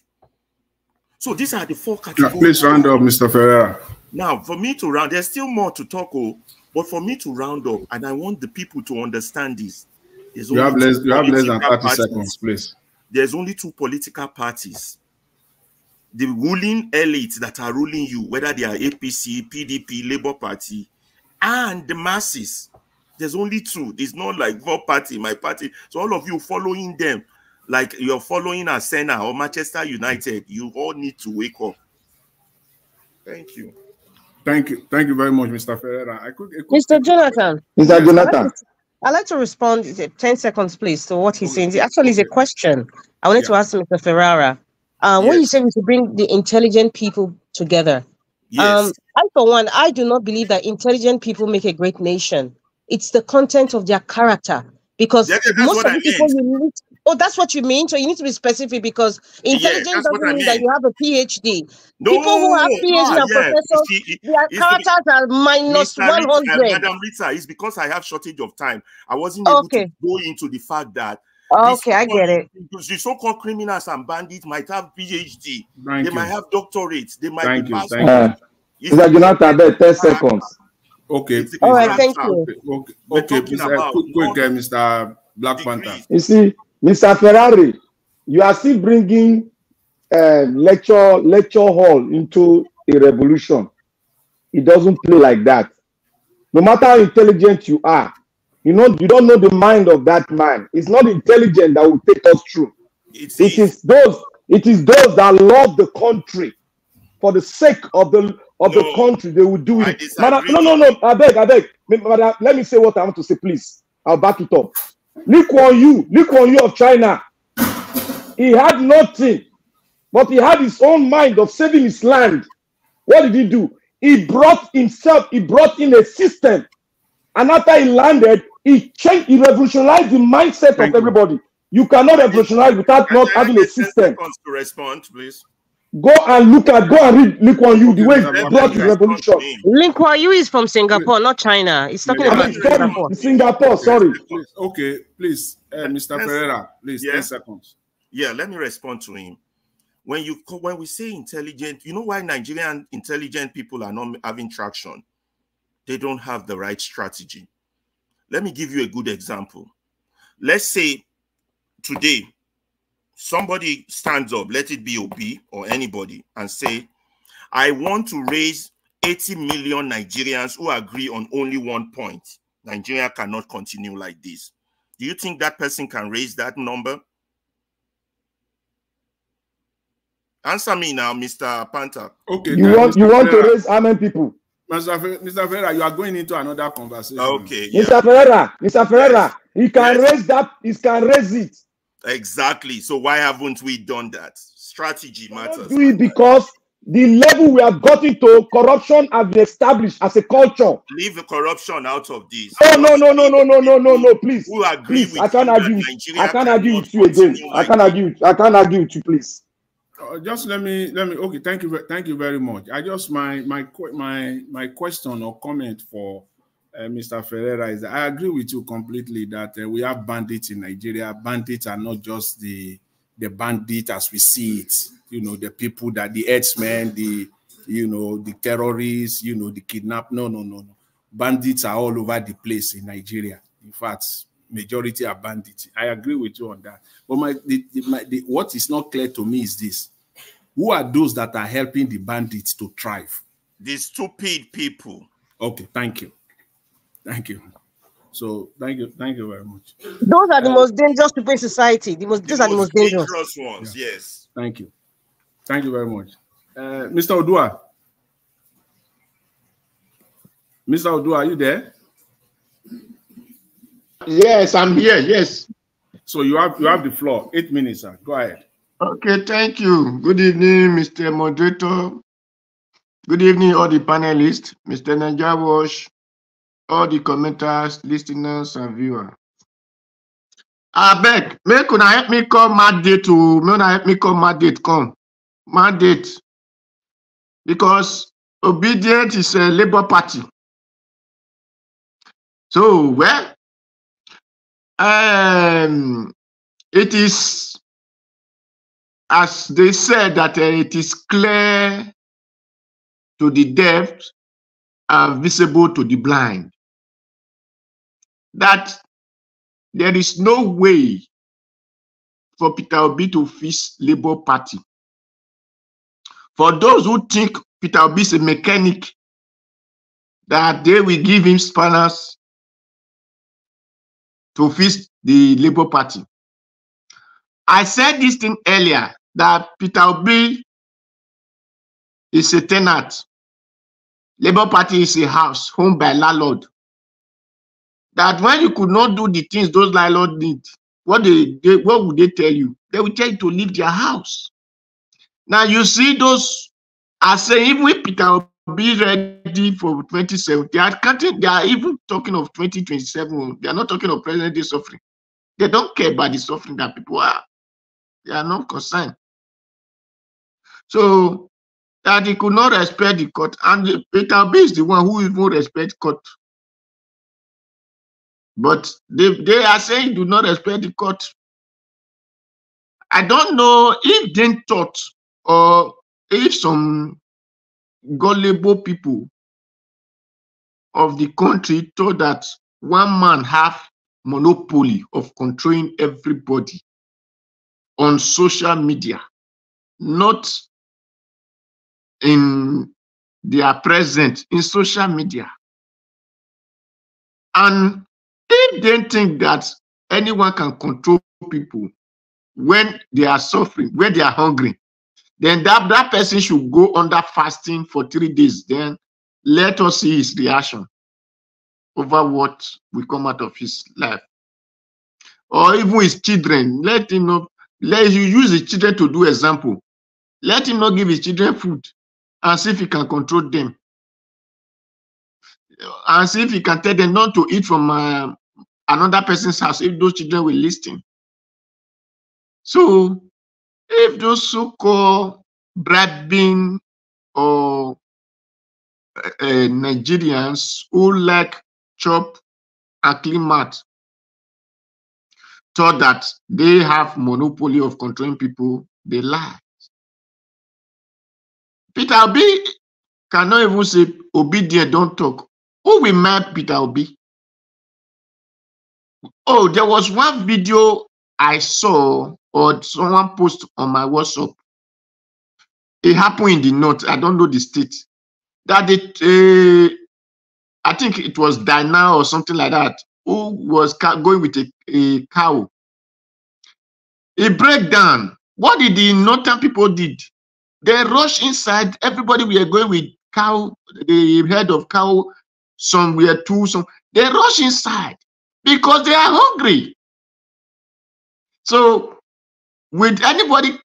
So these are the four categories. Please round up, Mr. Ferreira. Now, for me to round, there's still more to talk about, but for me to round up, and I want the people to understand this. You have less than 30 seconds, please. There's only two political parties. The ruling elite that are ruling you, whether they are APC, PDP, Labour Party, and the masses. There's only two. It's not like your party, my party. So all of you following them, like you're following Arsenal or Manchester United, you all need to wake up. Thank you. Thank you. Thank you very much, Mr. Ferreira. Mr. Jonathan. Mr. Jonathan. I'd like to respond 10 seconds, please, to what he's saying. It actually is a question I wanted to ask Mr. Ferreira. When you say we should bring the intelligent people together, I, for one, I do not believe that intelligent people make a great nation. It's the content of their character. Because most of the people you meet, that's what you mean? So you need to be specific, because intelligence doesn't mean that you have a PhD. No, people who have PhD and professors, their characters are minus 100. Madam Rita, it's because I have shortage of time. I wasn't able to go into the fact that I get it. The so-called criminals and bandits might have PhD. They might have doctorates. They might be pastors. Mr. Jonathan, 10 seconds. Okay. All right, thank you. Okay, quick, Mr. Black Panther. You see, Mr. Ferrari, you are still bringing lecture hall into a revolution. It doesn't play like that. No matter how intelligent you are, you don't know the mind of that man. It's not intelligent that will take us through. It is those that love the country for the sake of the country. They will do it. Madam, no. I beg. Madam, let me say what I want to say, please. I'll back it up. Lee Kuan Yew of China. He had nothing, but he had his own mind of saving his land. What did he do? He brought in a system. And after he landed, he revolutionized the mindset of everybody. You cannot revolutionize without not having a system. To respond, please. Go and read Lee Kuan Yew, the way he brought the revolution. Lee Kuan Yew is from Singapore, not China. He's talking about Singapore. Singapore, sorry. Okay, please, Mr. Ferreira, please, 10 seconds. Yeah, let me respond to him. When we say intelligent, you know why Nigerian intelligent people are not having traction? They don't have the right strategy. Let me give you a good example. Let's say today, somebody stands up, let it be Obi or anybody, and say, I want to raise 80 million Nigerians who agree on only one point. Nigeria cannot continue like this. Do you think that person can raise that number? Answer me now, Mr. Panther. Okay. You want to raise how many people? Mr. Ferreira, you are going into another conversation. Okay. Mr. Ferreira, he can raise that, he can raise it. Exactly. So why haven't we done that? Strategy matters. Do it because the level we have gotten to, corruption has been established as a culture. Leave the corruption out of this. No, please. Who agree with I can't argue with you again. I can't argue with you, please. Just let me. Okay, thank you very much. I just my question or comment for Mr. Ferreira is that I agree with you completely that we have bandits in Nigeria. Bandits are not just the bandit as we see it. You know, the people that the herdsmen, the terrorists, the kidnap. No. Bandits are all over the place in Nigeria. In fact, majority are bandits. I agree with you on that. But what is not clear to me is this: who are those that are helping the bandits to thrive? The stupid people. Okay, thank you. So thank you very much. Those are the most dangerous people in society. These are the most dangerous ones. Yeah. Yes. Thank you very much. Mr. Odua. Mr. Odua, are you there? Yes, I'm here. Yes. So you have the floor. 8 minutes, sir. Go ahead. Okay, thank you. Good evening, Mr. Moderator. Good evening, all the panelists, Mr. Najawash, all the commenters, listeners, and viewers. I beg, make una help me call mandate to help me call mandate come. Mandate. Because obedient is a Labour Party. So, well, it is, as they said, that it is clear to the deaf and visible to the blind that there is no way for Peter Obi to fix Labour Party. For those who think Peter Obi is a mechanic, that they will give him spanners to fix the Labour Party. I said this thing earlier, that Peter Obi is a tenant. Labour Party is a house owned by landlord. That when you could not do the things those landlords need, what would they tell you? They will tell you to leave their house. Now you see those, I say, even if Peter Obi is ready for 27, they are even talking of 2027. They are not talking of present day suffering. They don't care about the suffering that people are. They are not concerned. So that he could not respect the court, and Peter Obi is the one who even respects court. But they are saying do not respect the court. I don't know if they thought, or if some gullible people of the country thought that one man have monopoly of controlling everybody on social media, not in their present in social media. And if they think that anyone can control people when they are suffering, when they are hungry, then that person should go under fasting for 3 days. Then let us see his reaction over what will come out of his life. Or even his children, let him not, let you use his children to do example. Let him not give his children food and see if he can control them. And see if he can tell them not to eat from another person's house if those children will listen. So if those so-called bribing or Nigerians who like chop and clean mouth thought that they have monopoly of controlling people, they lie. Peter Obi cannot even say obedient, don't talk. Who will mind Peter Obi? Oh, there was one video I saw, or someone posted on my WhatsApp. It happened in the north. I don't know the state. That I think it was Dinah or something like that, who was going with a cow. It break down. What did the northern people did? They rushed inside. Everybody were going with cow, the head of cow. Some were two. Some they rush inside because they are hungry. So, would anybody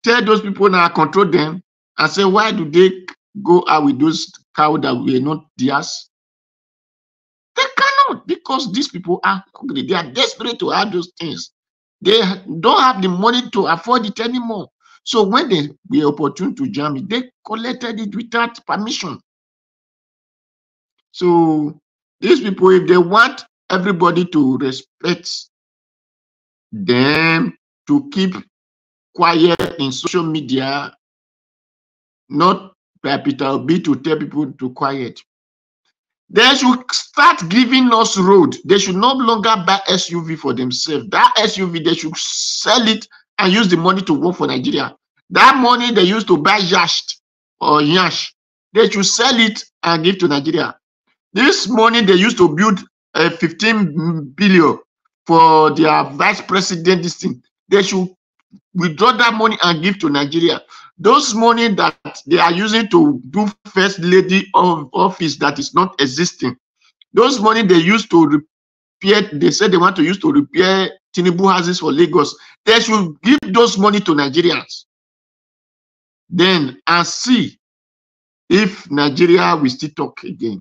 tell those people now control them and say, why do they go out with those cows that were not theirs? They cannot, because these people are hungry. They are desperate to have those things. They don't have the money to afford it anymore. So when they were opportune to jam it, they collected it without permission. So these people, if they want everybody to respect them, to keep quiet in social media, not by Peter Obi to tell people to quiet, they should start giving us road. They should no longer buy SUV for themselves. That SUV, they should sell it and use the money to work for Nigeria. That money they used to buy yash or yash, they should sell it and give to Nigeria. This money they used to build 15 billion for their vice president. This thing, they should withdraw that money and give to Nigeria. Those money that they are using to do first lady of office that is not existing. Those money they used to repair, they said they want to use to repair Tinubu houses for Lagos. They should give those money to Nigerians. Then and see if Nigeria will still talk again.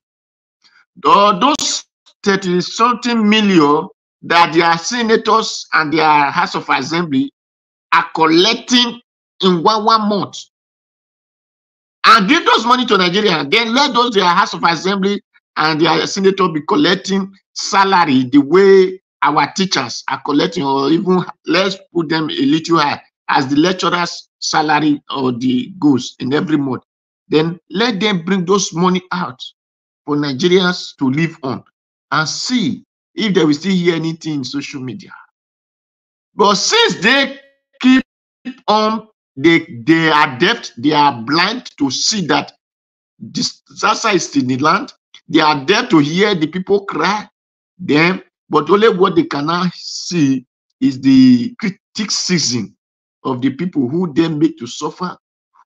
Those 30-something million that their senators and their House of Assembly are collecting in one month, and give those money to Nigeria, then let those their House of Assembly and their senator be collecting salary the way our teachers are collecting, or even let's put them a little high as the lecturers' salary or the goes in every month. Then let them bring those money out for Nigerians to live on and see if they will still hear anything in social media. But since they keep on, they are deaf, they are blind to see that disaster is in the land. They are there to hear the people cry, them, but only what they cannot see is the criticism of the people who they make to suffer,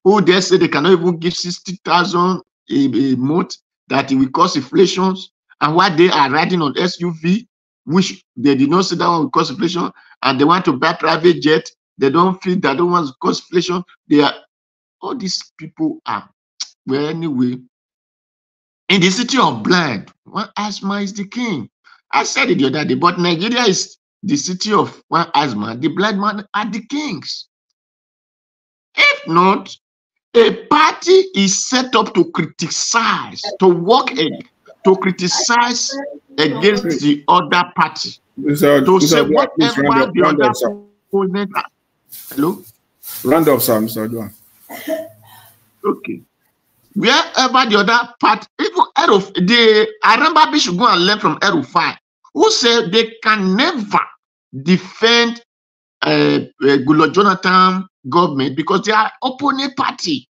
who they say they cannot even give 60,000 a month, that it will cause inflations, and why they are riding on SUV, which they did not say that one will cause inflation, and they want to buy private jet. They don't feel that don't want to cause inflation. They are, all these people are, well, anyway, in the city of blind, one asthma is the king. I said it the other day, but Nigeria is the city of one asthma. The blind man are the kings. If not, a party is set up to criticize, to work to criticize against the other party. To say whatever the other opponent. Hello? Round up, sir, Mr. Oduah. Okay. Wherever the other part, even Arambabi should go and learn from El-Rufai, who said they can never defend Goodluck Jonathan government because they are opponent party.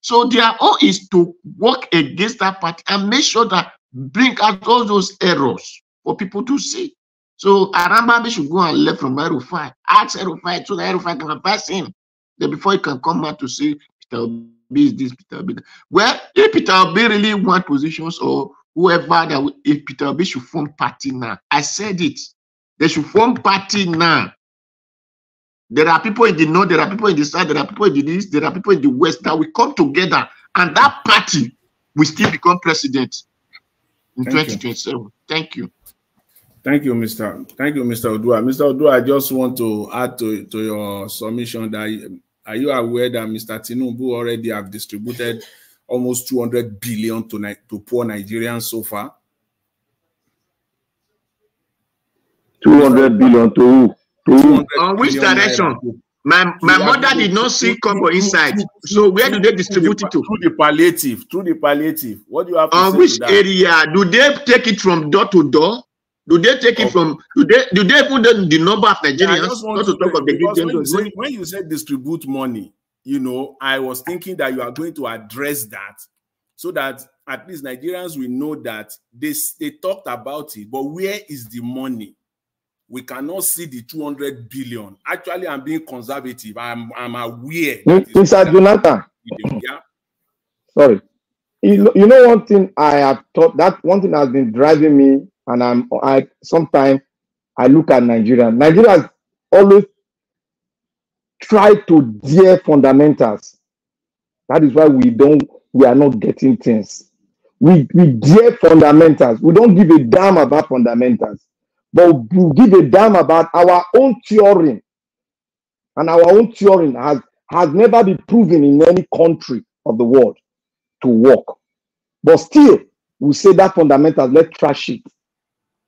So their own is to work against that party and make sure that bring out all those errors for people to see. So Arambabi should go and learn from El-Rufai. Ask El-Rufai so that El-Rufai can advise him. Then before he can come out to say Peter Obi is this, Peter Obi. Well, if Peter Obi really want positions or whoever that, if Peter Obi should form party now, I said it. They should form party now. There are people in the north, there are people in the south, there are people in the east, there are people in the west that will come together, and that party will still become president in 2027. Thank you. Thank you, Mr. Oduah. Mr. Oduah, I just want to add to your submission that are you aware that Mr. Tinubu already have distributed almost 200 billion to poor Nigerians so far? 200 billion to who? On which direction? My mother did not see Congo inside. So where do they distribute it to? Through the palliative. Through the palliative. What do you have to say on which to that? area? Do they take it from door to door? Do they take it from? Do they put the number of Nigerians? Not to talk of the when you say distribute money, you know, I was thinking that you are going to address that so that at least Nigerians will know that they talked about it, but where is the money? We cannot see the 200 billion. Actually, I'm being conservative. I'm aware. Mr. Jonathan. Yeah. Sorry. You know one thing I have thought, that one thing has been driving me, and sometimes I look at Nigeria. Nigeria has always tried to dare fundamentals. That is why we are not getting things. We dare fundamentals. We don't give a damn about fundamentals. But we give a damn about our own theory. And our own theory has never been proven in any country of the world to work. But still, we say that fundamentals, let's trash it.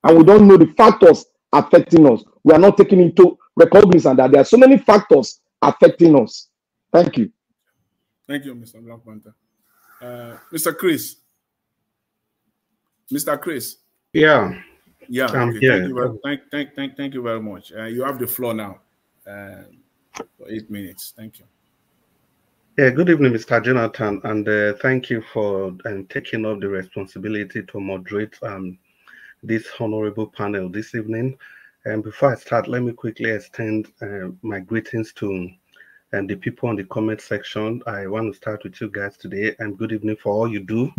And we don't know the factors affecting us. We are not taking into recognition that there are so many factors affecting us. Thank you. Thank you, Mr. Black Panther. Mr. Chris. Mr. Chris. Yeah. Yeah, okay. Thank you very much. You have the floor now for 8 minutes. Thank you. Yeah, good evening, Mr. Jonathan, and thank you for taking up the responsibility to moderate this honorable panel this evening. And before I start, let me quickly extend my greetings to the people on the comment section. I want to start with you guys today, and good evening for all you do.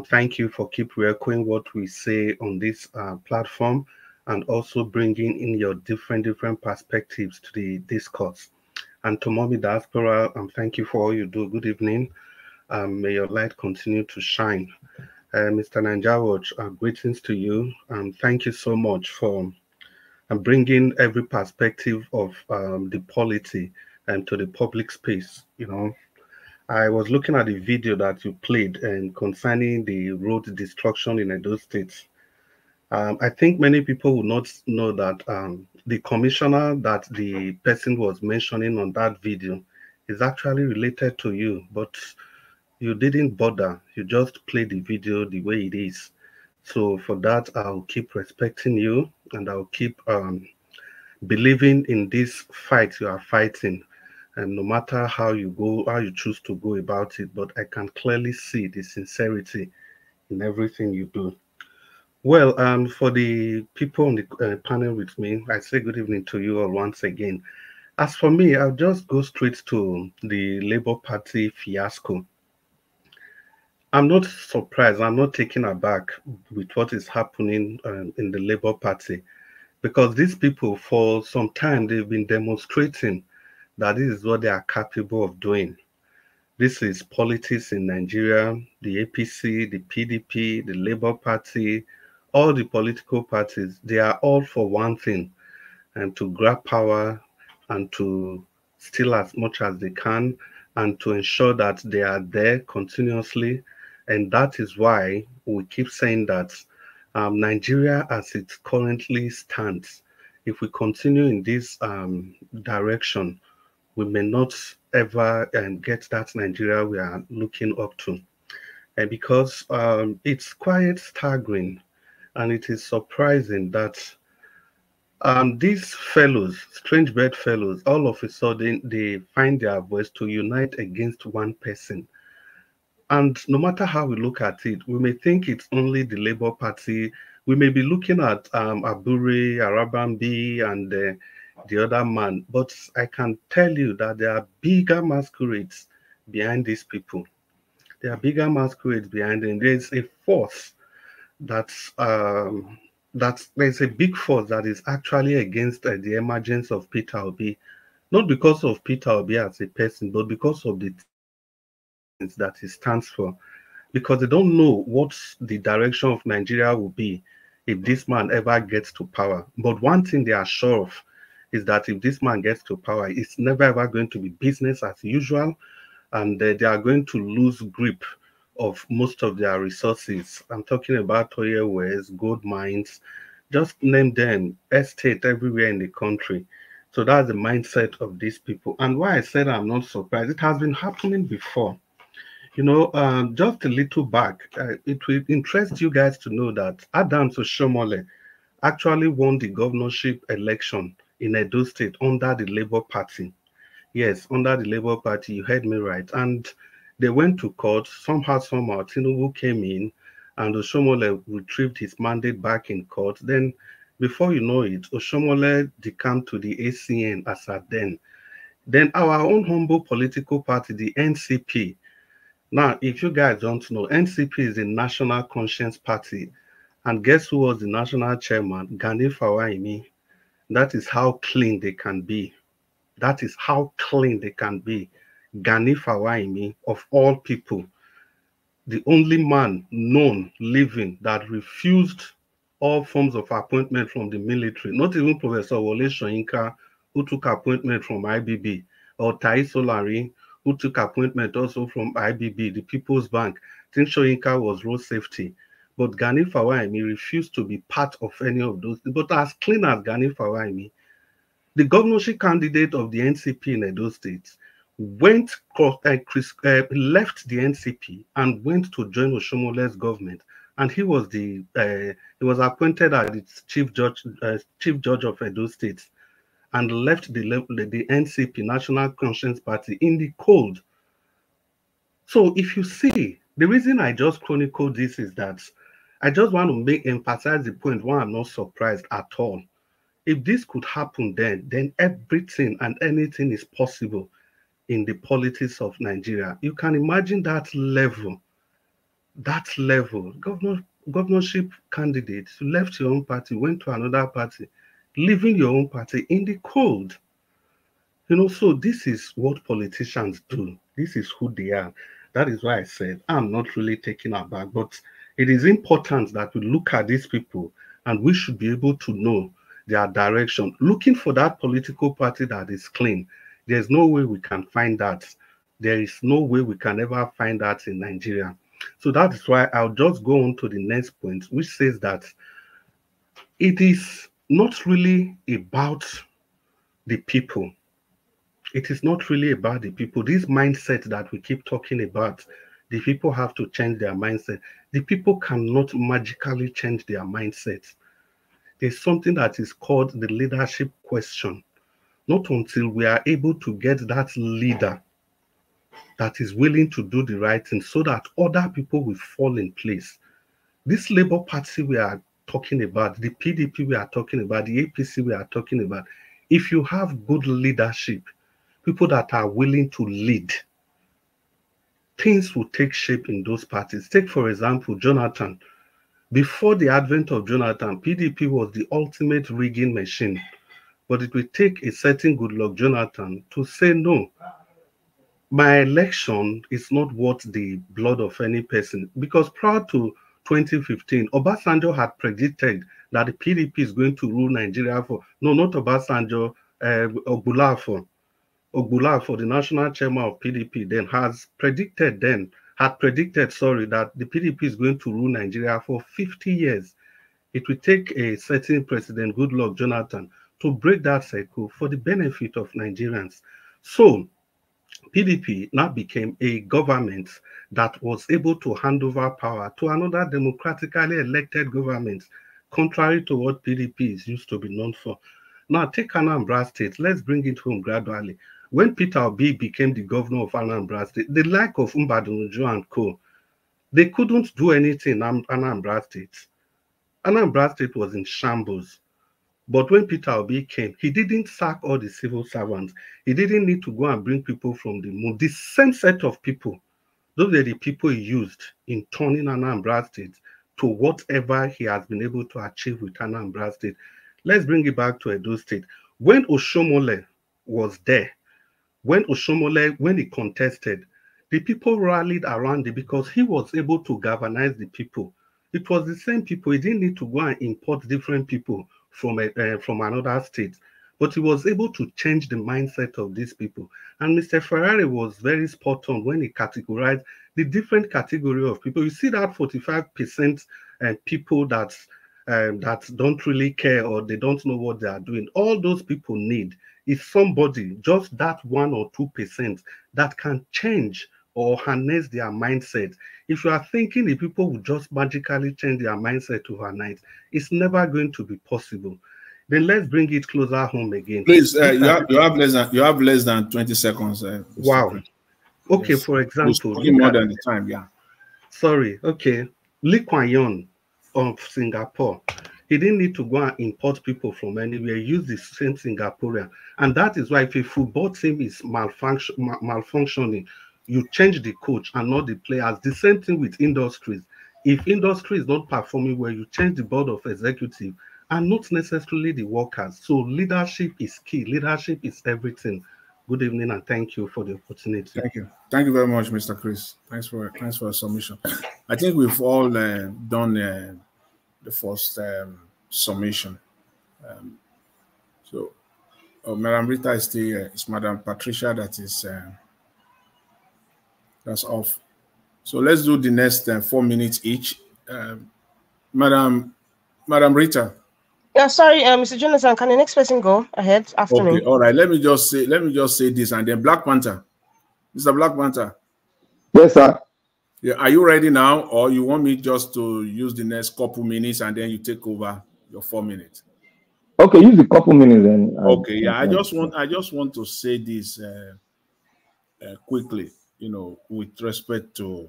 Thank you for keep echoing what we say on this platform, and also bringing in your different perspectives to the discourse. And to Mommy Diaspora, thank you for all you do. Good evening. May your light continue to shine. Mr. Nanjawatch, greetings to you. Thank you so much for bringing every perspective of the polity to the public space. You know, I was looking at the video that you played and concerning the road destruction in Edo State. I think many people will not know that the commissioner that the person was mentioning on that video is actually related to you, but you didn't bother. You just played the video the way it is. So for that, I'll keep respecting you, and I'll keep believing in this fight you are fighting. And no matter how you go, how you choose to go about it, but I can clearly see the sincerity in everything you do. Well, for the people on the panel with me, I say good evening to you all once again. As for me, I'll just go straight to the Labour Party fiasco. I'm not surprised, I'm not taken aback with what is happening in the Labour Party, because these people, for some time, they've been demonstrating that this is what they are capable of doing. This is politics in Nigeria, the APC, the PDP, the Labour Party, all the political parties, they are all for one thing, and to grab power and to steal as much as they can, and to ensure that they are there continuously. And that is why we keep saying that Nigeria, as it currently stands, if we continue in this direction, we may not ever get that Nigeria we are looking up to. And because it's quite staggering, and it is surprising that these fellows, strange bird fellows, all of a sudden they find their voice to unite against one person. And no matter how we look at it, we may think it's only the Labour Party. We may be looking at Abure, Arabambi, and the other man. But I can tell you that there are bigger masquerades behind these people. There are bigger masquerades behind them. There's a force there's a big force that is actually against the emergence of Peter Obi, not because of Peter Obi as a person, but because of the things that he stands for. Because they don't know what the direction of Nigeria will be if this man ever gets to power. But one thing they are sure of is that if this man gets to power, it's never ever going to be business as usual, and they are going to lose grip of most of their resources. I'm talking about oil wells, gold mines, just name them, estate everywhere in the country. So that's the mindset of these people. And why I said I'm not surprised, it has been happening before. You know, just a little back, it will interest you guys to know that Adams Oshiomhole actually won the governorship election in Edo State under the Labour Party. Yes, under the Labour Party, you heard me right. And they went to court. Somehow, Tinubu came in, and Oshiomhole retrieved his mandate back in court. Then, before you know it, Oshiomhole decamped to the ACN as at then. Then our own humble political party, the NCP. Now, if you guys don't know, NCP is the National Conscience Party. And guess who was the national chairman? Gani Fawehinmi. That is how clean they can be. That is how clean they can be. Gani Fawehinmi, of all people, the only man known living that refused all forms of appointment from the military, not even Professor Wole Soyinka, who took appointment from IBB, or Tai Solari, who took appointment also from IBB, the People's Bank. I think Soyinka was road safety. But Gani Fawehinmi refused to be part of any of those. But as clean as Gani Fawehinmi, the governorship candidate of the NCP in Edo State left the NCP and went to join Oshiomhole's government, and he was appointed as its chief judge of Edo State, and left the NCP, National Conscience Party, in the cold. So if you see, the reason I just chronicled this is that I just want to emphasize the point why I'm not surprised at all. If this could happen then everything and anything is possible in the politics of Nigeria. You can imagine that level, governorship candidates, you left your own party, went to another party, leaving your own party in the cold. You know, so this is what politicians do. This is who they are. That is why I said I'm not really taken aback, but it is important that we look at these people and we should be able to know their direction. Looking for that political party that is clean. There's no way we can find that. There is no way we can ever find that in Nigeria. So that is why I'll just go on to the next point, which says that it is not really about the people. It is not really about the people. This mindset that we keep talking about, the people have to change their mindset. The people cannot magically change their mindset. There's something that is called the leadership question. Not until we are able to get that leader that is willing to do the right thing so that other people will fall in place. This Labour Party we are talking about, the PDP we are talking about, the APC we are talking about, if you have good leadership, people that are willing to lead, things will take shape in those parties. Take, for example, Jonathan. Before the advent of Jonathan, PDP was the ultimate rigging machine. But it will take a certain Goodluck Jonathan to say, no, my election is not worth the blood of any person. Because prior to 2015, Obasanjo had predicted that the PDP is going to rule Nigeria for, no, not Obasanjo, Ogbulafo, the national chairman of PDP, then had predicted that the PDP is going to rule Nigeria for 50 years. It will take a certain President Goodluck Jonathan to break that cycle for the benefit of Nigerians. So PDP now became a government that was able to hand over power to another democratically elected government, contrary to what PDP is used to be known for. Now take Anambra State, let's bring it home gradually. When Peter Obi became the governor of Anambra State, the like of Mbadunju and co, they couldn't do anything in Anambra State. Anambra State was in shambles. But when Peter Obi came, he didn't sack all the civil servants. He didn't need to go and bring people from the moon. The same set of people, those are the people he used in turning Anambra State to whatever he has been able to achieve with Anambra State. Let's bring it back to Edo State. When Oshomole was there, when he contested, the people rallied around him because he was able to galvanize the people. It was the same people. He didn't need to go and import different people from another state, but he was able to change the mindset of these people. And Mr. Ferrari was very spot on when he categorized the different category of people. You see that 45% people that don't really care or they don't know what they are doing. All those people need is somebody, just that 1 or 2% that can change or harness their mindset. If you are thinking the people will just magically change their mindset overnight, it's never going to be possible. Then let's bring it closer home again. Please, you have less than 20 seconds. Wow. Okay, yes. For example, more than the time, yeah. Sorry. Okay, Lee Kuan Yew of Singapore. He didn't need to go and import people from anywhere. He used the same Singaporean, and that is why if a football team is malfunctioning, you change the coach and not the players. The same thing with industries. If industry is not performing well, you change the board of executive and not necessarily the workers. So leadership is key. Leadership is everything. Good evening and thank you for the opportunity. Thank you. Thank you very much, Mr. Chris. Thanks for your submission. I think we've all done the first summation. So Madam Rita is still here. It's Madam Patricia that is that's off. So let's do the next 4 minutes each. Madam Rita. Yeah, sorry, Mr. Jonathan, can the next person go ahead after me? Okay, all right. Let me just say this, and then Black Panther. Mr. Black Panther. Yes, sir. Yeah, are you ready now, or you want me just to use the next couple minutes and then you take over your 4 minutes? Okay, use a couple minutes then. Okay, yeah. I just want to say this quickly. You know, with respect to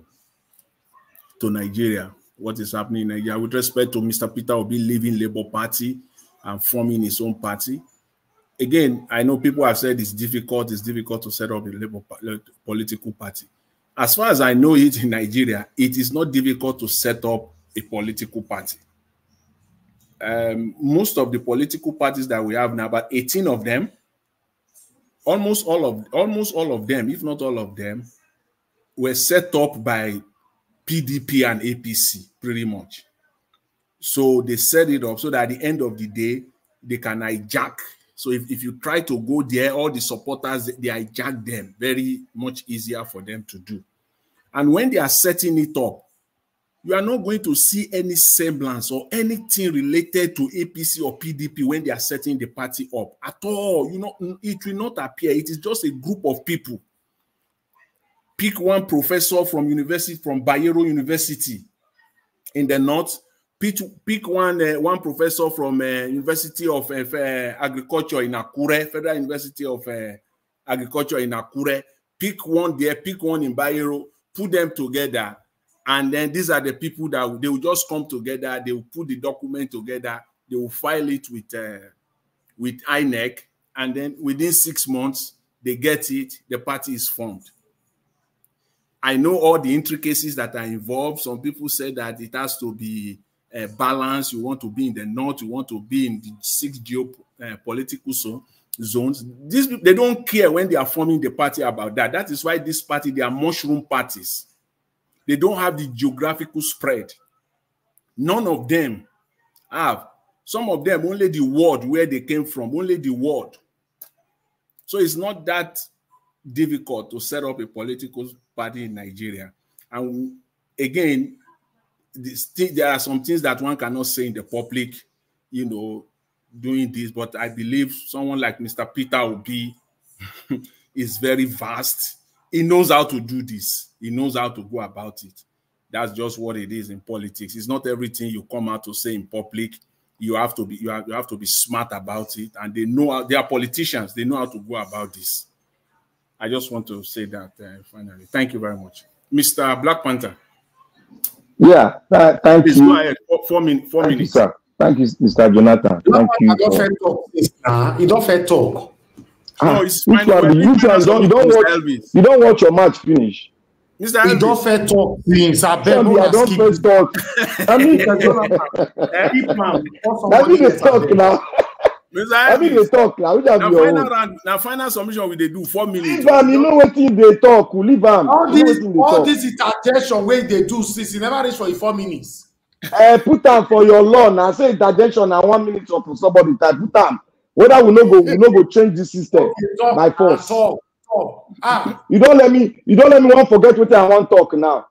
Nigeria, what is happening in Nigeria with respect to Mr. Peter Obi leaving Labour Party and forming his own party. Again, I know people have said it's difficult to set up a Labour political party. As far as I know it in Nigeria, it is not difficult to set up a political party. Most of the political parties that we have now, about 18 of them, almost all of them, if not all of them, were set up by PDP and APC, pretty much. So they set it up so that at the end of the day, they can hijack. So if you try to go there, all the supporters, they hijack them. Very much easier for them to do. And when they are setting it up, you are not going to see any semblance or anything related to APC or PDP when they are setting the party up at all. You know, it will not appear. It is just a group of people. Pick one professor from Bayero University in the north. Pick one professor from University of Agriculture in Akure, Federal University of Agriculture in Akure. Pick one there, pick one in Bayero, put them together, and then these are the people that they will just come together. They will put the document together. They will file it with INEC, and then within 6 months they get it. The party is formed. I know all the intricacies that are involved. Some people say that it has to be balanced. You want to be in the north. You want to be in the 6 geopolitical zones. They don't care when they are forming the party about that. That is why this party, they are mushroom parties. They don't have the geographical spread. None of them have. Some of them, only the word where they came from, only the word. So it's not that difficult to set up a political party in Nigeria. And again, there are some things that one cannot say in the public, you know, doing this, but I believe someone like Mr. Peter Obi is very vast. He knows how to do this. He knows how to go about it. That's just what it is in politics. It's not everything you come out to say in public. You have to be smart about it, and they know they are politicians. They know how to go about this. I just want to say that finally. Thank you very much, Mr. Black Panther. Yeah, thank you. Go ahead. 4 minutes. Thank you, sir. Thank you, Mr. Jonathan. Thank you. You don't fair talk. No, it's you don't watch your match finish. Mr. Elvis. You don't fair talk things. I don't fair talk. I mean, they talk now. I mean, they talk now. Now, final submission we they do 4 minutes. Leave them, you know what they talk. Leave them. All this interjection where they do, since you never reach for 4 minutes. Put them for your law now. Say interjection and 1 minute up for somebody. Put them. Whether we no go change the system by force. You don't let me want forget what I want to talk now.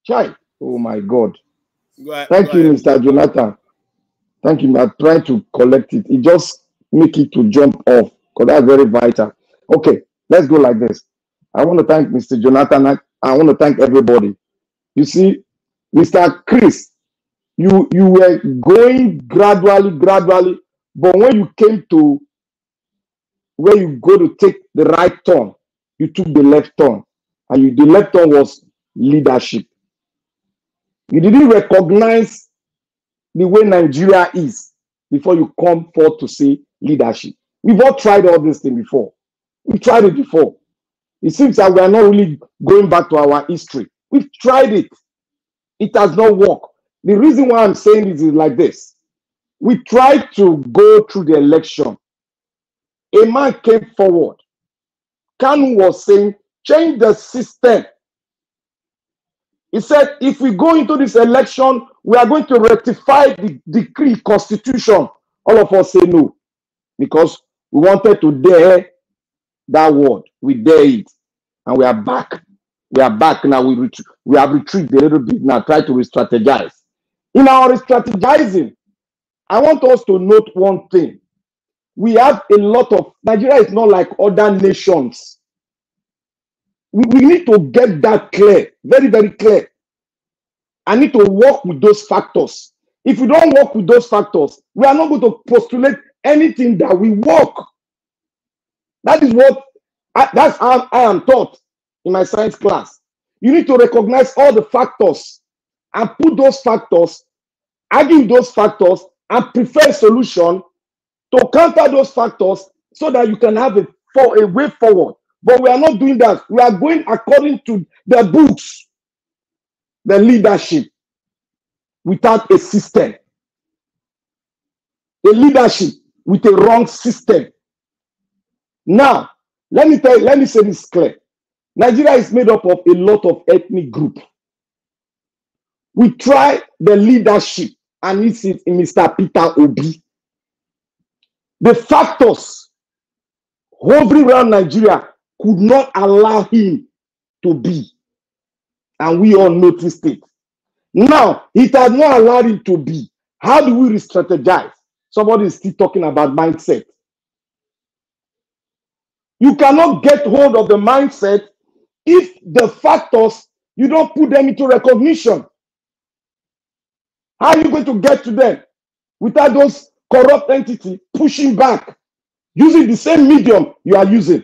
Chai. Oh my God. Thank you, Mr. Jonathan. Thank you. I'm trying to collect it. It just make it to jump off because that's very vital. Okay, let's go like this. I want to thank Mr. Jonathan. I want to thank everybody. You see, Mr. Chris, you were going gradually, but when you came to where you go to take the right turn, you took the left turn, and the left turn was leadership. You didn't recognize the way Nigeria is before you come forth to say leadership. We've all tried all this thing before. We tried it before. It seems that we are not really going back to our history. We've tried it. It has not worked. The reason why I'm saying this is like this. We tried to go through the election. A man came forward. Kanu was saying, change the system. He said, if we go into this election, we are going to rectify the decree constitution. All of us say no. Because we wanted to dare that word. We dare it. And we are back. We are back now. We have retreated a little bit now. Try to re-strategize. In our re-strategizing, I want us to note one thing. We have a lot of... Nigeria is not like other nations. We need to get that clear. Very, very clear. I need to work with those factors. If we don't work with those factors, we are not going to postulate anything that we work. That is what... That's how I am taught in my science class. You need to recognize all the factors and put those factors, argue those factors, and prefer a solution to counter those factors so that you can have a way forward. But we are not doing that. We are going according to the books, the leadership, without a system. A leadership with a wrong system. Now, let me say this clear. Nigeria is made up of a lot of ethnic groups. We try the leadership, and it's in Mr. Peter Obi. The factors hovering around Nigeria could not allow him to be. And we all noticed it. Now, it has not allowed him to be. How do we re-strategize? Somebody is still talking about mindset. You cannot get hold of the mindset if the factors, you don't put them into recognition. How are you going to get to them without those corrupt entities pushing back, using the same medium you are using?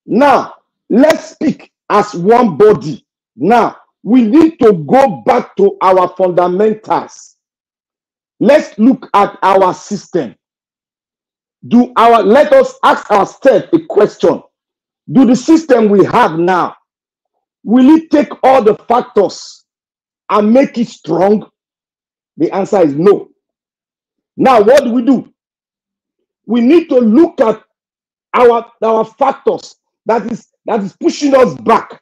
Now, let's speak as one body. Now, we need to go back to our fundamentals. Let's look at our system. Let us ask ourselves a question. Do the system we have now, will it take all the factors and make it strong? The answer is no. Now, what do? We need to look at our factors that is pushing us back.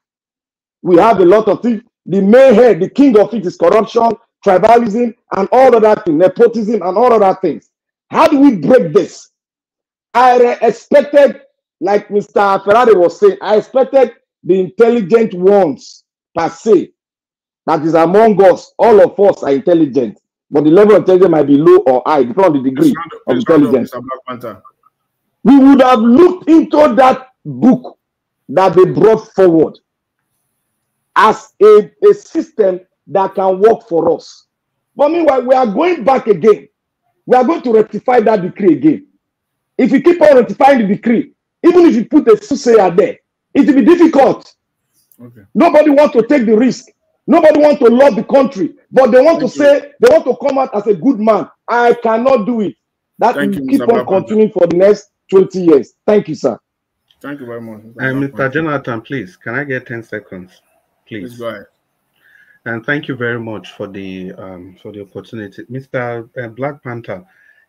We have a lot of things. The main head, the king of it is corruption, tribalism, and all of that things, nepotism, and all of that things. How do we break this? I expected, like Mr. Ferrari was saying, I expected the intelligent ones per se, that is among us. All of us are intelligent, but the level of intelligence might be low or high, depending on the degree of intelligence. We would have looked into that book that they brought forward as a system that can work for us. But meanwhile, we are going back again. We are going to rectify that decree again. If you keep on rectifying the decree, even if you put a soothsayer there, it will be difficult. Okay. Nobody wants to take the risk. Nobody wants to love the country, but they want they want to come out as a good man. I cannot do it. That will keep on continuing for the next 20 years. Thank you, sir. Thank you very much. Mr. Jonathan, please, can I get 10 seconds? Please go ahead. And thank you very much for the opportunity. Mr. Black Panther,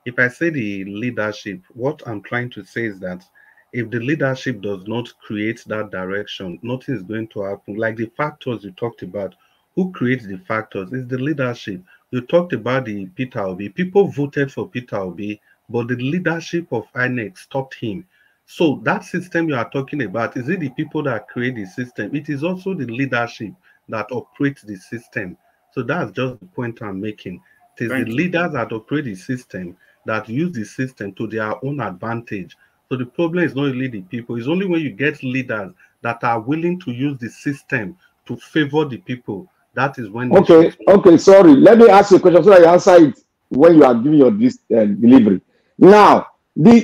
if I say the leadership, what I'm trying to say is that if the leadership does not create that direction, nothing is going to happen. Like the factors you talked about, who creates the factors? It's the leadership. You talked about the Peter Obi. People voted for Peter Obi, but the leadership of INEC stopped him. So that system you are talking about, is it the people that create the system? It is also the leadership that operates the system. So that's just the point I'm making. It is the leaders that operate the system that use the system to their own advantage. So the problem is not really the people. It's only when you get leaders that are willing to use the system to favor the people. That is when. Okay, sorry. Let me ask you a question so that you answer it when you are giving your delivery. Now, the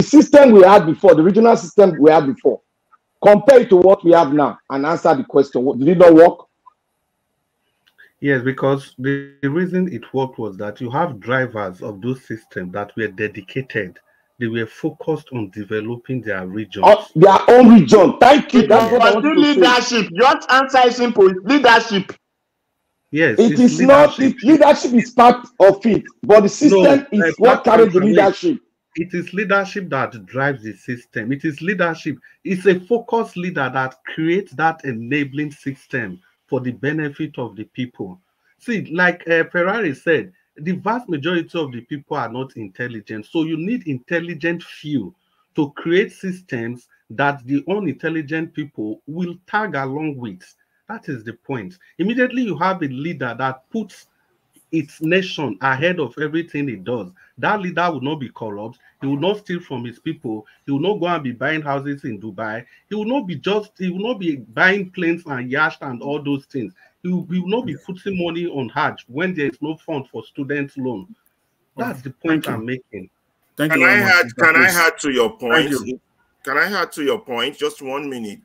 system we had before, the regional system we had before, compared to what we have now, and answer the question. Did it not work? Yes, because the reason it worked was that you have drivers of those systems that were dedicated. They were focused on developing their regions. Their own region. Thank you. That's what I want to leadership. Your answer is simple. Leadership. Yes. It is not. Leadership is part of it, but the system is what carries the leadership. It is leadership that drives the system. It is leadership. It's a focused leader that creates that enabling system for the benefit of the people. See, like Ferrari said, the vast majority of the people are not intelligent. So you need intelligent few to create systems that the unintelligent people will tag along with. That is the point. Immediately you have a leader that puts its nation ahead of everything it does. That leader will not be corrupt. He will not steal from his people. He will not go and be buying houses in Dubai. He will not be buying planes and yachts and all those things. He will not be putting money on Hajj when there is no fund for student loan. That's the point I'm making. Can I add to your point? can I add to your point? Just 1 minute.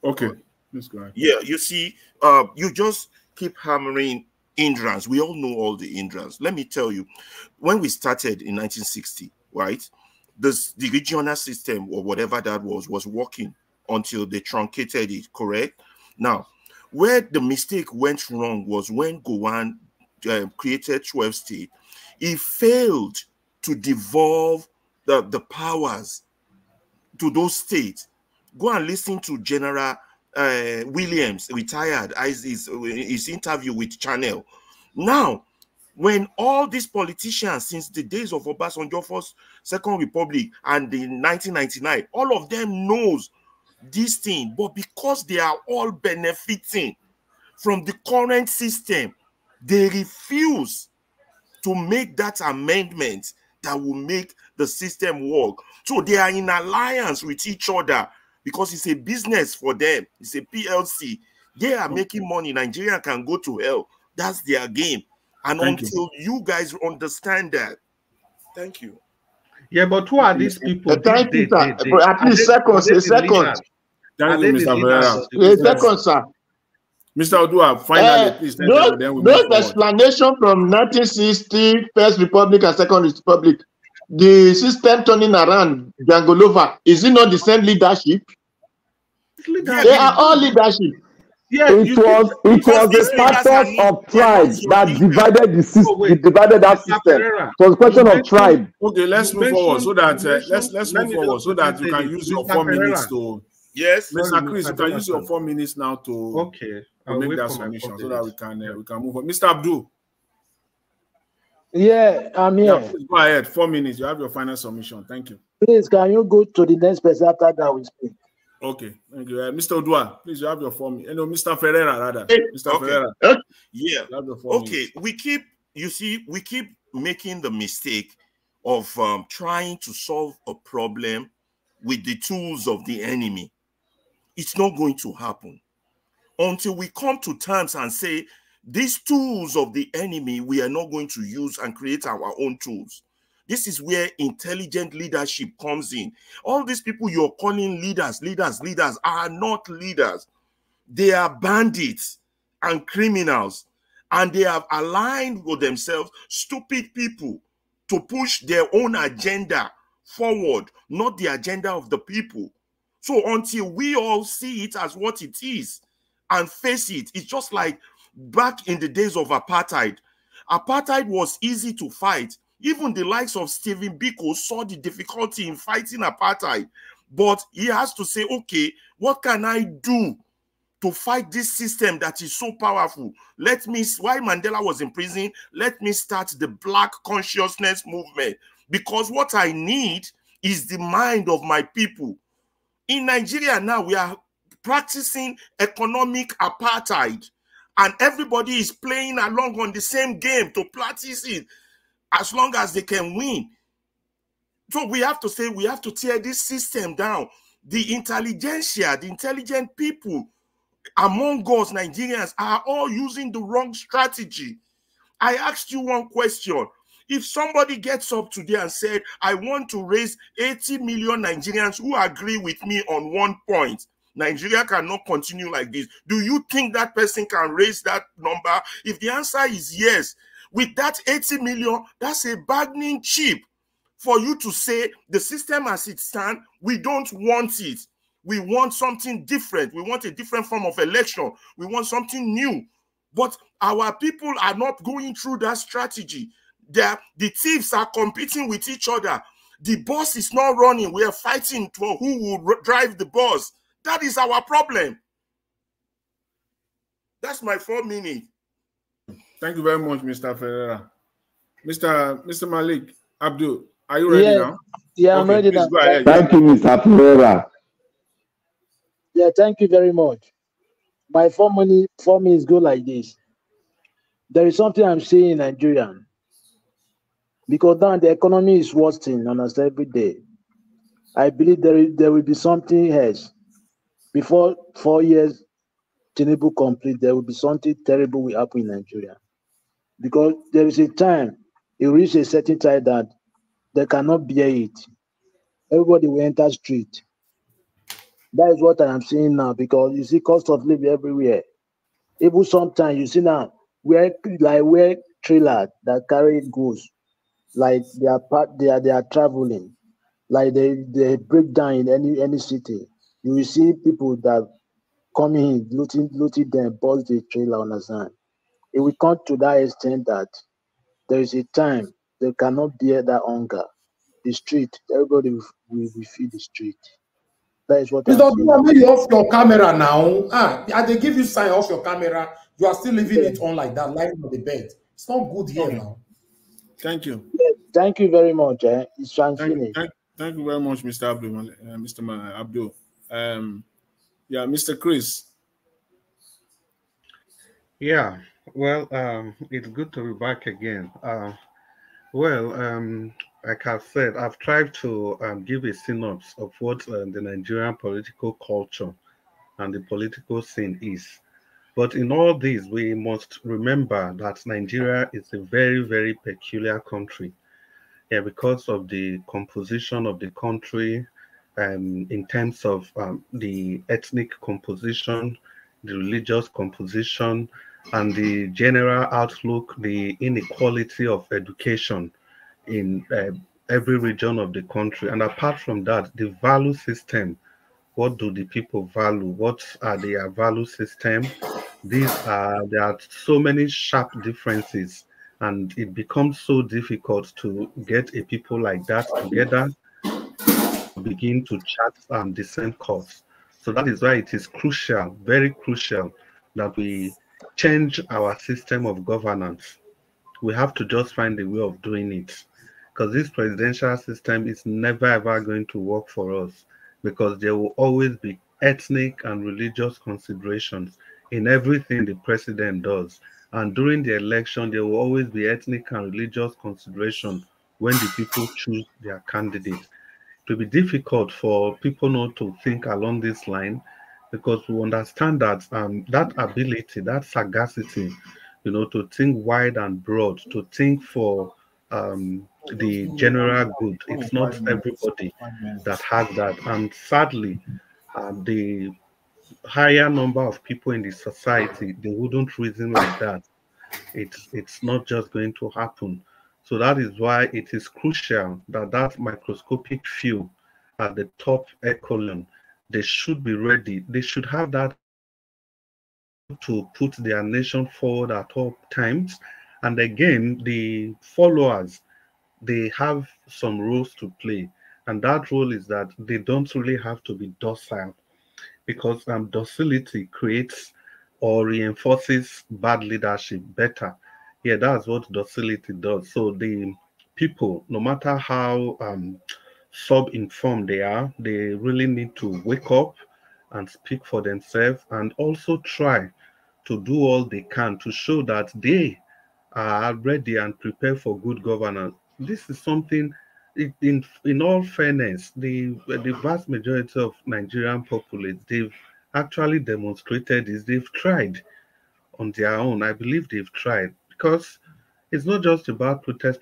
Okay, let's go ahead. Yeah, you see, you just keep hammering hindrance. We all know all the hindrance. Let me tell you, when we started in 1960, right, the regional system or whatever that was working until they truncated it, correct? Now, where the mistake went wrong was when Gowon created 12 states. He failed to devolve the powers to those states. Go and listen to General Williams, retired, his interview with Channel. Now, when all these politicians, since the days of Obasanjo First, Second Republic, and in 1999, all of them knows this thing, but because they are all benefiting from the current system, they refuse to make that amendment that will make the system work. So they are in alliance with each other because it's a business for them. It's a PLC. They are making money. Nigeria can go to hell. That's their game. And until you guys understand that, thank you. Yeah, but who are these people? Thank you, sir. At least seconds, a second. Thank you, Mr. Ferreira. A second, sir. Mr. Odua, finally, please. Those explanations from 1960, First Republic and Second Republic, the system turning around, Jangolova, is it not the same leadership? They are all leadership. Yeah, it was the factors of tribe that divided the system, divided that system. It was a question of tribe. Okay, let's move forward so that let's move forward so that you can use your 4 minutes to. Yes, Mr. Chris, you can use your 4 minutes now to make that submission so that we can move on. Mr. Abdul. Yeah, I'm here. Yeah, go ahead. 4 minutes. You have your final submission. Thank you. Please, can you go to the next person after that we speak? Okay, thank you. Mr. Odua, please, you have your 4 minutes. No, Mr. Ferreira, rather. Mr. Okay. Ferreira. Yeah. Okay, we keep making the mistake of trying to solve a problem with the tools of the enemy. It's not going to happen until we come to terms and say, these tools of the enemy, we are not going to use and create our own tools. This is where intelligent leadership comes in. All these people you're calling leaders are not leaders. They are bandits and criminals, and they have aligned with themselves stupid people to push their own agenda forward, not the agenda of the people. So until we all see it as what it is and face it, it's just like back in the days of apartheid. Apartheid was easy to fight. Even the likes of Stephen Biko saw the difficulty in fighting apartheid. But he has to say, okay, what can I do to fight this system that is so powerful? Let me, while Mandela was in prison, let me start the Black consciousness movement. Because what I need is the mind of my people. In Nigeria now, we are practicing economic apartheid. And everybody is playing along on the same game to practice it as long as they can win. So we have to say, we have to tear this system down. The intelligentsia, the intelligent people among us, Nigerians, are all using the wrong strategy. I asked you one question. If somebody gets up today and said, I want to raise 80 million Nigerians who agree with me on one point, Nigeria cannot continue like this. Do you think that person can raise that number? If the answer is yes, with that 80 million, that's a bargaining chip for you to say the system as it stands, we don't want it. We want something different. We want a different form of election. We want something new. But our people are not going through that strategy. The thieves are competing with each other. The bus is not running. We are fighting for who will drive the bus. That is our problem. That's my 4 minutes. Thank you very much, Mr. Ferreira. Mr. Malik, Abdul, are you ready now? Yeah, I'm ready now. Thank you, Mr. Ferreira. Yeah, thank you very much. My 4 minutes go like this. There is something I'm saying in Nigeria. Because now the economy is worsening on us every day. I believe there will be something else. Before 4 years, Tinubu complete, there will be something terrible will happen in Nigeria. Because there is a time, it reaches a certain time that they cannot bear it. everybody will enter street. That is what I am seeing now, because you see cost of living everywhere. Even sometimes you see now where trailer that carry goods, like they are traveling, like they break down in any city. You will see people that come in looting them, bust the trailer, understand? It will come to that extent that there is a time they cannot bear that hunger. The street, everybody will feel the street. That is what I'm Mr. saying. When you off your camera now, they give you sign off your camera. You are still leaving it on like that, lying on the bed. It's not good here now. Thank you. Yes, thank you very much. It's finished. Thank you very much, Mr. Abdul. Mr. Abdul. Yeah, Mr. Chris. Yeah, well, it's good to be back again. Like I've said, I've tried to give a synopsis of what the Nigerian political culture and the political scene is. But in all this, we must remember that Nigeria is a very, very peculiar country. Yeah, because of the composition of the country, in terms of the ethnic composition, the religious composition, and the general outlook, the inequality of education in every region of the country. And apart from that, the value system. What do the people value? What are their value system? There are so many sharp differences, and it becomes so difficult to get a people like that together to begin to chart the same course. So that is why it is crucial, very crucial, that we change our system of governance. We have to just find a way of doing it, because this presidential system is never ever going to work for us, because there will always be ethnic and religious considerations in everything the president does. And during the election, there will always be ethnic and religious consideration when the people choose their candidate. It will be difficult for people not to think along this line, because we understand that that ability, that sagacity, to think wide and broad, to think for the general good. It's not everybody that has that. And sadly, the higher number of people in the society, they wouldn't reason like that. It's not just going to happen. So that is why it is crucial that that microscopic few at the top echelon, they should be ready. They should have that to put their nation forward at all times. And again, the followers, they have some roles to play. And that role is that they don't really have to be docile, because docility creates or reinforces bad leadership better. Yeah, that's what docility does. So the people, no matter how sub-informed they are, they really need to wake up and speak for themselves, and also try to do all they can to show that they are ready and prepared for good governance. This is something, in all fairness, the vast majority of Nigerian populace, they've actually demonstrated this. They've tried on their own. I believe they've tried, because it's not just about protest.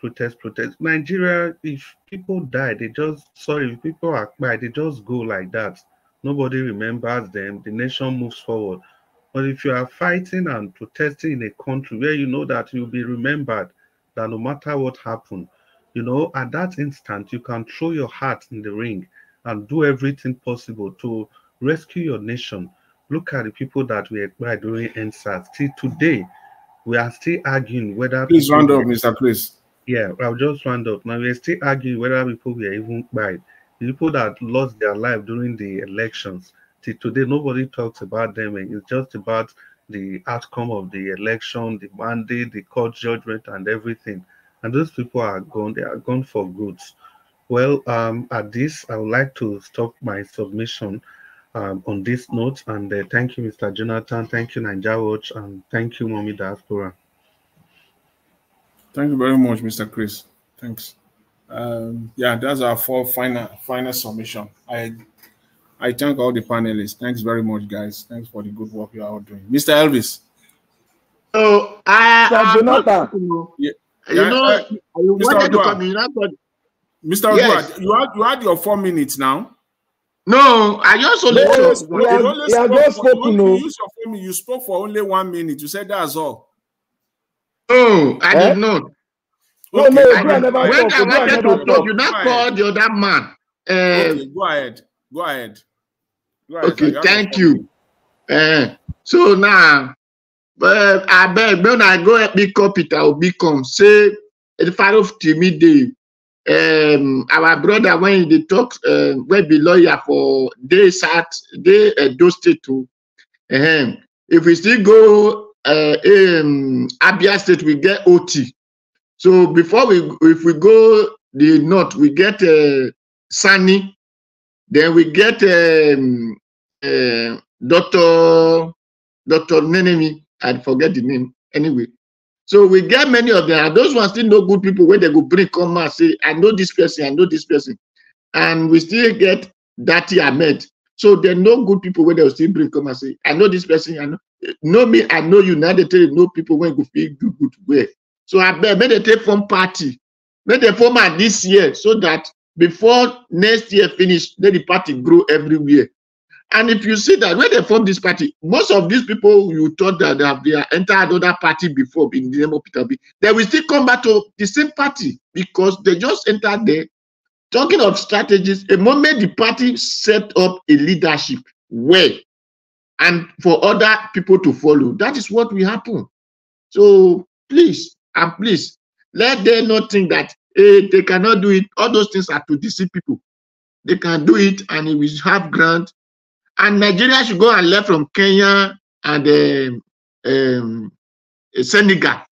Nigeria, if people die, if people are quiet, they just go like that. Nobody remembers them. The nation moves forward. But if you are fighting and protesting in a country where you know that you'll be remembered, that no matter what happened, at that instant, you can throw your heart in the ring and do everything possible to rescue your nation. Look at the people that we acquired during NSAS. See, today, we are still arguing whether... Please round up, Mr. Chris. Yeah, I'll just round up. Now, we're still arguing whether people were even acquired. The people that lost their life during the elections, till today, nobody talks about them. It's just about the outcome of the election, the mandate, the court judgment, and everything. And those people are gone. They are gone for good. Well, at this, I would like to stop my submission on this note. And thank you, Mr. Jonathan. Thank you, Naija Watch. And thank you, Mommy Diaspora. Thank you very much, Mr. Chris. Thanks. Yeah, that's our final submission. I thank all the panelists. Thanks very much, guys. Thanks for the good work you are all doing. Mr. Elvis. So Yeah, you want to come in, Mr. Yes. Odua, you had your 4 minutes now. No, I just only No, talk. You spoke for only 1 minute. You said that's all. No, I did not. No, Okay, no, when I wanted to talk, you now call the other man. Okay, go ahead. Go ahead. Okay, thank you. So now, but I beg when I go at big Peter will become say the father of Timmy Day. Our brother when they talk we be lawyer for those state too. If we still go Abia State, we get OT. So before if we go the north, we get Sani, then we get Dr. Nenemi, I forget the name anyway. So we get many of them, and those ones still know good people where they go bring come and say, I know this person, I know this person. And we still get Dati Ahmed. So they know good people where they'll still bring come and say, I know this person, I know me, I know you. Now they tell you know people when go feel good way. So I bet they take form party. Make the format this year so that before next year finish, then the party grow everywhere. And if you see that when they form this party, most of these people you thought that they have entered another party before in the name of Peter Obi, they will still come back to the same party because they just entered there. Talking of strategies, a moment the party set up a leadership way and for other people to follow, that is what will happen. So please, and please, let them not think that they cannot do it. All those things are to deceive people. They can do it and it will have grant. And Nigeria should go and learn from Kenya and Senegal.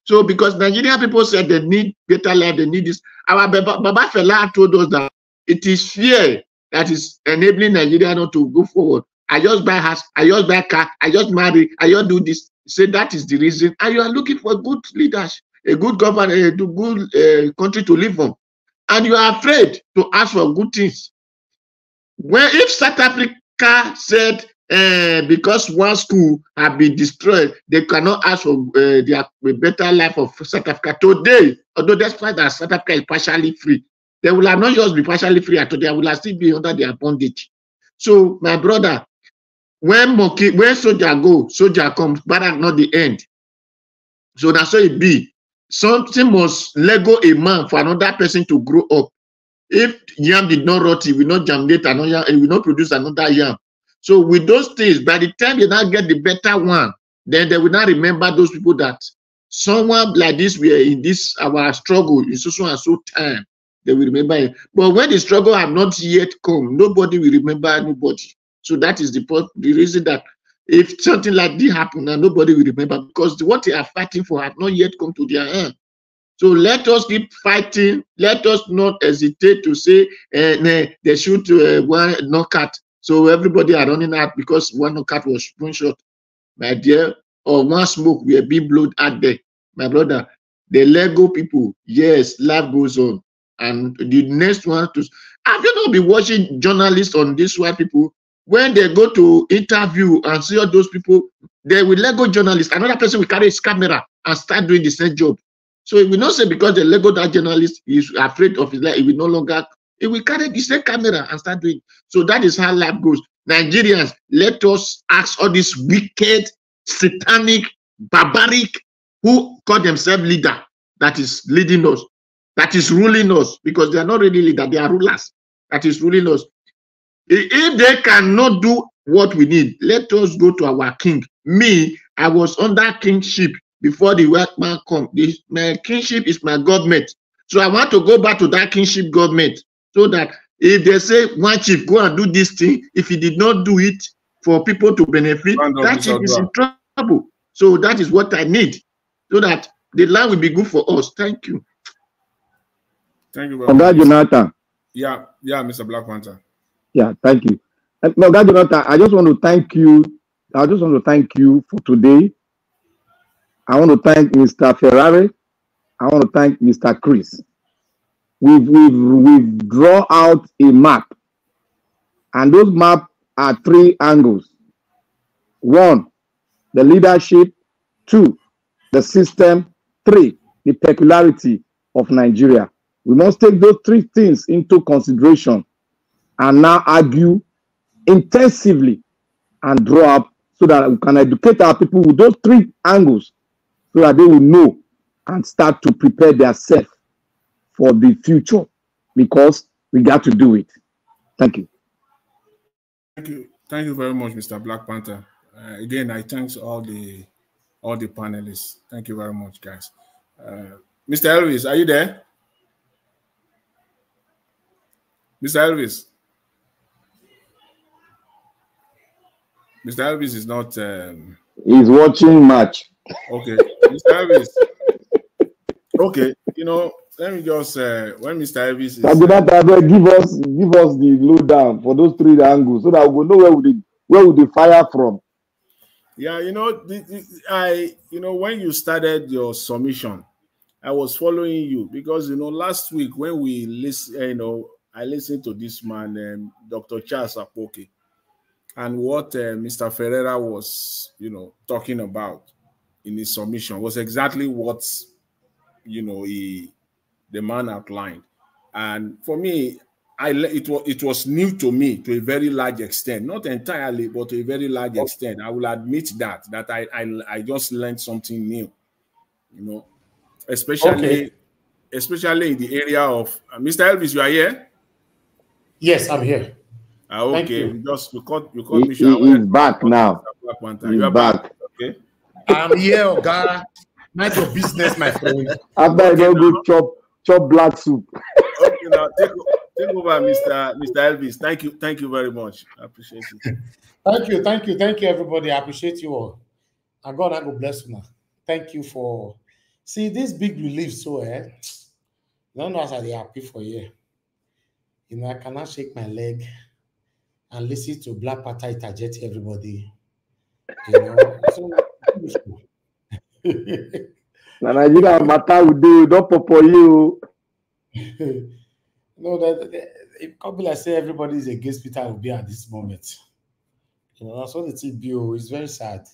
So because Nigerian people said they need better life, they need this. Our Baba Fela told us that it is fear that is enabling Nigeria not to go forward. I just buy house, I just buy car, I just marry, I just do this. Say that is the reason. And you are looking for good leaders, a good government, a good country to live on. And you are afraid to ask for good things. When if South Africa said because one school have been destroyed, they cannot ask for their better life of South Africa today. Although despite that South Africa is partially free, they will not just be partially free at all. They will still be under their bondage. So my brother, when soldier go, soldier comes, but not the end. So that's how it be. Something must Lego a man for another person to grow up. If yam did not rot, it will not germinate another yam, it will not produce another yam. So with those things, by the time they now get the better one, then they will not remember those people that someone like this were in this our struggle in so and so time. They will remember it. But when the struggle have not yet come, nobody will remember anybody. So that is the reason that if something like this happen, and nobody will remember because what they are fighting for have not yet come to their hand. So let us keep fighting. Let us not hesitate to say they shoot one knockout. So everybody are running out because one knockout was one shot, my dear, or one smoke will be blown out there. My brother, the Lego people, yes, life goes on. And the next one to have you not been watching journalists on this white people when they go to interview and see all those people, they will Lego journalist, another person will carry his camera and start doing the same job. So it will not say because the Lego that journalist is afraid of his life, it will no longer, it will carry the same camera and start doing. So that is how life goes. Nigerians, let us ask all these wicked, satanic, barbaric, who call themselves leader, that is leading us, that is ruling us, because they are not really leaders, they are rulers, that is ruling us. If they cannot do what we need, let us go to our king. Me, I was under kingship before the white man come. My kingship is my government. So I want to go back to that kingship government so that if they say one chief go and do this thing, if he did not do it for people to benefit, that chief is in trouble. So that is what I need so that the land will be good for us. Thank you. Thank you very much. Jonathan. Yeah, Mr. Black Panther. Yeah, thank you. Jonathan, I just want to thank you. I just want to thank you for today. I want to thank Mr. Ferrari. I want to thank Mr. Chris. We've drawn out a map, and those maps are 3 angles. 1, the leadership. 2, the system. 3, the peculiarity of Nigeria. We must take those three things into consideration and now argue intensively and draw up so that we can educate our people with those three angles so that they will know and start to prepare themselves for the future, because we got to do it. Thank you. Thank you very much, Mr. Black Panther. Again, I thank all the panelists. Thank you very much, guys. Mr. Elvis, are you there? Mr. Elvis. Mr. Elvis is not. He's watching match. Okay, Mr. Elvis. Okay, you know, let me just when Mr. Elvis is. Give us the lowdown for those three angles so that we will know where would they fire from. Yeah, you know, when you started your submission, I was following you because last week when we listen, I listened to this man, Dr. Charles Apoke, and what Mr. Ferreira was, talking about in his submission was exactly what, the man outlined. And for me, it was new to me to a very large extent, not entirely, but to a very large extent. I will admit that I just learned something new, especially in the area of Mr. Elvis. You are here? Yes, I'm here. Okay, you called me. He's back now. You are back. Okay. I'm here, Oga. Mind your business, my friend. After I don't go chop black soup. Okay, now take over, Mr. Elvis. Thank you very much. I appreciate it. Thank you, everybody. I appreciate you all. And God, I go bless you now. Thank you for this big relief. So, don't know as I happy for you. I cannot shake my leg and listen to Black Panther interject everybody. So Nigeria matter with you, don't pop for you. No, it can't be like say everybody is against Peter Obi at this moment. That's what the TBO is very sad.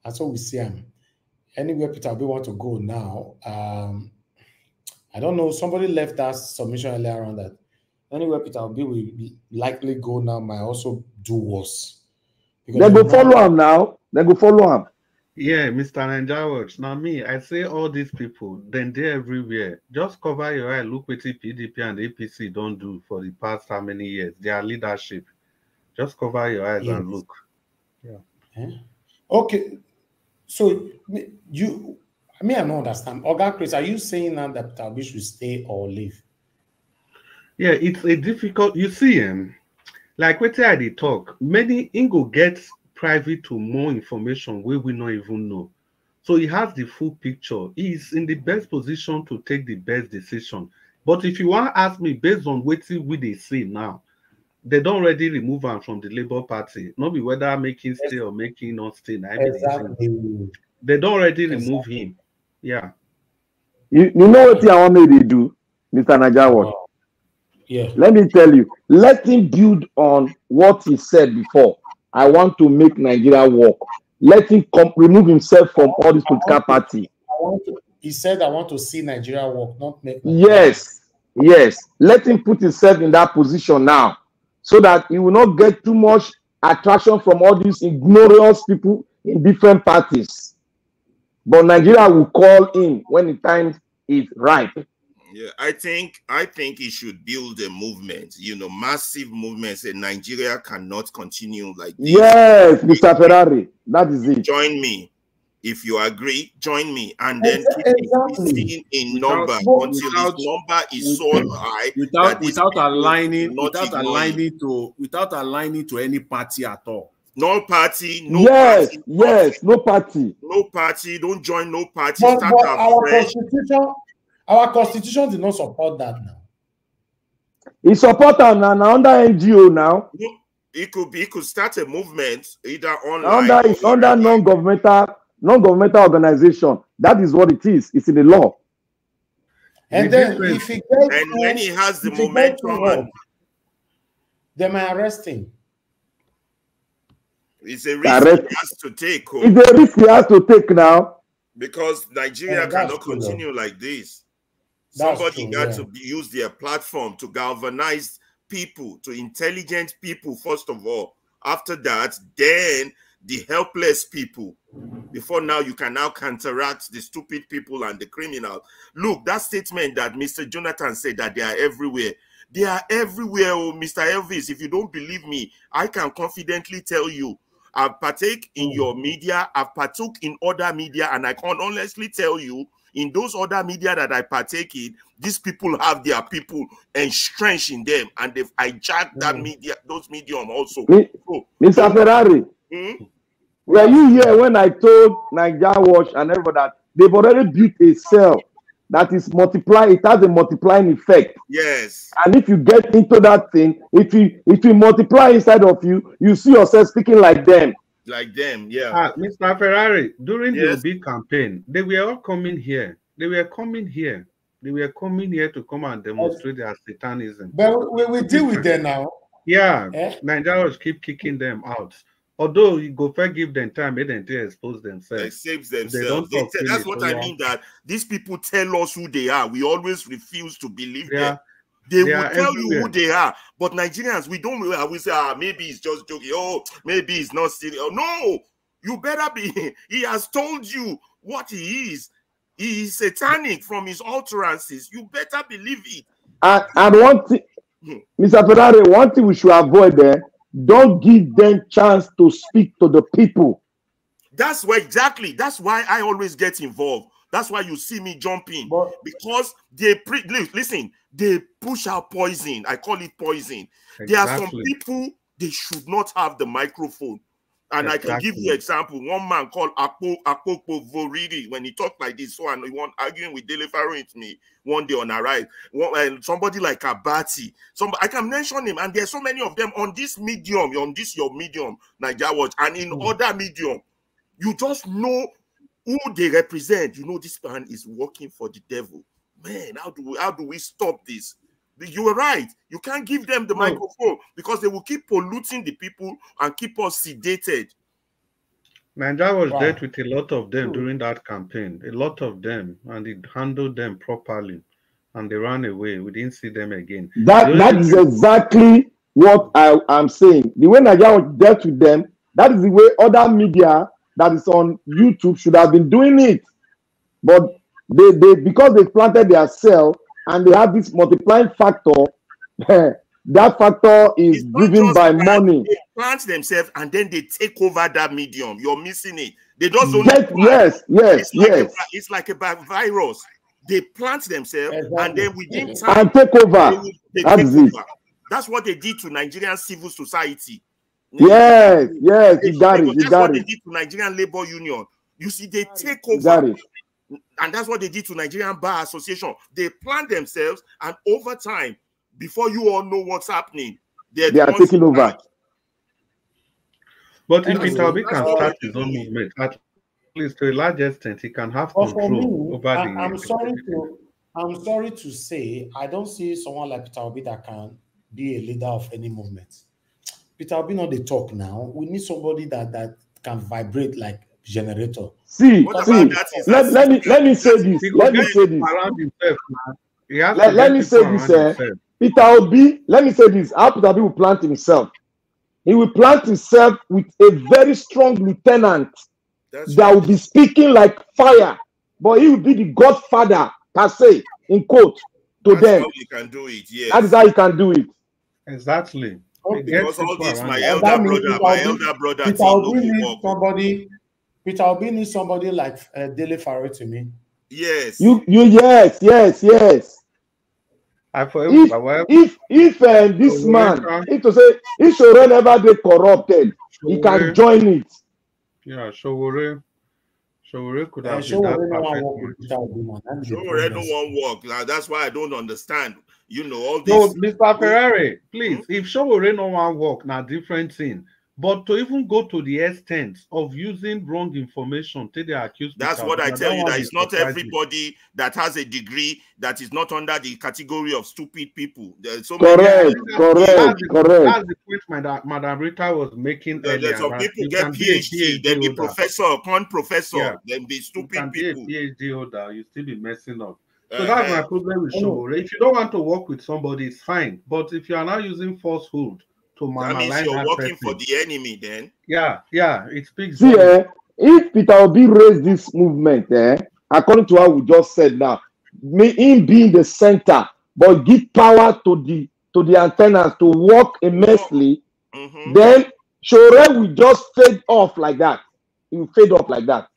That's what we see him. Anywhere Peter Obi want to go now, I don't know. Somebody left that submission earlier on that anywhere Peter Obi will likely go now might also do worse. They go follow him now. They go follow him. Yeah, Mr. Nanjawatch. Now me, I say all these people, then they're everywhere. Just cover your eye, look what the PDP and APC don't do for the past how many years. Their leadership. Just cover your eyes and look. Yeah. Okay. So I don't understand. Oga Chris, are you saying now that Peter Obi should stay or leave? Yeah, it's a difficult. You see, like what I did talk, many Ingo gets private to more information where we not even know. So he has the full picture. He is in the best position to take the best decision. But if you want to ask me based on what they say now, they don't already remove him from the Labour Party. Not be whether making stay or making not stay. Exactly. They don't already remove him. Yeah. You know what I want me to do, Mr. Najawat? Yeah. Let me tell you. Let him build on what he said before. I want to make Nigeria work. Let him remove himself from all this political party. He said, I want to see Nigeria work, not make Nigeria Yes. Let him put himself in that position now so that he will not get too much attraction from all these ignorant people in different parties. But Nigeria will call in when the time is right. Yeah, I think he should build a movement, massive movements. And Nigeria cannot continue like this. Yes, Mr. Ferrari, that is it. Join me. If you agree, join me. And then keep increasing in number until his number is so high. Without aligning to any party at all. No party, no party. Yes, no party. No party, don't join no party. But our constitution did not support that now. He support them now under NGO now. He could start a movement either online under non-governmental organization. That is what it is. It's in the law. And then if he gets when he has the momentum, they might arrest him. It's a risk he has to take. It's a risk he has to take now. Because Nigeria cannot continue like this. Somebody got to use their platform to galvanize people, to intelligent people, first of all. After that, then the helpless people. Before now, you can now counteract the stupid people and the criminals. Look, that statement that Mr. Jonathan said that they are everywhere. They are everywhere, oh, Mr. Elvis. If you don't believe me, I can confidently tell you. I've partake in your media, I've partook in other media, and I can honestly tell you, in those other media that I partake in, these people have their people entrenched in them, and they've hijacked that media, those medium also. Mr. Ferrari, were you here when I told Niger Watch and everybody that they've already built a cell that is multiplying? It has a multiplying effect. Yes. And if you get into that thing, if you multiply inside of you, you see yourself speaking like them. Like them, yeah. Mr. Ferrari, during the Obi campaign, they were all coming here. They were coming here. They were coming here to come and demonstrate their satanism. But we deal with them now. Yeah, Nigerians keep kicking them out. Although you go first give them time, they didn't expose themselves. Expose themselves. That's what I mean, that these people tell us who they are. We always refuse to believe them. They will tell you who they are. But Nigerians, we don't we say, maybe it's just joking. Oh, maybe it's not serious. No, you better be. He has told you what he is. He is satanic from his utterances. You better believe it. And one thing, Mr. Ferrari, one thing we should avoid there, don't give them chance to speak to the people. That's why, exactly. That's why I always get involved. That's why you see me jumping. Because they, listen, they push out poison. I call it poison. Exactly. There are some people, they should not have the microphone. And I can give you an example. One man called Akpokpo Voriri, when he talked like this, so and he was arguing with Dele Faro with me one day on a ride. And somebody like Abati, I can mention him, and there's so many of them on this medium, your medium, Niger Watch, and in other medium. You just know who they represent. You know this man is working for the devil. Man, how do we stop this? You were right. You can't give them the microphone because they will keep polluting the people and keep us sedated. Nigeria was dealt with a lot of them during that campaign. A lot of them, and it handled them properly. And they ran away. We didn't see them again. That is exactly what I am saying. The way Nigeria dealt with them, that is the way other media that is on YouTube should have been doing it. But they because they planted their cell and they have this multiplying factor, that factor is driven by money. They plant themselves and then they take over that medium. You're missing it. They just don't. Yes. It's like a virus. They plant themselves and then within time and take over. They take over. That's what they did to Nigerian civil society. Yes, you got it. That's what they did to Nigerian Labor Union. You see, they take over. And that's what they did to Nigerian Bar Association. They plant themselves, and over time, before you all know what's happening, they are taking over. But if Peter Obi can start his own movement, at least to a large extent, he can have control over the. I'm sorry to say, I don't see someone like Peter Obi that can be a leader of any movement. Peter Obi not the talk now. We need somebody that can vibrate like generator. Let me say this. Let me say this. Peter Obi, let me say this. How Peter Obi will plant himself. He will plant himself with a very strong lieutenant that will be speaking like fire. But he will be the godfather, per se, in quote, to them. That's how you can do it, yes. That is how you can do it. Exactly. Because all this, my elder brother, Peter Obi needs somebody like Dele Faro to me. Yes. Yes. If this man, if Sowore never be corrupted, he can join it. Yeah, Sowore could have been that. Sowore no one work. Now that's why I don't understand. You know all this. No, Mr. Ferrari, please. If Sowore no one work, now different thing. But to even go to the extent of using wrong information till they accuse. That's what I tell you. That it's not everybody that has a degree that is not under the category of stupid people. There's so correct. That's the point Madam Rita was making earlier. Some people get PhD, then be professor, then be stupid people. Be a PhD holder, you still be messing up. So that's my problem with Showore. If you don't want to work with somebody, it's fine. But if you are now using falsehood to That means malign you're that working person, for the enemy then. yeah, it speaks. See, if Peter Obi raised this movement, according to what we just said now, may him be in the center, but give power to the antennas to work immensely, then Showore will just fade off like that. He will fade off like that.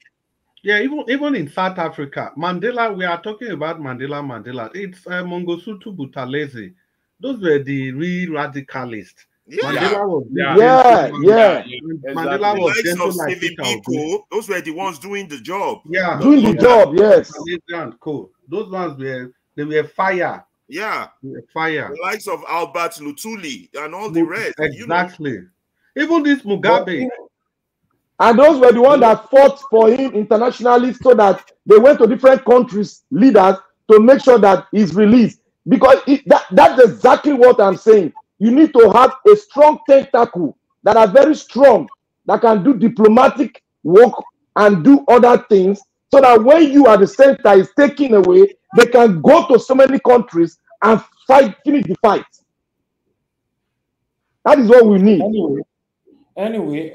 Yeah, even in South Africa, Mandela, we are talking about Mandela. It's Mangosuthu Buthelezi. Those were the real radicalists. Mandela was Mandela was the gentle likes of like Stephen Peter Obi. Biko, those were the ones doing the job. Yeah, doing the job, yes. Cool. Those ones were fire. Yeah, fire. The likes of Albert Lutuli and all the rest. Exactly. Even this Mugabe. And those were the ones that fought for him internationally, so that they went to different countries, leaders, to make sure that he's released. Because that's exactly what I'm saying. You need to have a strong tentacle that are very strong, that can do diplomatic work and do other things, so that when you are the center is taken away, they can go to so many countries and finish the fight. That is what we need. Anyway,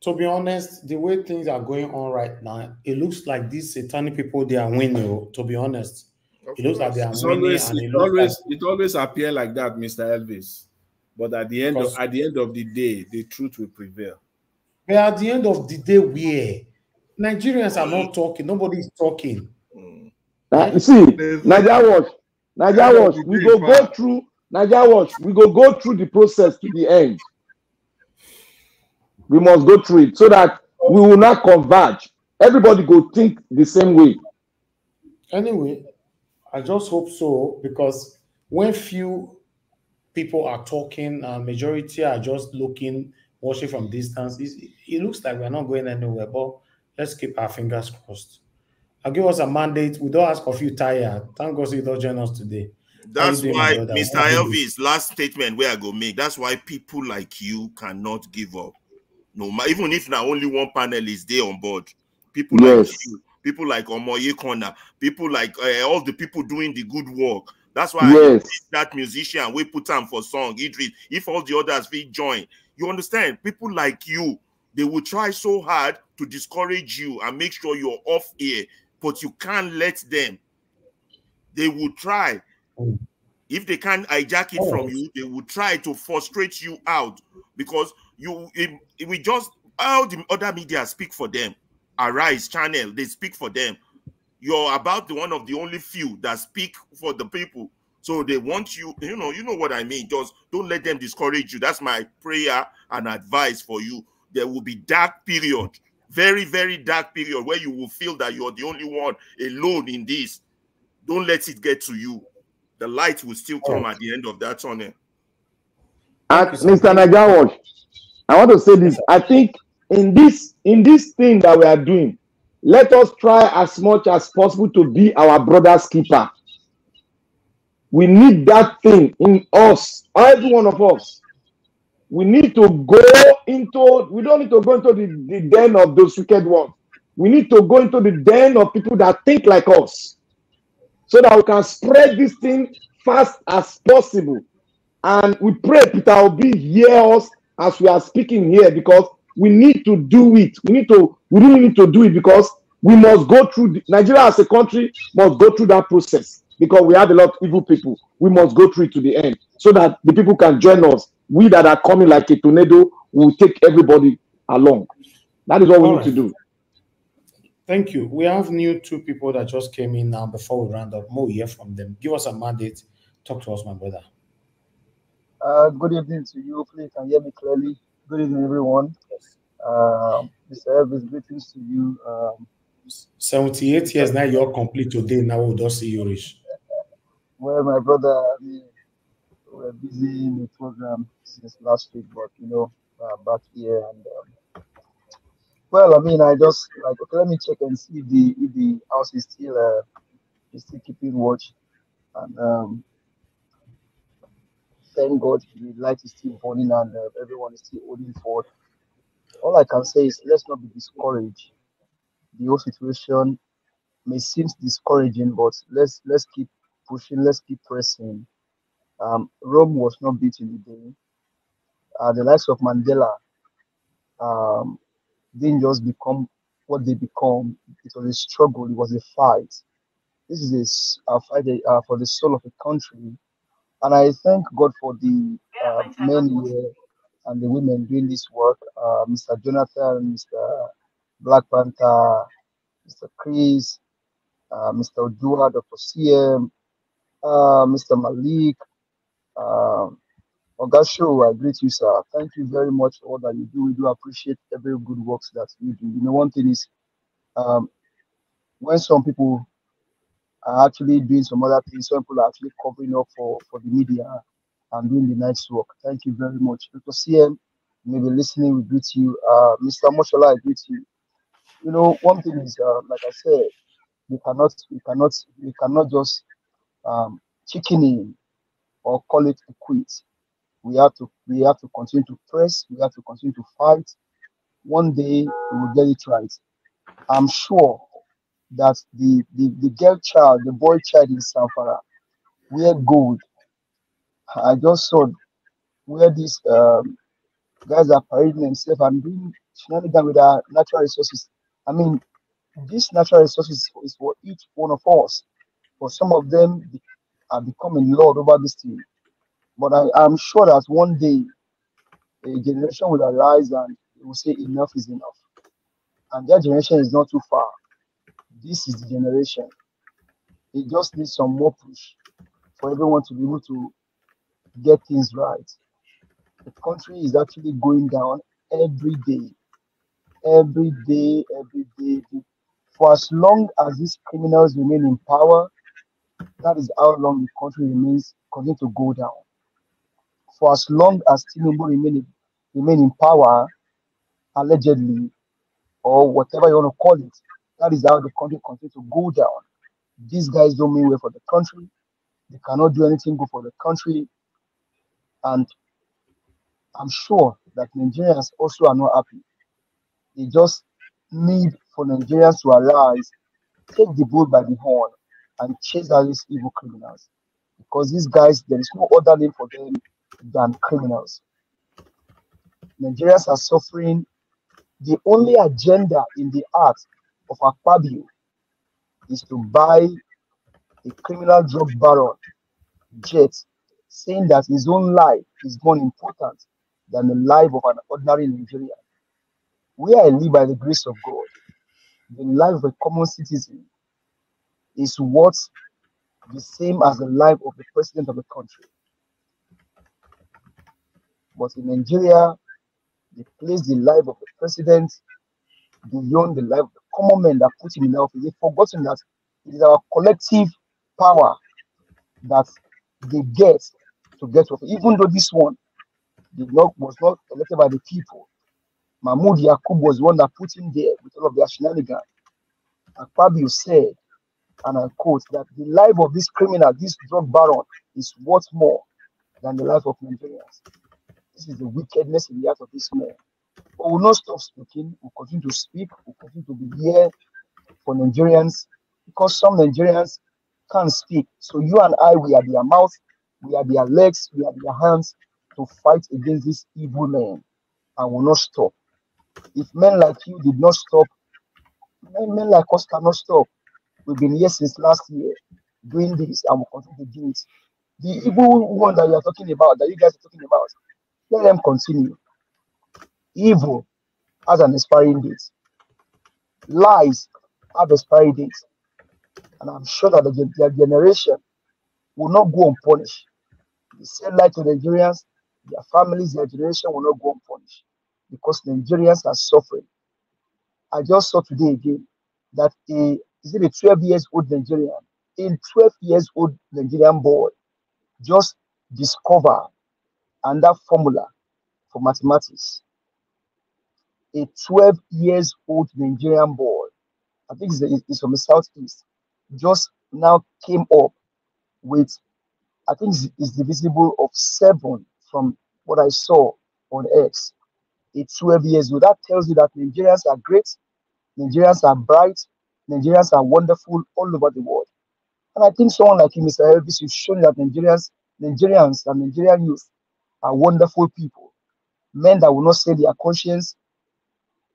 to be honest, the way things are going on right now, it looks like these satanic people, they are winning. To be honest, it looks like they are winning. It always appears like that, Mr. Elvis. But at the end of the day, the truth will prevail. But at the end of the day, Nigerians are not talking. Nobody is talking. You see, Naija Watch, we go through Naija Watch. We go through the process to the end. We must go through it so that we will not converge. Everybody go think the same way. Anyway, I just hope so, because when few people are talking, majority are just looking, watching from distance. It looks like we're not going anywhere, but let's keep our fingers crossed. I'll give us a mandate. We don't ask of you tired. Thank God you don't join us today. That's why, Mr. Elvis, last statement where I go make, that's why people like you cannot give up. No, even if now only one panel is there on board, people like you, people like Omoye Kona, people like all the people doing the good work. That's why I that musician we put on for song Idris. If all the others will join, you understand? People like you, they will try so hard to discourage you and make sure you're off air, but you can't let them. They will try. If they can't hijack it from you, they will try to frustrate you out, because we just, all the other media speak for them. Arise channel, they speak for them. You're about one of the only few that speak for the people. So they want you, you know what I mean. Just don't let them discourage you. That's my prayer and advice for you. There will be dark period, very, very dark period, where you will feel that you're the only one alone in this. Don't let it get to you. The light will still come at the end of that tunnel. Mr. Naija Watch, I want to say this. I think in this thing that we are doing, let us try as much as possible to be our brother's keeper. We need that thing in us, every one of us. We need to go into, we don't need to go into the den of those wicked ones. We need to go into the den of people that think like us, so that we can spread this thing fast as possible. And we pray Peter Obi hear us as we are speaking here, because we need to do it. We really need to do it, because we must go through, Nigeria as a country must go through that process, because we have a lot of evil people. We must go through it to the end, so that the people can join us. We that are coming like a tornado will take everybody along. That is what we need to do. Thank you. We have two people that just came in now. Before we round up, more hear from them. Give us a mandate. Talk to us, my brother. Good evening to you. Hopefully you can hear me clearly. Good evening, everyone. Mr. Elvis, greetings to you. 78 years now, you're complete today. Now we don't see you reach. Well, my brother, we're busy in the program since last week, but back here and well, I mean, I just like, okay, let me check and see if the house is still keeping watch, and thank God the light is still burning and everyone is still holding forward. All I can say is let's not be discouraged. The whole situation may seem discouraging, but let's keep pushing, let's keep pressing. Rome was not built in a day. The likes of Mandela didn't just become what they become. It was a struggle. It was a fight. This is a fight for the soul of a country, and I thank God for the men here and the women doing this work. Mr. Jonathan, Mr. Black Panther, Mr. Chris, Mr. Odua, Dr. CM, Mr. Malik, Ogasho, I greet you, sir. Thank you very much for all that you do. We do appreciate every good works that you do. You know, one thing is, when some people are actually doing some other things, some people are actually covering up for the media and doing the night's work. Thank you very much. Dr. CM, maybe listening, we greet you. Mr. Moshola, I greet you. You know, one thing is, like I said, we cannot just chicken in or call it a quit. We have to continue to press. We have to continue to fight. One day we will get it right. I'm sure that the girl child, the boy child in Zamfara, wear gold. I just saw where these guys are parading themselves and doing shenanigans with our natural resources. I mean, these natural resources is for each one of us. For some of them are becoming lord over this thing. But I'm sure that one day a generation will arise and they will say enough is enough. And that generation is not too far. This is the generation. It just needs some more push for everyone to be able to get things right. The country is actually going down every day. Every day, every day. For as long as these criminals remain in power, that is how long the country continue to go down. For as long as Tinubu remain in power, allegedly, or whatever you want to call it, that is how the country continues to go down. These guys don't mean well for the country. They cannot do anything good for the country. And I'm sure that Nigerians also are not happy. They just need for Nigerians to arise, take the bull by the horn, and chase out these evil criminals. Because these guys, there is no other name for them than criminals. Nigerians are suffering. The only agenda in the heart of Akpabio is to buy a criminal drug baron jet, saying that his own life is more important than the life of an ordinary Nigerian. Where I live by the grace of God, the life of a common citizen is what the same as the life of the president of the country. But in Nigeria, they place the life of the president beyond the life of the common men that put him in office. They've forgotten that it is our collective power that they get to get off. Even though this one was not elected by the people, Mahmoud Yakub was the one that put him there with all of their shenanigans. Akpabio said, and I quote, that the life of this criminal, this drug baron, is worth more than the life of Nigerians. This is the wickedness in the heart of this man. But we will not stop speaking. We'll continue to speak. We'll continue to be here for Nigerians, because some Nigerians can't speak. So you and I, we are their mouth, we are their legs, we are their hands to fight against this evil man, and will not stop. If men like you did not stop, men like us cannot stop. We've been here since last year doing this, and we'll continue to do it. The evil one that you are talking about, that you guys are talking about, let them continue. Evil has an expiring date. Lies have expiry dates. And I'm sure that their generation will not go unpunished. They sell lie to Nigerians, their families, their generation will not go unpunished, because Nigerians are suffering. I just saw today again that a 12 years old Nigerian, a 12 years old Nigerian boy just discovered another formula for mathematics. A 12 years old Nigerian boy, I think it's from the southeast, just now came up with, I think it's divisible of 7 from what I saw on X. A 12 years old. That tells you that Nigerians are great, Nigerians are bright, Nigerians are wonderful all over the world. And I think someone like you, Mr. Elvis, you've shown that Nigerians and Nigerian youth are wonderful people. Men that will not sell their conscience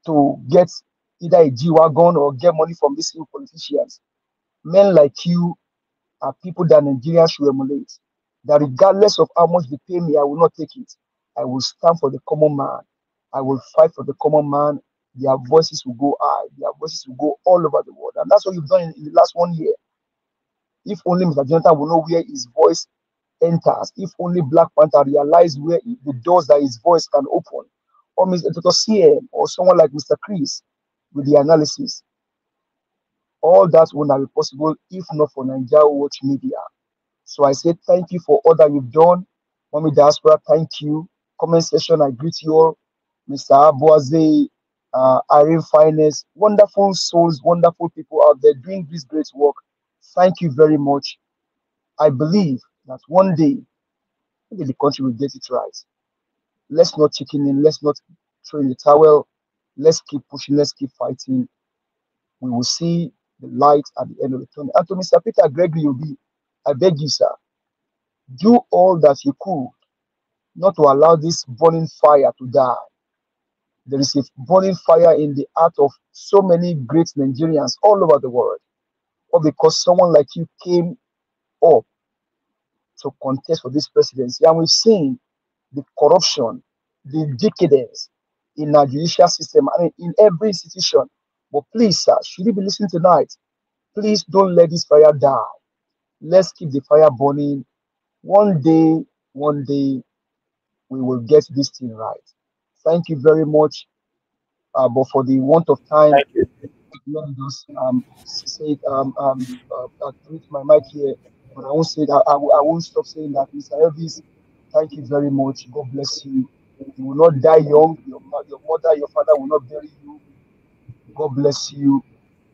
to get either a G-Wagon or get money from these new politicians. Men like you are people that Nigerians should emulate. That regardless of how much they pay me, I will not take it. I will stand for the common man. I will fight for the common man. Their voices will go high. Their voices will go all over the world. And that's what you've done in the last 1 year. If only Mr. Jonathan will know where his voice enters. If only Black Panther realize where the doors that his voice can open. Or Mr. Dr. CM or someone like Mr. Chris with the analysis. All that would not be possible if not for Nigeria Watch Media. So I say thank you for all that you've done. Mommy Diaspora, thank you. Comment section, I greet you all. Mr. Abuaze, Irene Finest, wonderful souls, wonderful people out there doing this great work. Thank you very much. I believe that one day, maybe the country will get it right. Let's not chicken in, let's not throw in the towel. Let's keep pushing, let's keep fighting. We will see the light at the end of the tunnel. And to Mr. Peter Gregory Obi, I beg you, sir, do all that you could not to allow this burning fire to die. There is a burning fire in the heart of so many great Nigerians all over the world. Or because someone like you came up to contest for this presidency. And we've seen the corruption, the decadence in our judicial system and in every institution. But please, sir, should you be listening tonight, please don't let this fire die. Let's keep the fire burning. One day, we will get this thing right. Thank you very much. But for the want of time, let me just say treat my mic here. But I won't say that. I won't stop saying that. Mr. Elvis, thank you very much. God bless you. You will not die young. Your mother, your father will not bury you. God bless you.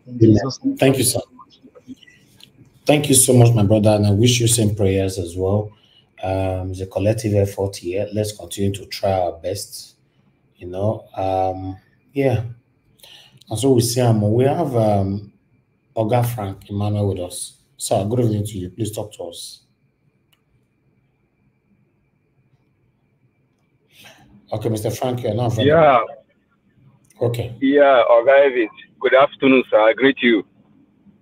In Jesus' name. Thank you, sir. Thank you so much, my brother, and I wish you same prayers as well. It's a collective effort here. Let's continue to try our best. You know, yeah. And so we see we have Oga Frank Emmanuel with us. Sir, good evening to you. Please talk to us. Okay, Mr. Frank, you're not available. Yeah. Okay. Yeah, Oga Evans. Good afternoon, sir. I greet you.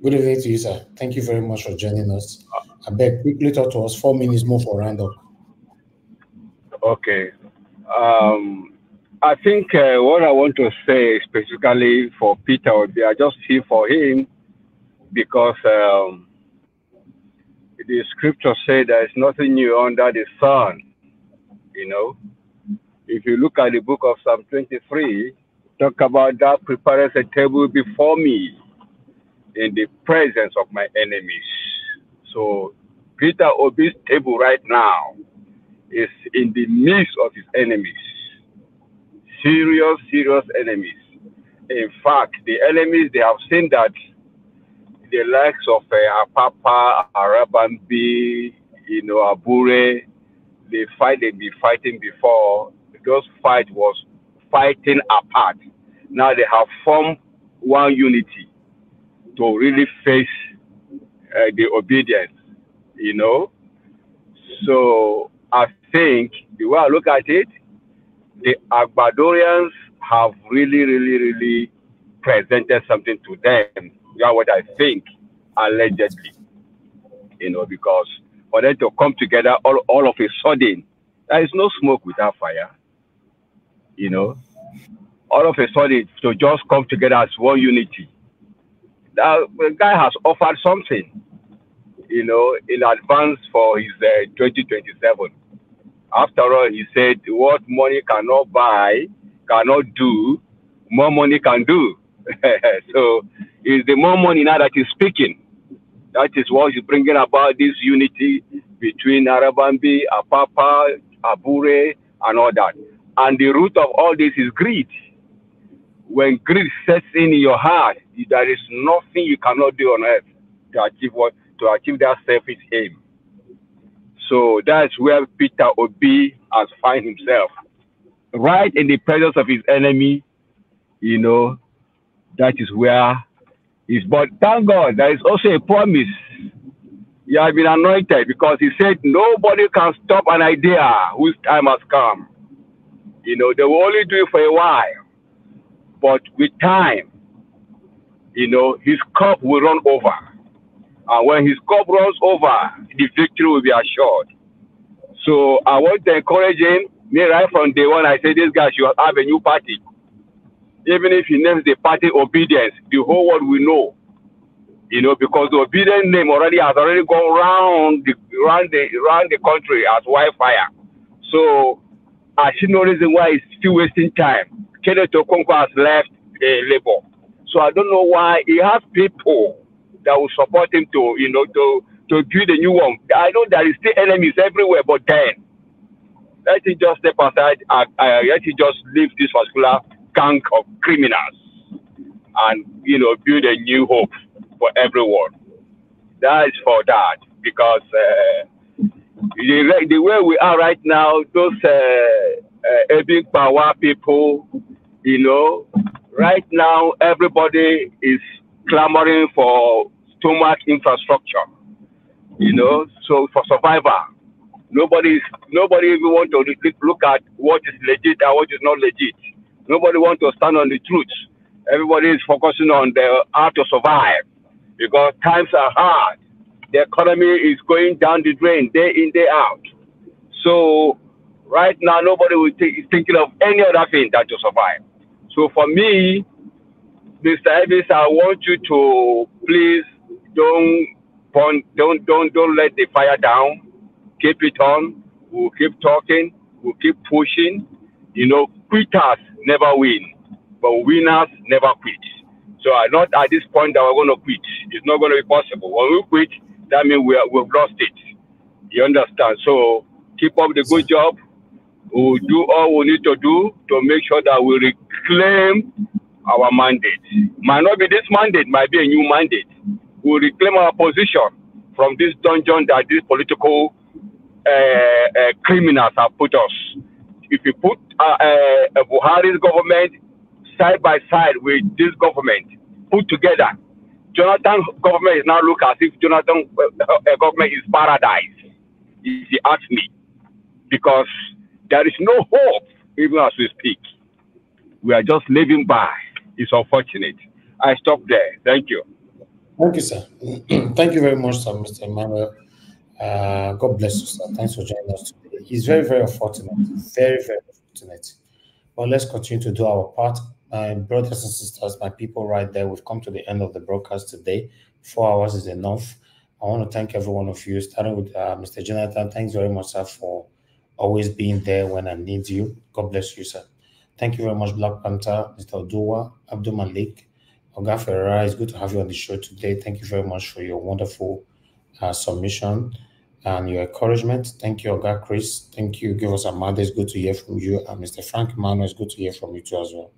Good evening to you, sir. Thank you very much for joining us. I beg, quickly talk to us. 4 minutes more for roundup. Okay. I think what I want to say specifically for Peter Obi, I just feel for him because the scripture said there is nothing new under the sun. You know, if you look at the book of Psalm 23, talk about that prepares a table before me in the presence of my enemies. So Peter Obi's table right now is in the midst of his enemies. Serious enemies. In fact, the enemies, they have seen that the likes of Apapa, Arabambi, you know, Abure, they've been fighting before. Those fights was fighting apart. Now they have formed one unity to really face the obedience, you know. So I think the way I look at it, the Agbadorians have really presented something to them. That's what I think, allegedly, you know, because for them to come together all of a sudden, there is no smoke without fire, you know. All of a sudden, to just come together as one unity. The guy has offered something, you know, in advance for his 2027. After all, he said, what money cannot buy, cannot do, more money can do. So it's the more money now that is speaking. That is what is bringing about this unity between Arabambi, Apapa, Abure, and all that. And the root of all this is greed. When greed sets in your heart, there is nothing you cannot do on earth to achieve that selfish aim. So that's where Peter Obi has found himself, right in the presence of his enemy. You know, that is where But thank God, there is also a promise. You have been anointed, because he said nobody can stop an idea whose time has come. You know, they will only do it for a while, but with time, you know, his cup will run over. And when his cup runs over, the victory will be assured. So I want to encourage him. Me, right from day one, I said this guy should have a new party. Even if he names the party Obedience, the whole world will know. You know, because the Obedience name has already gone round the country as wildfire. So I see no reason why he's still wasting time. Kenneth Okonkwo has left Labour. So I don't know why he has people that will support him to, you know, to build a new one. I know there is still enemies everywhere, but then let him just step aside and let him just leave this particular gang of criminals and, you know, build a new hope for everyone. That is for that, because the way we are right now, those big power people, you know, right now everybody is clamoring for stomach infrastructure, you know, so for survival. Nobody even want to look at what is legit and what is not legit. Nobody want to stand on the truth. Everybody is focusing on how to survive, because times are hard. The economy is going down the drain day in, day out. So right now, nobody is thinking of any other thing than to survive. So for me, Mr. Elvis, I want you to please don't let the fire down. Keep it on. We'll keep talking. We'll keep pushing. You know, quitters never win, but winners never quit. So I'm not at this point that we're going to quit. It's not going to be possible. When we quit, that means we've lost it. You understand? So keep up the good job. We'll do all we need to do to make sure that we reclaim our mandate. Might not be this mandate, might be a new mandate. We'll reclaim our position from this dungeon that these political criminals have put us. If you put Buhari's government side by side with this government put together, Jonathan's government is now look as if Jonathan's government is paradise, if you ask me, because there is no hope even as we speak. We are just living by. It's unfortunate. I stop there. Thank you. Thank you, sir. Thank you very much, sir, Mr. Emmanuel. God bless you, sir. Thanks for joining us today. It's very, very unfortunate. Very, very unfortunate. But let's continue to do our part. My brothers and sisters, my people right there, we've come to the end of the broadcast today. 4 hours is enough. I want to thank every one of you, starting with Mr. Jonathan. Thanks very much, sir, for always being there when I need you. God bless you, sir. Thank you very much, Black Panther, Mr. Oduwa, Abdul Malik, Oga Ferrara. It's good to have you on the show today. Thank you very much for your wonderful submission and your encouragement. Thank you, Oga Chris. Thank you. Give us a mother. It's good to hear from you. And Mr. Frank Emmanuel, it's good to hear from you too as well.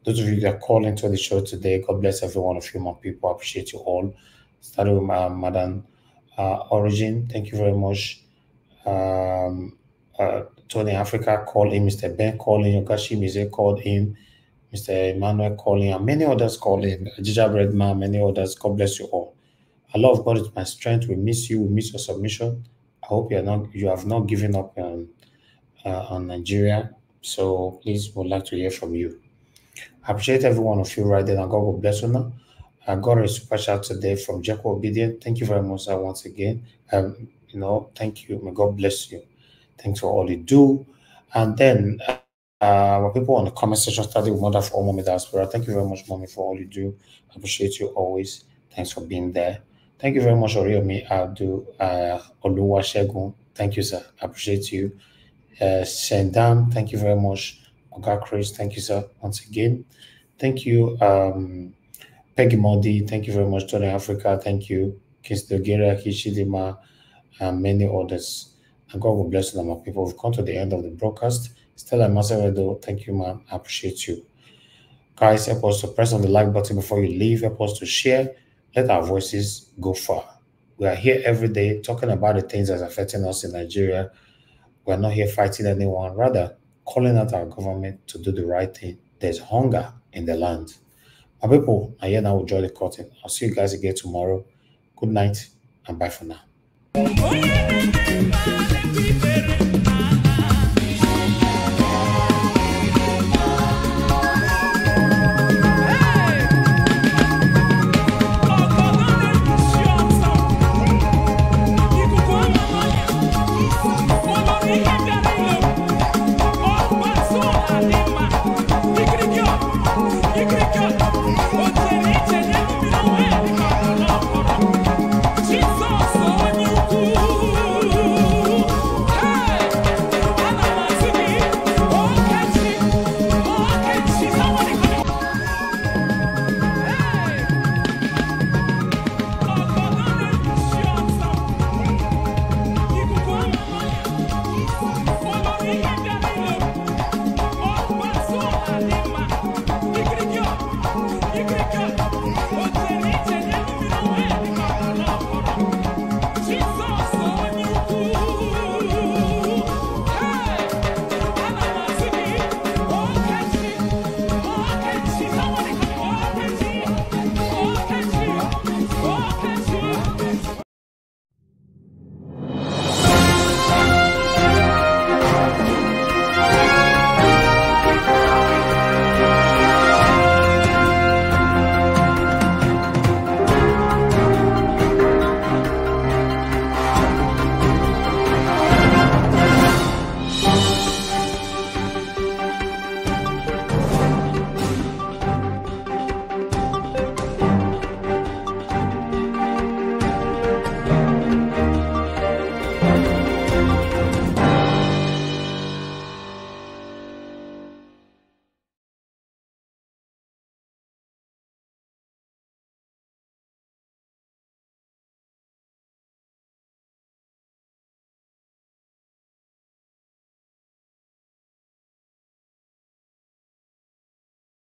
Those of you that called into the show today, God bless every one of you, my people. I appreciate you all. Starting with Madam Origin. Thank you very much. Tony Africa called in, Mr. Ben called in, Yogashi Mize called in, Mr. Emmanuel called in, and many others called in. Ajija Breadman, many others. God bless you all. I love God is my strength. We miss you. We miss your submission. I hope you have not given up on Nigeria. So please, would like to hear from you. I appreciate every one of you right there, and God will bless you now. I got a super chat today from Jacko Obedient. Thank you very much, sir, once again. Thank you. May God bless you. Thanks for all you do. And then people on the comment section started with Mother for Mommy Diaspora. Thank you very much, Mommy, for all you do. I appreciate you always. Thanks for being there. Thank you very much, Oriomi Abdu Oluwasegun. Thank you, sir. I appreciate you. Sendam, thank you very much. Oga Chris, thank you, sir, once again. Thank you, Peggy Modi. Thank you very much, Tony Africa. Thank you, Kisdogera, Kishidima, and many others. And God will bless them, my people. We've come to the end of the broadcast. Stella Maseredo, thank you, man. I appreciate you. Guys, help us to press on the like button before you leave. Help us to share. Let our voices go far. We are here every day talking about the things that are affecting us in Nigeria. We are not here fighting anyone, rather calling out our government to do the right thing. There's hunger in the land. My people, I here now will draw the curtain. I'll see you guys again tomorrow. Good night and bye for now.